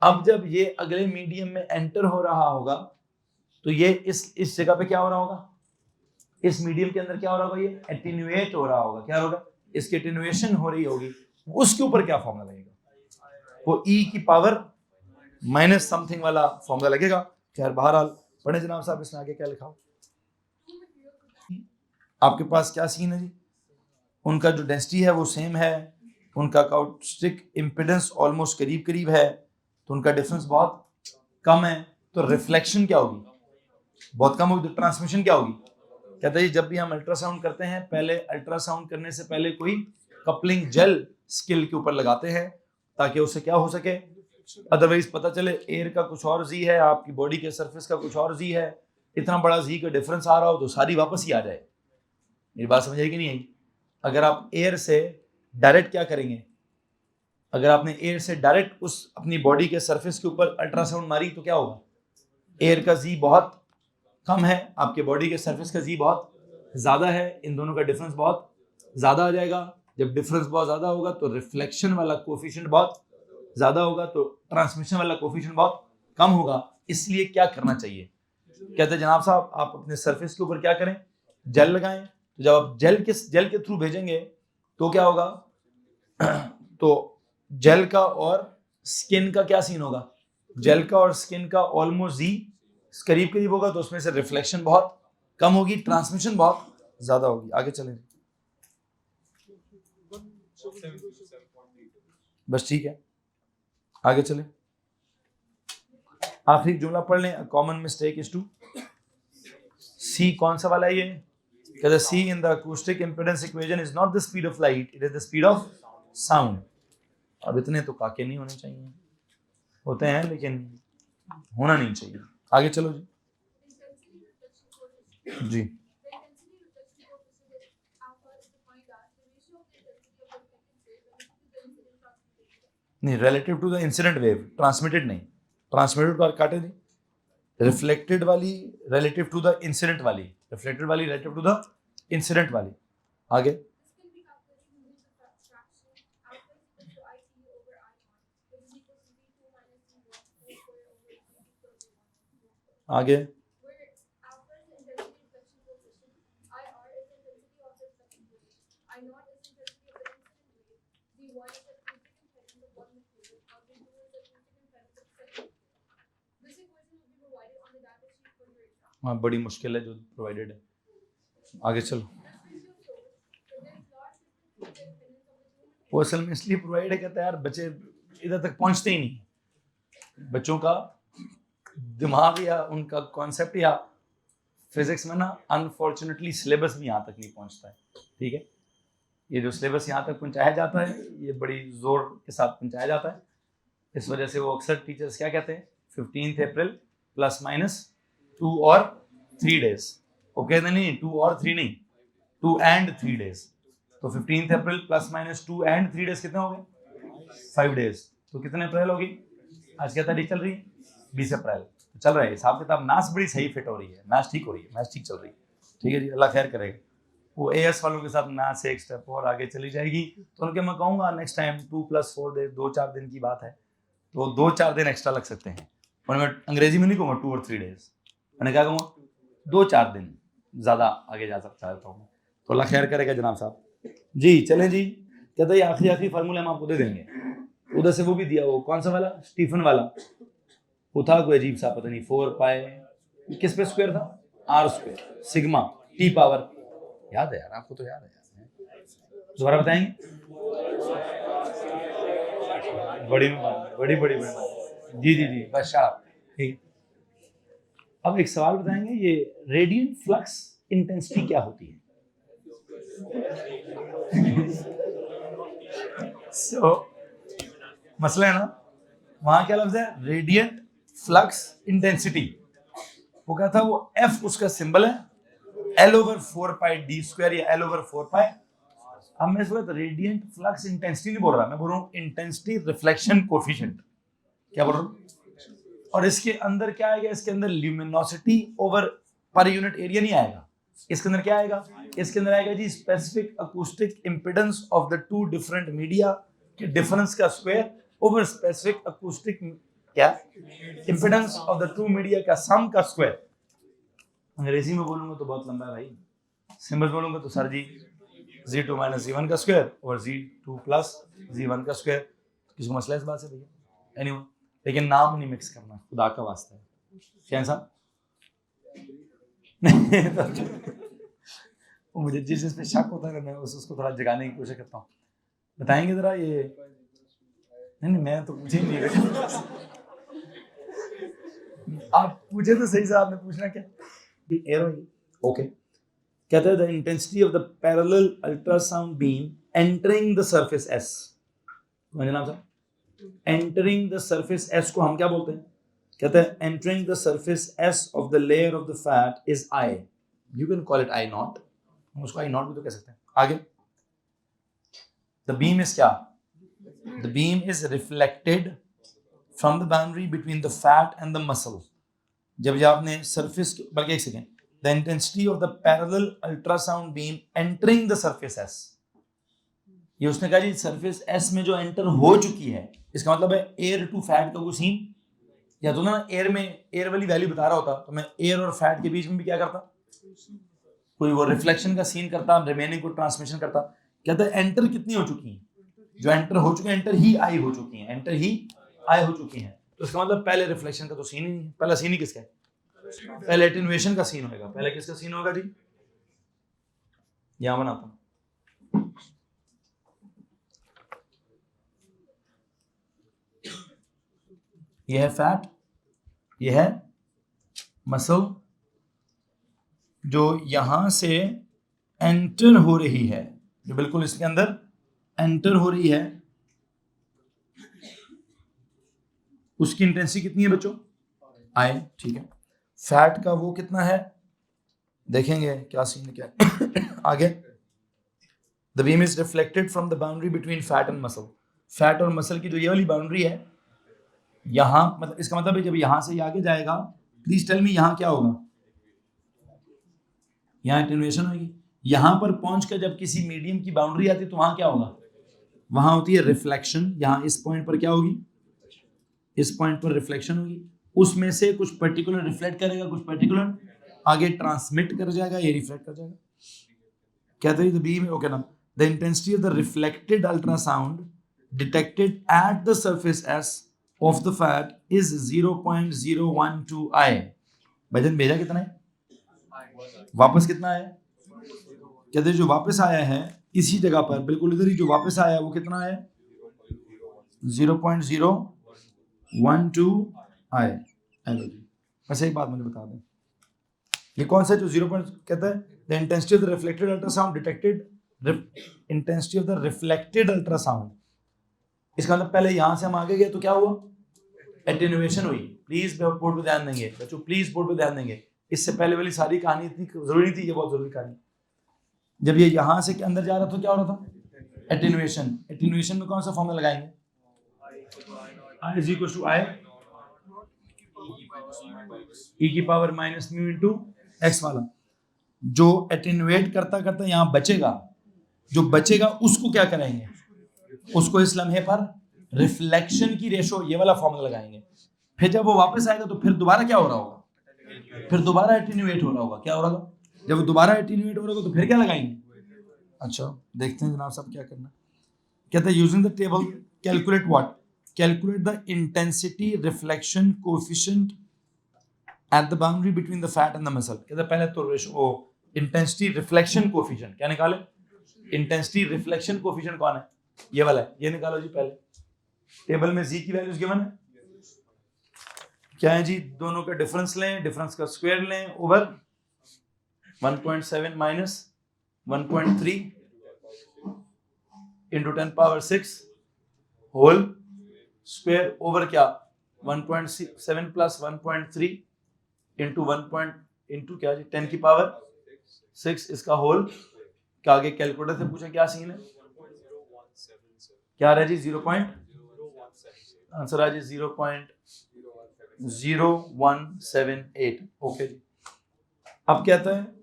अब जब ये अगले मीडियम में एंटर हो रहा होगा तो ये इस जगह पे क्या हो रहा होगा, इस मीडियम के अंदर क्या हो रहा होगा, ये एटेन्यूएट हो रहा होगा। क्या होगा, इसकी एटेन्यूएशन हो रही होगी। उसके ऊपर क्या फॉर्मूला लगेगा, वो e की पावर माइनस समथिंग वाला फॉर्मूला लगेगा। खैर बहरहाल पढ़े जनाब साहब, इसमें आगे क्या लिखा हो। आपके पास क्या सीन है जी, उनका जो डेंसिटी है वो सेम है, उनका काउस्टिक इम्पिडेंस ऑलमोस्ट करीब करीब है, तो उनका डिफरेंस बहुत कम है। तो रिफ्लेक्शन क्या होगी, बहुत कम होगी। तो ट्रांसमिशन क्या होगी, कहते हैं जब भी हम अल्ट्रासाउंड करते हैं पहले अल्ट्रासाउंड करने से पहले कोई कपलिंग जेल स्किल के ऊपर लगाते हैं ताकि उससे क्या हो सके, अदरवाइज पता चले एयर का कुछ और जी है, आपकी बॉडी के सरफेस का कुछ और जी है, इतना बड़ा जी का डिफरेंस आ रहा हो तो सारी वापस ही आ जाए। मेरी बात समझ आई कि नहीं आई। अगर आप एयर से डायरेक्ट क्या करेंगे, अगर आपने एयर से डायरेक्ट उस अपनी बॉडी के सरफेस के ऊपर अल्ट्रासाउंड मारी तो क्या होगा, एयर का जी बहुत कम है, आपके बॉडी के सरफेस का जी बहुत ज्यादा है, इन दोनों का डिफरेंस बहुत ज्यादा आ जाएगा। जब डिफरेंस बहुत ज्यादा होगा तो रिफ्लेक्शन वाला कोफिशिएंट बहुत ज्यादा होगा, तो ट्रांसमिशन वाला कोफिशिएंट बहुत कम होगा। इसलिए क्या करना चाहिए, कहते हैं जनाब साहब आप अपने सरफेस के ऊपर क्या करें, जेल लगाएं। तो जब आप जेल के थ्रू भेजेंगे तो क्या होगा तो जेल का और स्किन का क्या सीन होगा, जेल का और स्किन का ऑलमोस्ट जी करीब करीब होगा, तो उसमें से रिफ्लेक्शन बहुत कम होगी, ट्रांसमिशन बहुत ज्यादा होगी। आगे चलें, बस ठीक है, आगे चलें। आखिरी जुमला पढ़ लें, common mistake is to see, कौन सा वाला है ये, कहते C in the acoustic impedance equation is not the speed of light, it is the speed of sound. अब इतने तो काके नहीं होने चाहिए, होते हैं लेकिन होना नहीं चाहिए। आगे चलो जी। नहीं, relative to the incident wave, transmitted नहीं, ट्रांसमिटेड को काटे दी, रिफ्लेक्टेड वाली रिलेटिव टू द इंसिडेंट वाली, रिफ्लेक्टेड वाली रिलेटिव टू द इंसिडेंट वाली। आगे आगे हाँ, बड़ी मुश्किल है जो प्रोवाइडेड है। आगे चलो, वो असल में इसलिए प्रोवाइड है, कहता है यार बच्चे इधर तक पहुंचते ही नहीं, बच्चों का दिमाग या उनका कॉन्सेप्ट या फिजिक्स में ना अनफॉर्चुनेटली सिलेबस भी यहाँ तक नहीं पहुंचता है। ठीक है, ये जो सिलेबस यहाँ तक पहुंचाया जाता है ये बड़ी जोर के साथ पहुंचाया जाता है। इस वजह से वो अक्सर टीचर्स क्या कहते हैं, 15 अप्रैल प्लस माइनस 2 और 3 डेज, वो कहते नहीं 2 और 3 नहीं, 2 एंड 3 डेज। तो 15 अप्रैल प्लस माइनस 2 एंड 3 डेज कितने हो गए, 5 डेज। तो कितने अप्रैल होगी, आज क्या तारीख चल रही है, 20 अप्रैल। तो चल रहा है हिसाब किताब, मैथ्स बड़ी सही फिट हो रही है, मैथ्स ठीक हो रही है, मैथ्स ठीक चल रही है। ठीक है जी, अल्लाह खैर करेगा। वो एएस वालों के साथ मैथ्स एक स्टेप और आगे चली जाएगी, तो उनके मैं कहूँगा नेक्स्ट टाइम 2 + 4 डेज, 2-4 दिन की बात है, तो 2-4 दिन एक्स्ट्रा लग सकते हैं। और मैं अंग्रेजी में नहीं कहूँगा 2 और 3 days, मैंने क्या कहूँगा 2-4 दिन ज़्यादा आगे जा सकता है। तो अल्लाह खैर करेगा जनाब साहब। जी चलें जी, कहते हैं आखिरी फार्मूला हम आपको दे देंगे। उधर से वो भी दिया, वो कौन सा वाला, स्टीफन वाला, वो था कोई अजीब सा, पता नहीं 4 पाई किस पे स्क्वायर था, r square sigma t power, याद है यार आपको, तो याद है यार, दोबारा बताएंगे। बड़ी जी बस शाबाश, ठीक। अब एक सवाल बताएंगे, ये रेडियंट फ्लक्स इंटेंसिटी क्या होती है? मसला है ना, वहां क्या लफ्ज है, रेडियंट फ्लक्स इंटेंसिटी। वो क्या था, वो F उसका सिंबल है, L/4πd² या L/4π। अब मैं इस वक्त रेडियंट फ्लक्स इंटेंसिटी नहीं बोल रहा, मैं बोल रहा हूँ इंटेंसिटी रिफ्लेक्शन कोफिशिएंट। क्या बोल रहा हूँ? और इसके अंदर क्या आएगा, इसके अंदर luminosity over per unit area नहीं आएगा। इसके अंदर क्या आएगा, इसके अंदर आएगा जी specific acoustic impedance of the 2 different media के डिफरेंस का स्क्वायर ओवर स्पेसिफिक अकूस्टिक क्या इंपेडेंस ऑफ द 2 मीडिया का सम का स्क्वायर। अंग्रेजी में बोलूंगा तो बहुत लंबा है भाई, सिंबल बोलूंगा तो सर जी Z2 - Z1 का स्क्वायर और Z2 + Z1 का स्क्वायर। किसी को मसला इस बात से भैया? एनीवे, लेकिन नाम नहीं मिक्स करना, खुदा का वास्ता है। क्या साहब वो मुझे जिस चीज पे शक होता है मैं उसको थोड़ा जगाने की कोशिश करता हूँ। बताएंगे जरा ये, नहीं मैं तो पूछे ही नहीं, आप पूछे तो सही से, आपने पूछना क्या, एरो ओके। कहता है the intensity of the parallel ultrasound beam entering the surface S, जनाब साहब एंटरिंग द सरफेस S को हम क्या बोलते हैं? कहता है entering the surface S of the layer of the fat is I, you can call it I0, हम उसको I0 भी तो कह सकते हैं। आगे द बीम इज क्या, the beam is reflected from the boundary between the fat and the muscle. जब आपने सरफेस, बल्कि एक second, the intensity of the parallel ultrasound beam entering the surface S, ये उसने कहा जी सरफेस S में जो एंटर हो चुकी है, इसका मतलब है एयर टू फैट का कोई सीन, या तो ना एयर में एयर वाली वैल्यू बता रहा होता तो मैं एयर और फैट के बीच में भी क्या करता, कोई वो रिफ्लेक्शन का सीन करता, रिमेनिंग को ट्रांसमिशन करता। कहता है एंटर कितनी हो चुकी है, जो एंटर हो चुके हैं, एंटर ही आई हो चुकी है, एंटर ही आई हो चुकी है। तो इसका मतलब पहले रिफ्लेक्शन का तो सीन ही नहीं है, पहला सीन ही किसका है, पहले एटेन्युएशन का सीन होगा। पहले किसका सीन होगा जी, यहां बनाता हूं, यह है फैट, यह है मसल, जो यहां से एंटर हो रही है, जो बिल्कुल इसके अंदर एंटर हो रही है, उसकी इंटेंसिटी कितनी है बच्चों, I, ठीक है। फैट का वो कितना है, देखेंगे क्या सीन क्या है। आगे the beam is reflected from the boundary between fat and muscle, fat और मसल की जो ये वाली बाउंड्री है, यहां मतलब इसका मतलब है जब यहां से आगे जाएगा, प्लीज टेल मी यहां क्या होगा, यहां एटेन्युएशन होगी। यहां पर पहुंचकर जब किसी मीडियम की बाउंड्री आती है तो वहां क्या होगा, वहां होती है रिफ्लेक्शन। यहां इस पॉइंट पर क्या होगी, इस पॉइंट पर रिफ्लेक्शन होगी, उसमें से कुछ पर्टिकुलर रिफ्लेक्ट करेगा, कुछ पर्टिकुलर आगे ट्रांसमिट कर जाएगा, ये रिफ्लेक्ट कर जाएगा। कहते हैं द बीम, ओके ना, the intensity of the reflected ultrasound detected at the surface S of the fat is 0.012 I। भजन भेजा कितना है, वापस कितना है, कहते हैं जो वापस आया है इसी जगह पर, बिल्कुल इधर ही जो वापस आया है वो कितना है, 0.012 I। वैसे एक बात मुझे बता दें, ये कौन सा जो 0 कहता है, the intensity of the reflected ultrasound detected, intensity of the reflected ultrasound, इसका मतलब पहले यहां से हम आगे गए तो क्या हुआ, एटेन्युएशन हुई। प्लीज बोर्ड पे ध्यान देंगे बच्चों, प्लीज बोर्ड पे ध्यान देंगे, इससे पहले वाली सारी कहानी इतनी जरूरी थी, ये बहुत जरूरी कहानी। जब ये यहां से अंदर जा रहा था क्या हो रहा था, एटेन्युएशन। एटेन्युएशन में कौन सा फॉर्मूला लगाएंगे, I is equal to I e की power minus mu into x वाला, जो एटेन्युएट करता करता यहाँ बचेगा, जो बचेगा उसको क्या करेंगे, उसको इस लम्हे पर रिफ्लेक्शन की रेशो, ये वाला फॉर्मूला लगाएंगे। फिर जब वो वापस आएगा तो फिर दोबारा क्या हो रहा होगा, फिर दोबारा एटीन्यूएट हो रहा होगा। क्या हो रहा होगा, जब दोबारा एटीन्यूएट हो रहा होगा तो फिर क्या लगाएंगे। अच्छा देखते हैं जनाब साहब क्या करना। कहते हैं using the table calculate what, calculate the intensity reflection coefficient at the boundary between the fat and the muscle. कहते हैं पहले तो रेशो इंटेंसिटी रिफ्लेक्शन कोएफिशिएंट क्या निकाले, इंटेंसिटी रिफ्लेक्शन कोएफिशिएंट कौन है, ये वाला है, ये निकालो जी। पहले टेबल में जी की वैल्यूज गिवन है, क्या है जी, दोनों का डिफरेंस लें, डिफरेंस का स्क्वायर लें over 1.7 minus 1.3 into 10 power 6 whole square over क्या 1.7 प्लस 1.3 इंटू 1 इंटू क्या जी 10 की पावर 6 इसका होल। क्या आगे कैलकुलेटर से पूछा क्या सीन है, क्या आ रहा है जी 0. आंसर आ जी 0.0178। ओके जी। अब कहता है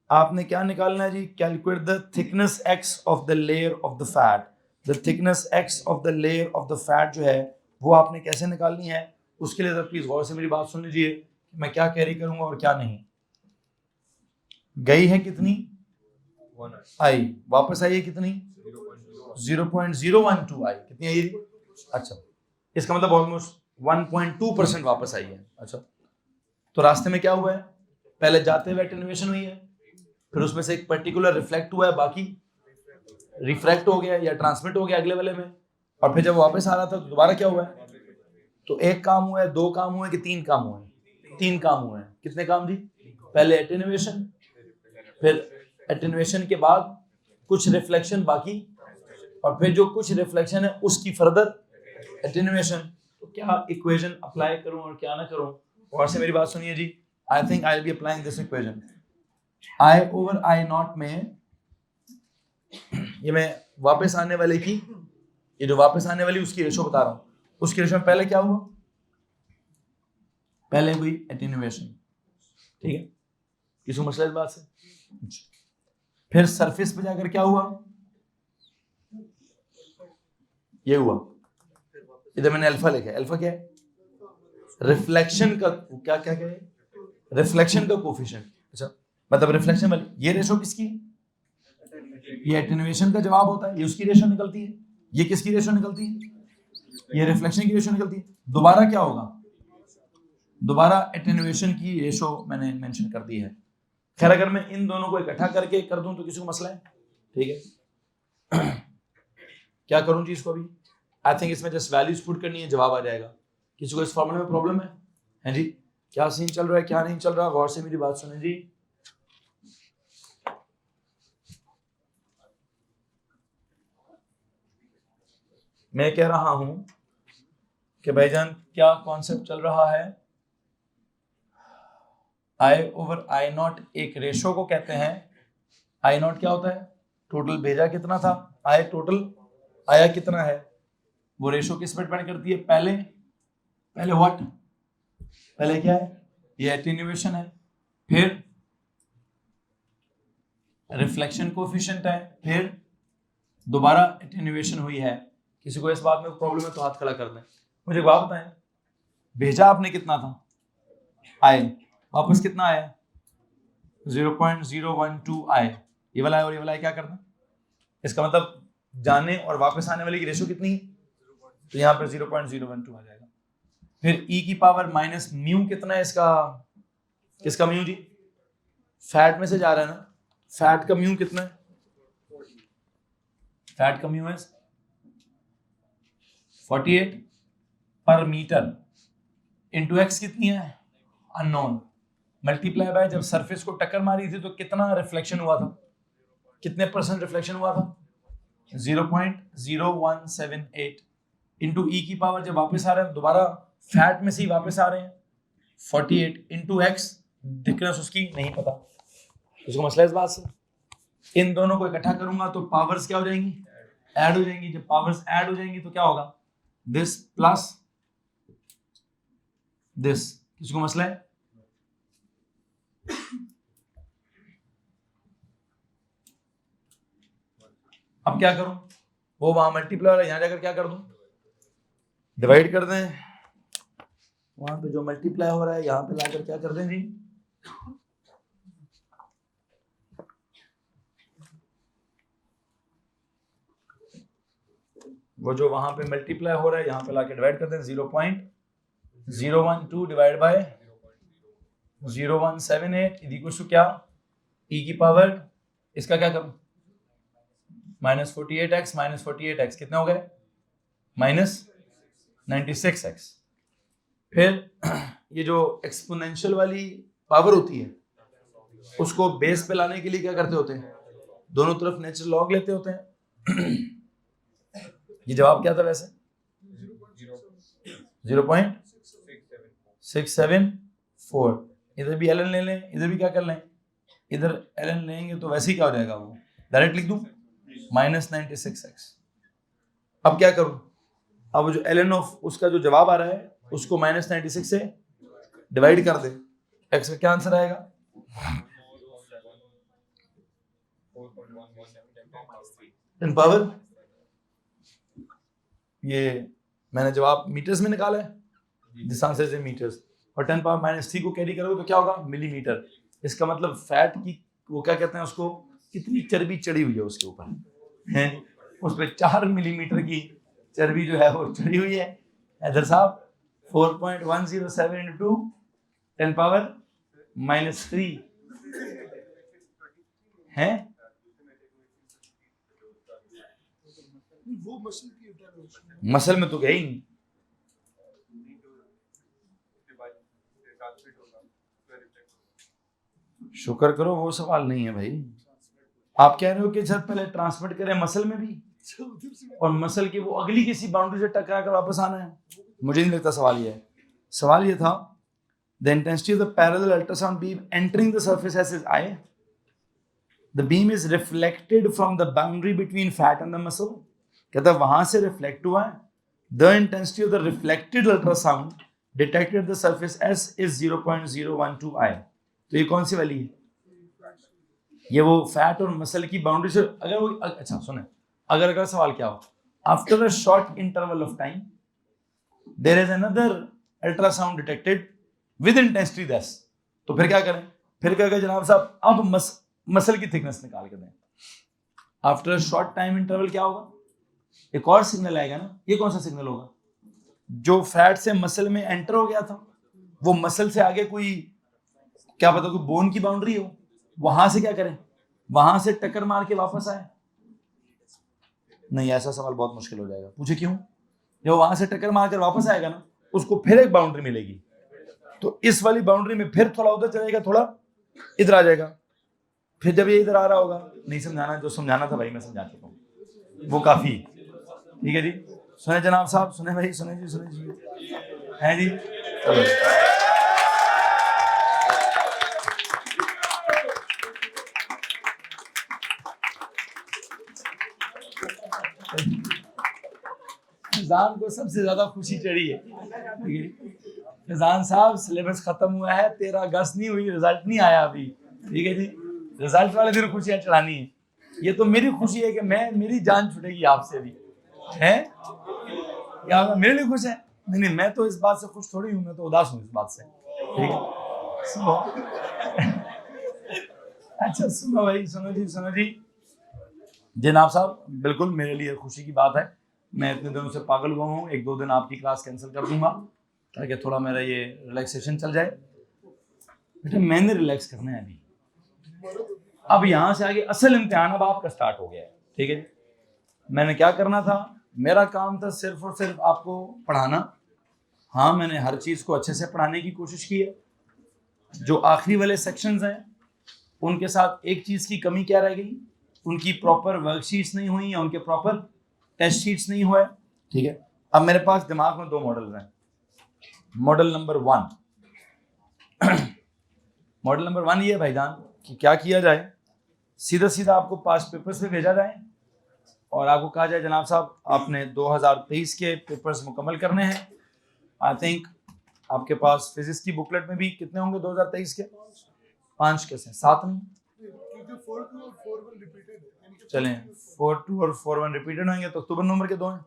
आपने क्या निकालना है जी, calculate the thickness x of the layer of the fat. The thickness x of the layer of the fat जो है वो आपने कैसे निकालनी है, उसके लिए प्लीज गौर से मेरी बात सुन लीजिए, मैं क्या कैरी करूंगा और क्या नहीं। गई है कितनी आई, वापस आई है कितनी 0.012 आई, कितनी आई। अच्छा इसका मतलब ऑलमोस्ट 1.2% वापस आई है। अच्छा तो रास्ते में क्या हुआ है, पहले जाते हुए एटेन्यूएशन हुई है, फिर उसमें से एक पर्टिकुलर रिफ्लेक्ट हुआ है, बाकी रिफ्रैक्ट हो गया या ट्रांसमिट हो गया अगले वाले में, और फिर जब वापस आ रहा था तो दोबारा क्या हुआ है, तो एक काम हुआ है, दो काम हुए कि तीन काम हुए, तीन काम हुए हैं। कितने काम जी, पहले एटेन्यूएशन, फिर एटेन्यूएशन के बाद कुछ रिफ्लेक्शन बाकी, और फिर जो कुछ रिफ्लेक्शन है उसकी फर्दर एटेन्यूएशन। तो क्या इक्वेशन अप्लाई करूं और क्या ना करूं, और से मेरी बात सुनिए जी। I think I will be applying this equation, I over I naught में ये मैं वापस आने वाले की, ये जो वापस आने वाली उसकी रेशो बता रहा हूं, उसकी रेशो में पहले क्या हुआ, पहले हुई एटेन्यूएशन, ठीक है, किसी मसला इस बात से। फिर सरफेस पे जाकर क्या हुआ, ये हुआ, इधर मैंने अल्फा लिखा है, अल्फा क्या है, रिफ्लेक्शन का क्या क्या क्या है, रिफ्लेक्शन का कोफिशिएंट। अच्छा मतलब रिफ्लेक्शन वाली ये रेशो किसकी है, ये एटेन्यूएशन का जवाब होता है, ये उसकी रेशो निकलती है। ये किसकी रेशो निकलती है, ये रिफ्लेक्शन की रेशो निकलती है। दोबारा क्या होगा, दोबारा एटेन्यूएशन की रेशो मैंने मेंशन कर दी है। खैर अगर मैं इन दोनों को इकट्ठा करके कर दूं तो किसी को मसला है, ठीक है। क्या करूं जी इसको, अभी आई थिंक इसमें जस्ट वैल्यूज पुट करनी है, जवाब आ जाएगा। किसी को इस फॉर्मूले में प्रॉब्लम है जी, क्या सीन चल रहा है क्या नहीं चल रहा, गौर से मेरी बात सुने जी। मैं कह रहा हूं कि भाईजान क्या कॉन्सेप्ट चल रहा है, आई ओवर आई नॉट एक रेशो को कहते हैं। आई नॉट क्या होता है, टोटल भेजा कितना था, आई टोटल आया कितना है, वो रेशो किस पर डिपेंड करती है, पहले व्हाट, पहले क्या है, ये एटेन्यूएशन है, फिर रिफ्लेक्शन कोएफिशिएंट है, फिर दोबारा एटेन्यूएशन हुई है। किसी को इस बात में प्रॉब्लम है तो हाथ खड़ा कर दें। मुझे बात बताएं, भेजा आपने कितना था, आए, वापस कितना आया 0.012 आए, ये वाला है और ये वाला है, क्या करना, इसका मतलब जाने और वापस आने वाली की रेशो कितनी है, तो यहाँ पर 0.012 आ जाएगा। फिर e की पावर माइनस म्यू कितना है इसका, किसका म्यू जी, फैट में से जा रहा है ना, फैट का म्यू कितना है, फैट का म्यू है 48 पर मीटर, इंटू एक्स कितनी है अननोन, मल्टीप्लाई बाय जब सरफेस को टक्कर मारी थी तो कितना रिफ्लेक्शन हुआ था, कितने परसेंट रिफ्लेक्शन हुआ था 0.0178 इंटू ई की पावर जब वापस आ रहे हैं दोबारा फैट में से ही वापस आ रहे हैं 48 इंटू एक्स, थिकनेस उसकी नहीं पता, उसको मसला इस बात से। इन दोनों को इकट्ठा करूंगा तो पावर्स क्या हो जाएंगी, ऐड हो जाएंगी। जब पावर्स ऐड हो जाएंगी तो क्या होगा, दिस प्लस दिस, किसको मसला है, अब क्या करूं, वो वहां मल्टीप्लाई वाला यहां जाकर क्या कर दूं, डिवाइड कर दें, वहां पे जो मल्टीप्लाई हो रहा है यहाँ पे लाकर क्या कर दें जी, वो जो वहां पे मल्टीप्लाई हो रहा है यहाँ पे लाके डिवाइड कर दें। 0.012 डिवाइड बाय 0178 इक्वल टू क्या, e की पावर इसका क्या करूं, -48x माइनस 48x कितने हो गए, -96x। फिर ये जो एक्सपोनेंशियल वाली पावर होती है उसको बेस पे लाने के लिए क्या करते होते हैं, दोनों तरफ नेचुरल लॉग लेते होते हैं। ये जवाब क्या था वैसे, 0.674। इधर भी ln ले लें, इधर भी क्या कर लें, इधर ln लेंगे तो वैसे ही क्या हो जाएगा, वो डायरेक्ट लिख दूं -96x। अब क्या करूं, अब जो ln ऑफ उसका जो जवाब आ रहा है उसको -96 से डिवाइड कर दे, x का क्या आंसर आएगा, 10 पावर, ये मैंने जवाब मीटर्स में निकाला है, this answer is in metres, और 10 पावर -3 को कैरी करोगे तो क्या होगा, मिलीमीटर। इसका मतलब फैट की वो क्या कहते हैं उसको, कितनी चर्बी चढ़ी हुई है उसके ऊपर है, उस पर 4 मिलीमीटर की चर्बी जो है वो चढ़ी हुई है। हैदर साहब 4.107 into 10 पावर -3 है, वो मसल की इंटरवेंशन मसल में तो गया ही नहीं। शुक्र करो वो सवाल नहीं है भाई, आप कह रहे हो कि सर पहले ट्रांसमिट करें मसल में भी और मसल की वो अगली किसी बाउंड्री से टकरा कर वापस आना है, मुझे नहीं लगता सवाल ये है। सवाल ये था the intensity of the parallel ultrasound beam entering the surface S is I, the beam is reflected from the boundary between fat and the muscle, कहता है वहां से रिफ्लेक्ट हुआ है। The intensity of the reflected ultrasound detected the surface S is 0.012 आई। तो ये कौन सी वाली है, ये वो फैट और मसल की बाउंड्री से अगर वो, अच्छा सुने, अगर सवाल क्या हो, after a short interval of time there is another ultrasound detected with intensity this, तो फिर क्या करें, फिर क्या करें जनाब साहब, अब मसल की थिकनेस निकाल के दें। After a short time interval क्या होगा, एक और सिग्नल आएगा ना, ये कौन सा सिग्नल होगा, जो फैट से मसल में एंटर हो गया था, वो मसल से आगे कोई क्या पता कोई बोन की बाउंड्री हो, वहां से क्या करें, वहां से टक्कर मार के वापस आए। नहीं, ऐसा सवाल बहुत मुश्किल हो जाएगा, पूछे क्यों, जब वहां से टक्कर मार कर वापस आएगा ना, उसको फिर एक बाउंड्री मिलेगी, तो इस वाली बाउंड्री में फिर थोड़ा उधर चलेगा, थोड़ा इधर आ जाएगा, फिर जब ये इधर आ रहा होगा, नहीं समझाना, जो समझाना था भाई मैं समझा चुका हूँ, वो काफी ठीक है जी। सुने जनाब साहब, सुने भाई, सुने जी, सुने जी, है जी, चलो। फैजान को सबसे ज्यादा खुशी चढ़ी है, फैजान साहब सिलेबस खत्म हुआ है, 13 अगस्त नहीं हुई, रिजल्ट नहीं आया अभी, ठीक है जी, रिजल्ट वाले दिन खुशियां चढ़ानी है। ये तो मेरी खुशी है कि मेरी जान छूटेगी आपसे भी, है या मेरे लिए खुश है, नहीं मैं तो इस बात से खुश थोड़ी हूँ, मैं तो उदास हूँ इस बात से, ठीक है। सुनो अच्छा सुनो भाई, सुनो जी जनाब साहब, बिल्कुल मेरे लिए खुशी की बात है, मैं इतने दिनों से पागल हुआ हूँ, 1-2 दिन आपकी क्लास कैंसिल कर दूंगा ताकि थोड़ा मेरा ये रिलैक्सेशन चल जाए। बेटा मैंने रिलैक्स करना है अभी, अब यहाँ से आगे असल इम्तिहान अब आपका स्टार्ट हो गया है, ठीक है। मैंने क्या करना था, मेरा काम था सिर्फ और सिर्फ आपको पढ़ाना। हाँ मैंने हर चीज़ को अच्छे से पढ़ाने की कोशिश की है, जो आखिरी वाले सेक्शंस हैं उनके साथ एक चीज़ की कमी क्या रह गई, उनकी प्रॉपर वर्कशीट्स नहीं हुई या उनके प्रॉपर टेस्ट शीट्स नहीं हुए, ठीक है। अब मेरे पास दिमाग में 2 मॉडल हैं। मॉडल नंबर 1 मॉडल नंबर 1 ये है भाईजान कि क्या किया जाए, सीधा आपको पास पेपर्स पे भेजा जाए और आपको कहा जाए जनाब साहब आपने 2023 के पेपर्स मुकम्मल करने हैं। आई थिंक आपके पास फिजिक्स की बुकलेट में भी कितने होंगे 2023 के, 5 कैसे 7 नहीं, क्योंकि 4-2 और 4-1 रिपीटेड है, चलें 4-2 और 4-1 रिपीटेड होंगे तो अक्टूबर नवंबर के 2 हैं।